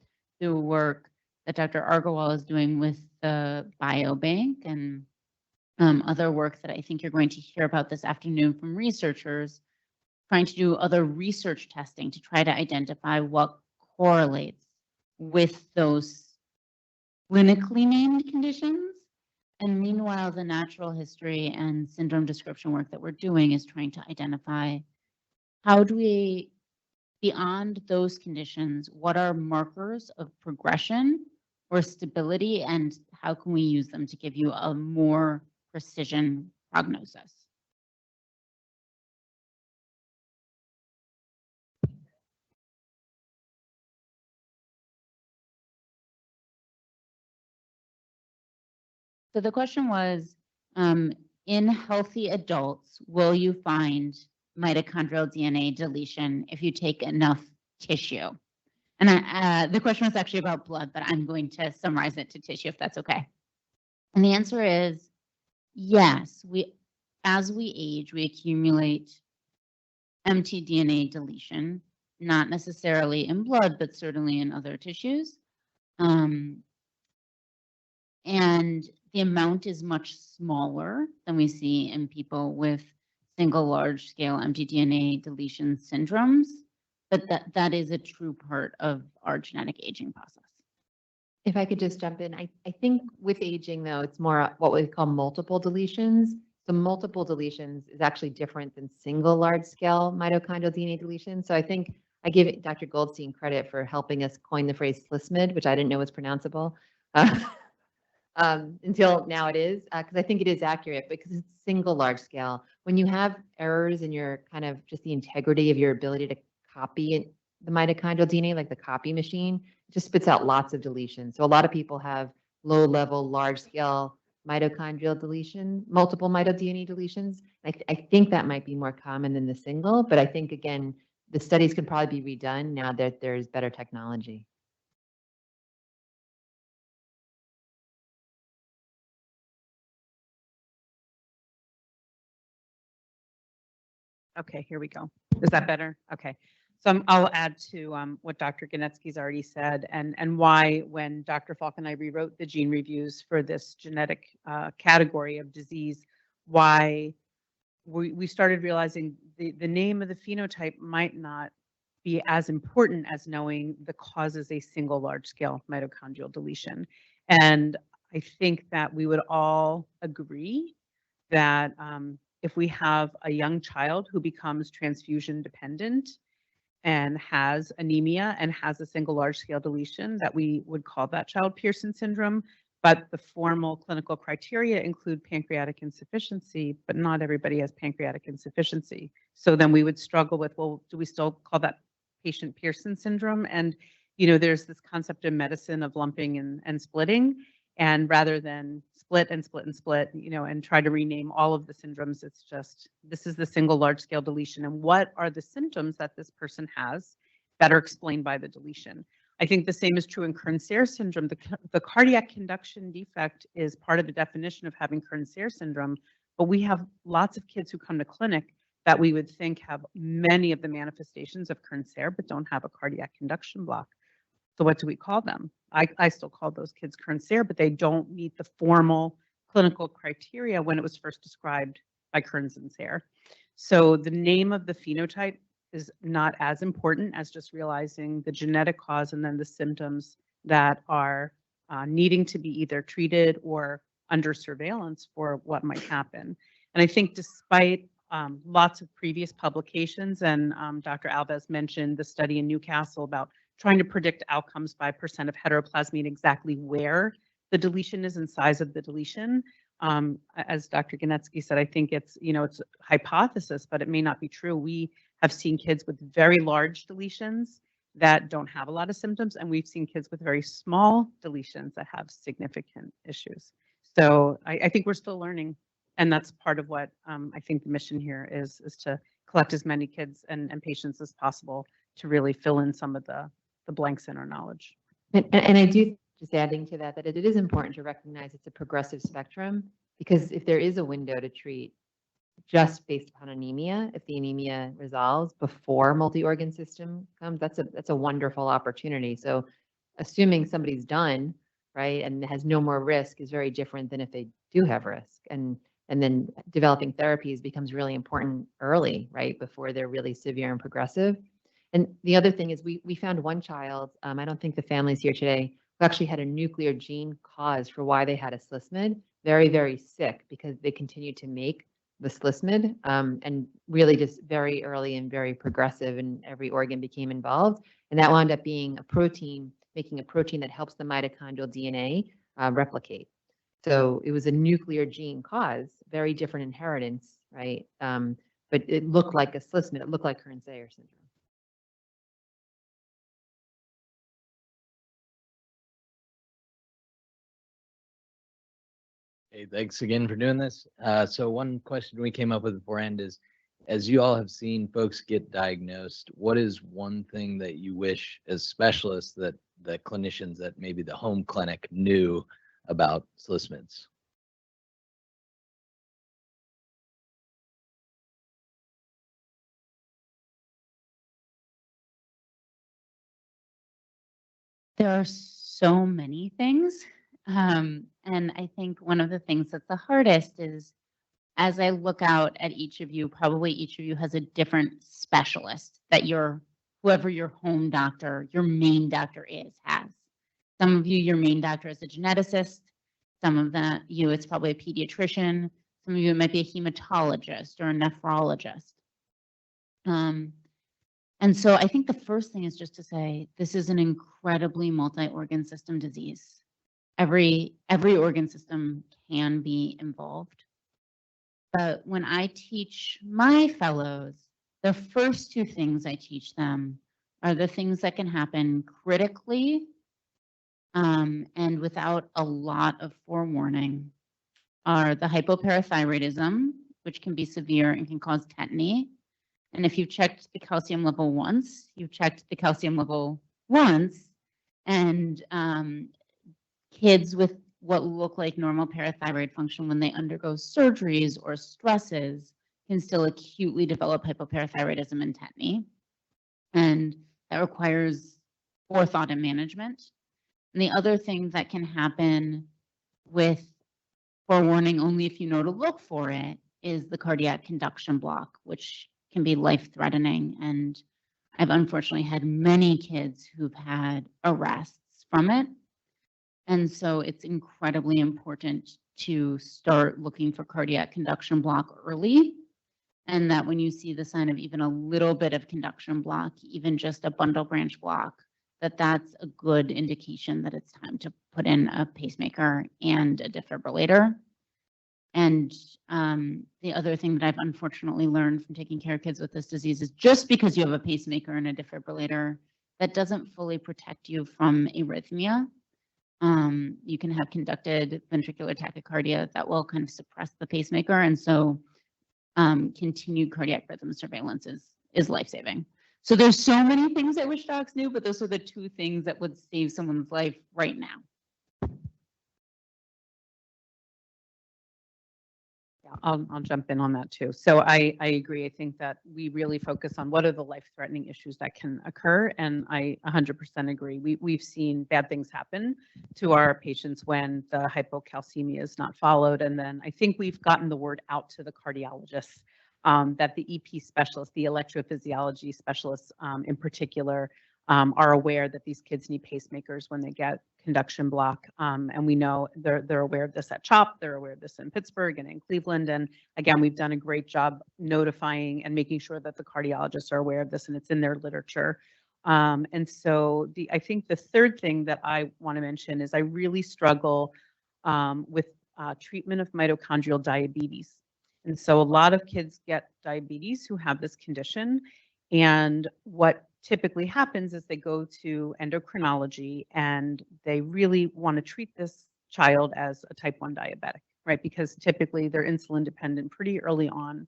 through work that Dr. Argawal is doing with the biobank and other work that I think you're going to hear about this afternoon from researchers, trying to do other research testing to try to identify what correlates with those clinically named conditions. And meanwhile, the natural history and syndrome description work that we're doing is trying to identify how do we, beyond those conditions, what are markers of progression or stability, and how can we use them to give you a more precision prognosis? So the question was, in healthy adults, will you find mitochondrial DNA deletion if you take enough tissue? And the question was actually about blood, but I'm going to summarize it to tissue if that's okay. And the answer is yes. As we age, we accumulate mtDNA deletion, not necessarily in blood, but certainly in other tissues. And the amount is much smaller than we see in people with single large-scale mtDNA deletion syndromes, but that is a true part of our genetic aging process. If I could just jump in, I think with aging, though, it's more what we call multiple deletions. So multiple deletions is actually different than single large-scale mitochondrial DNA deletion. So I think I give Dr. Goldstein credit for helping us coin the phrase SLSMD, which I didn't know was pronounceable. Until now it is, because I think it is accurate, because it's single large scale. When you have errors in your kind of just the integrity of your ability to copy the mitochondrial DNA, like the copy machine, it just spits out lots of deletions. So a lot of people have low level, large scale mitochondrial deletion, multiple mitoDNA deletions. I think that might be more common than the single, but I think, again, the studies can probably be redone now that there's better technology. Okay, here we go. Is that better? Okay. So I'll add to what Dr. Ganetsky's already said, and why when Dr. Falk and I rewrote the gene reviews for this genetic category of disease, why we started realizing the name of the phenotype might not be as important as knowing the causes a single large-scale mitochondrial deletion. And I think that we would all agree that if we have a young child who becomes transfusion dependent and has anemia and has a single large scale deletion, that we would call that child Pearson syndrome. But the formal clinical criteria include pancreatic insufficiency, but not everybody has pancreatic insufficiency. So then we would struggle with, well, do we still call that patient Pearson syndrome? And, there's this concept in medicine of lumping and splitting. And rather than split and split and split, and try to rename all of the syndromes, it's just, this is the single large scale deletion. And what are the symptoms that this person has that are explained by the deletion? I think the same is true in Kearns-Sayre syndrome. The cardiac conduction defect is part of the definition of having Kearns-Sayre syndrome, but we have lots of kids who come to clinic that we would think have many of the manifestations of Kearns-Sayre, but don't have a cardiac conduction block. So what do we call them? I still call those kids Kearns-Sayre, but they don't meet the formal clinical criteria when it was first described by Kearns and Sayre. So the name of the phenotype is not as important as just realizing the genetic cause and then the symptoms that are needing to be either treated or under surveillance for what might happen. And I think despite lots of previous publications, and Dr. Alves mentioned the study in Newcastle about trying to predict outcomes by percent of heteroplasmy and exactly where the deletion is and size of the deletion. As Dr. Ganetsky said, I think it's, it's a hypothesis, but it may not be true. We have seen kids with very large deletions that don't have a lot of symptoms, and we've seen kids with very small deletions that have significant issues. So I think we're still learning, and that's part of what I think the mission here is to collect as many kids and patients as possible to really fill in some of the blanks in our knowledge. And I do, just adding to that it is important to recognize it's a progressive spectrum, because if there is a window to treat just based upon anemia, if the anemia resolves before multi-organ system comes, that's a wonderful opportunity. So assuming somebody's done, right, and has no more risk is very different than if they do have risk. And then developing therapies becomes really important early, right, before they're really severe and progressive. And the other thing is we found one child, I don't think the family's here today, who actually had a nuclear gene cause for why they had a SLSMD, very, very sick because they continued to make the SLSMD, and really just very early and very progressive, and every organ became involved. And that wound up being a protein, making a protein that helps the mitochondrial DNA replicate. So it was a nuclear gene cause, very different inheritance, right? But it looked like a SLSMD, it looked like Kearns-Sayre syndrome. Hey, thanks again for doing this. So one question we came up with beforehand is, as you all have seen folks get diagnosed, what is one thing that you wish as specialists that the clinicians at maybe the home clinic knew about SLSMDs? There are so many things. And I think one of the things that's the hardest is, as I look out at each of you, probably each of you has a different specialist that whoever your home doctor, your main doctor has. Some of you, your main doctor is a geneticist. Some of you, it's probably a pediatrician. Some of you, it might be a hematologist or a nephrologist. And so I think the first thing is just to say, this is an incredibly multi-organ system disease. Every organ system can be involved. But when I teach my fellows, the first two things I teach them are the things that can happen critically and without a lot of forewarning, are the hypoparathyroidism, which can be severe and can cause tetany. And if you've checked the calcium level once, and kids with what look like normal parathyroid function when they undergo surgeries or stresses can still acutely develop hypoparathyroidism and tetany. And that requires forethought and management. And the other thing that can happen with forewarning only if you know to look for it is the cardiac conduction block, which can be life-threatening. And I've unfortunately had many kids who've had arrests from it. And so it's incredibly important to start looking for cardiac conduction block early. And that when you see the sign of even a little bit of conduction block, even just a bundle branch block, that's a good indication that it's time to put in a pacemaker and a defibrillator. And the other thing that I've unfortunately learned from taking care of kids with this disease is just because you have a pacemaker and a defibrillator, that doesn't fully protect you from arrhythmia. You can have conducted ventricular tachycardia that will kind of suppress the pacemaker. And so continued cardiac rhythm surveillance is life-saving. So there's so many things I wish docs knew, but those are the two things that would save someone's life right now. I'll jump in on that too. So I agree. I think that we really focus on what are the life-threatening issues that can occur. And I 100% agree. We've seen bad things happen to our patients when the hypocalcemia is not followed. And then I think we've gotten the word out to the cardiologists that the EP specialists, the electrophysiology specialists in particular, are aware that these kids need pacemakers when they get conduction block. And we know they're aware of this at CHOP, they're aware of this in Pittsburgh and in Cleveland. And again, we've done a great job notifying and making sure that the cardiologists are aware of this and it's in their literature. And so I think the third thing that I want to mention is I really struggle with treatment of mitochondrial diabetes. And so a lot of kids get diabetes who have this condition. And what typically happens is they go to endocrinology and they really want to treat this child as a type 1 diabetic, right? Because typically they're insulin dependent pretty early on.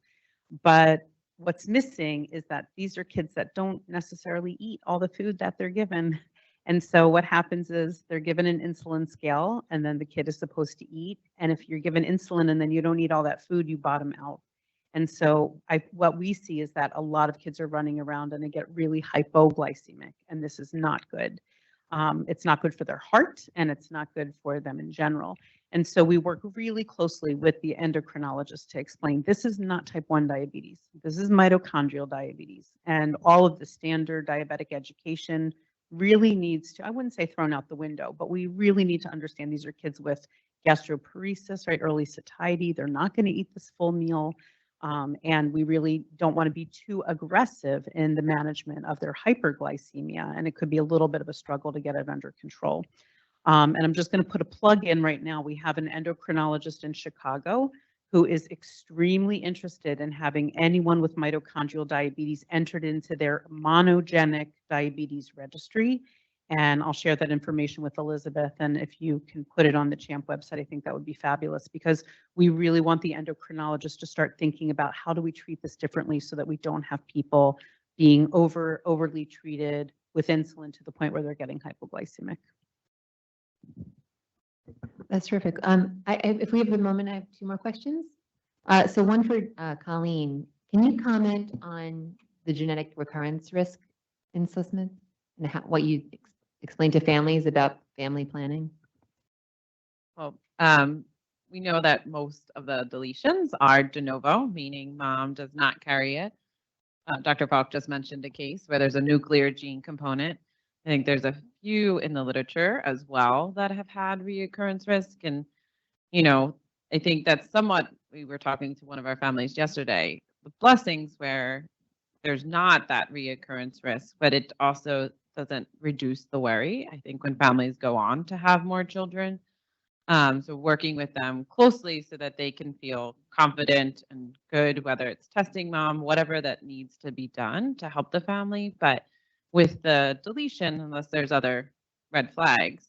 But what's missing is that these are kids that don't necessarily eat all the food that they're given. And so what happens is they're given an insulin scale and then the kid is supposed to eat. And if you're given insulin and then you don't eat all that food, you bottom out. And so what we see is that a lot of kids are running around and they get really hypoglycemic, and this is not good. It's not good for their heart and it's not good for them in general. And so we work really closely with the endocrinologist to explain this is not type 1 diabetes. This is mitochondrial diabetes. And all of the standard diabetic education really needs to, I wouldn't say thrown out the window, but we really need to understand these are kids with gastroparesis, right? Early satiety. They're not going to eat this full meal. And we really don't want to be too aggressive in the management of their hyperglycemia. And it could be a little bit of a struggle to get it under control. And I'm just going to put a plug in right now. We have an endocrinologist in Chicago who is extremely interested in having anyone with mitochondrial diabetes entered into their monogenic diabetes registry. And I'll share that information with Elizabeth. And if you can put it on the CHAMP website, I think that would be fabulous because we really want the endocrinologist to start thinking about how do we treat this differently so that we don't have people being overly treated with insulin to the point where they're getting hypoglycemic. That's terrific. If we have a moment, I have two more questions. So one for Colleen. Can you comment on the genetic recurrence risk in SLSMDS and what you explain to families about family planning? Well, we know that most of the deletions are de novo, meaning mom does not carry it. Dr. Falk just mentioned a case where there's a nuclear gene component. I think there's a few in the literature as well that have had reoccurrence risk. And, you know, I think that's somewhat, we were talking to one of our families yesterday, the blessings where there's not that reoccurrence risk, but it also doesn't reduce the worry. I think when families go on to have more children, so working with them closely so that they can feel confident and good, whether it's testing mom, whatever that needs to be done to help the family. But with the deletion, unless there's other red flags,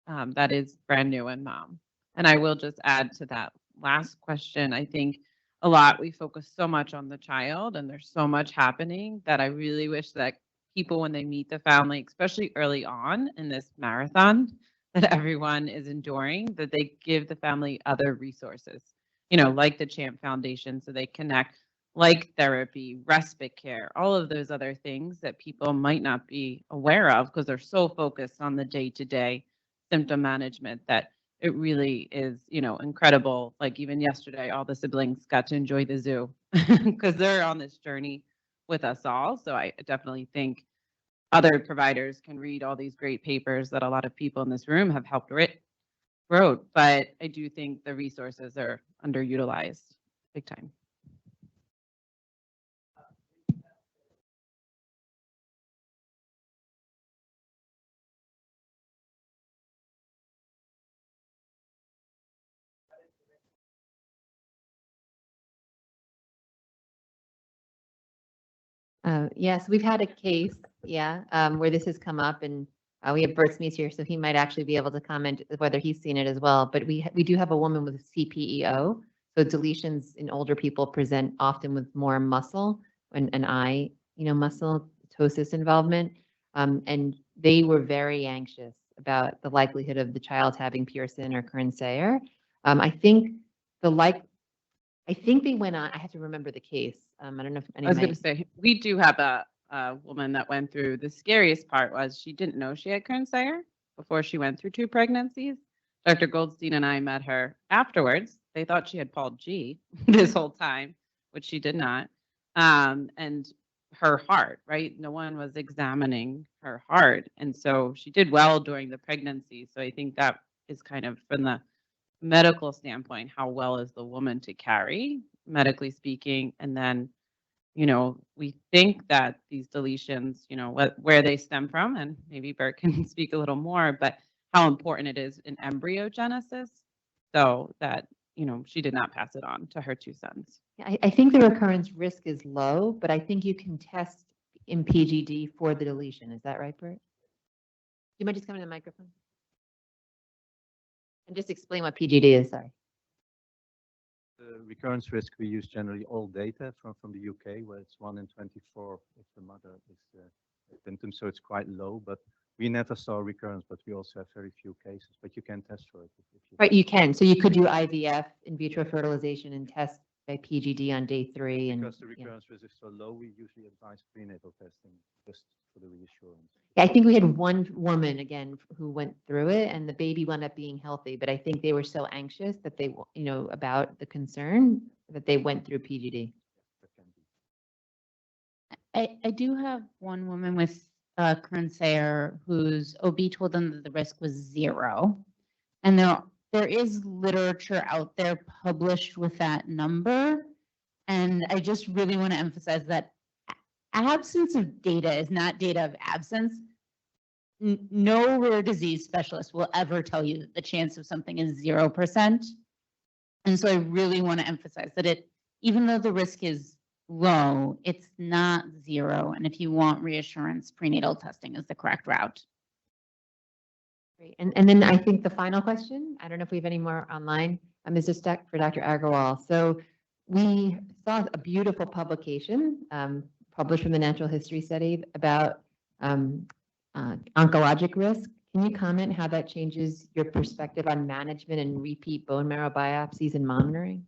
that is brand new in mom. And I will just add to that last question. I think a lot, we focus so much on the child and there's so much happening that I really wish that people, when they meet the family, especially early on in this marathon that everyone is enduring, that they give the family other resources, you know, like the CHAMP Foundation, so they connect, like therapy, respite care, all of those other things that people might not be aware of because they're so focused on the day-to-day symptom management that it really is, you know, incredible. Like even yesterday, all the siblings got to enjoy the zoo because they're on this journey with us all. So I definitely think other providers can read all these great papers that a lot of people in this room have helped wrote, but I do think the resources are underutilized big time. Yes, we've had a case, where this has come up, and we have Bert Smees here, so he might actually be able to comment whether he's seen it as well. But we do have a woman with CPEO, so deletions in older people present often with more muscle and eye, muscle ptosis involvement, and they were very anxious about the likelihood of the child having Pearson or Kern-Sayer. I think they went on. I have to remember the case. I don't know if I was going anybody. to say, we do have a woman that went through, the scariest part was she didn't know she had Kern-Sayer before she went through 2 pregnancies. Dr. Goldstein and I met her afterwards. They thought she had Paul G this whole time, which she did not. And her heart, right? No one was examining her heart. And so she did well during the pregnancy. So I think that is kind of from the medical standpoint, how well is the woman to carry, medically speaking, and then we think that these deletions, where they stem from, and maybe Bert can speak a little more, but how important it is in embryogenesis, so that, she did not pass it on to her 2 sons. I think the recurrence risk is low, but I think you can test in PGD for the deletion. Is that right, Bert? You might just come to the microphone and just explain what PGD is. Sorry. The recurrence risk, we use generally all data from the UK, where it's 1 in 24 if the mother is symptoms, so it's quite low. But we never saw recurrence, but we also have very few cases. But you can test for it. Right, you can. So you could do IVF, in vitro fertilization, and test by PGD on day 3. And because the recurrence risk is so low, we usually advise prenatal testing just for the reassurance. Yeah, I think we had one woman again who went through it, and the baby wound up being healthy. But I think they were so anxious that they, about the concern, that they went through PGD. I do have one woman with Kern-Sayer whose OB told them that the risk was 0. And there is literature out there published with that number. And I just really want to emphasize that absence of data is not data of absence. No rare disease specialist will ever tell you that the chance of something is 0%. And so I really want to emphasize that even though the risk is low, it's not 0. And if you want reassurance, prenatal testing is the correct route. Great. And then I think the final question, I don't know if we have any more online, is just for Dr. Agarwal. So we saw a beautiful publication published from the Natural History Study about oncologic risk. Can you comment how that changes your perspective on management and repeat bone marrow biopsies and monitoring?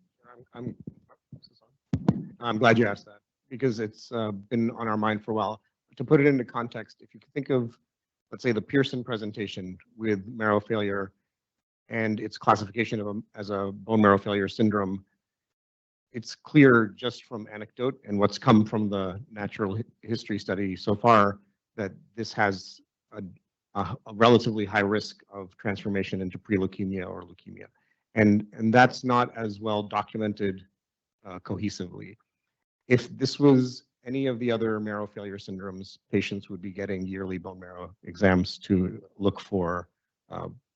I'm glad you asked that because it's been on our mind for a while. To put it into context, if you think of, let's say, the Pearson presentation with marrow failure and its classification as a bone marrow failure syndrome, it's clear just from anecdote and what's come from the natural history study so far that this has a relatively high risk of transformation into pre-leukemia or leukemia. And that's not as well documented cohesively. If this was any of the other marrow failure syndromes, patients would be getting yearly bone marrow exams to look for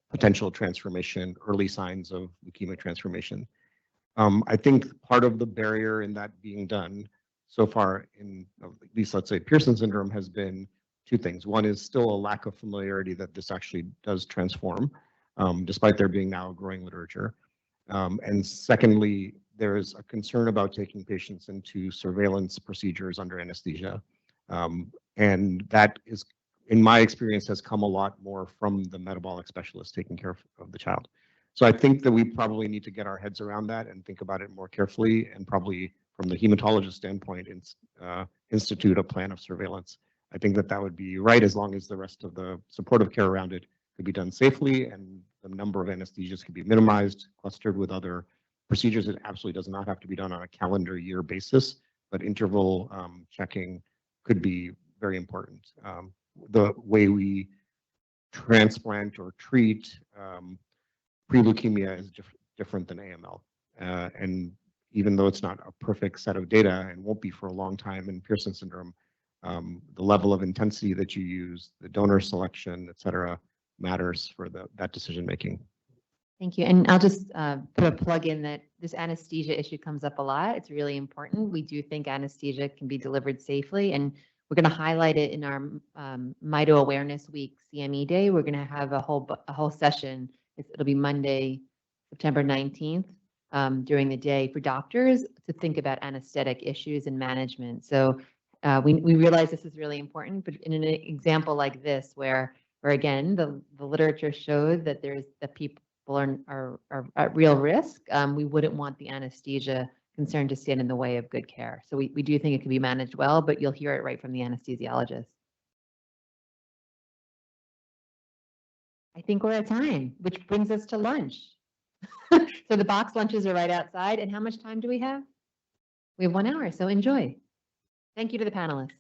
potential transformation, early signs of leukemia transformation. I think part of the barrier in that being done so far in at least, let's say, Pearson syndrome has been 2 things. One is still a lack of familiarity that this actually does transform, despite there being now growing literature. And secondly, there is a concern about taking patients into surveillance procedures under anesthesia. And that is, in my experience, has come a lot more from the metabolic specialist taking care of the child. So I think that we probably need to get our heads around that and think about it more carefully, and probably from the hematologist standpoint, institute a plan of surveillance. I think that would be right, as long as the rest of the supportive care around it could be done safely and the number of anesthesias could be minimized, clustered with other procedures. It absolutely does not have to be done on a calendar year basis, but interval checking could be very important. The way we transplant or treat pre-leukemia is different than AML. And even though it's not a perfect set of data and won't be for a long time in Pearson syndrome, the level of intensity that you use, the donor selection, et cetera, matters for that decision making. Thank you. And I'll just put a plug in that this anesthesia issue comes up a lot. It's really important. We do think anesthesia can be delivered safely, and we're going to highlight it in our Mito Awareness Week CME Day. We're going to have a whole session. It'll be Monday, September 19th, during the day for doctors to think about anesthetic issues and management. So we realize this is really important, but in an example like this, where again, the literature shows that people are at real risk, we wouldn't want the anesthesia concern to stand in the way of good care. So we do think it can be managed well, but you'll hear it right from the anesthesiologist. I think we're at time, which brings us to lunch. So the box lunches are right outside. And how much time do we have? We have 1 hour, so enjoy. Thank you to the panelists.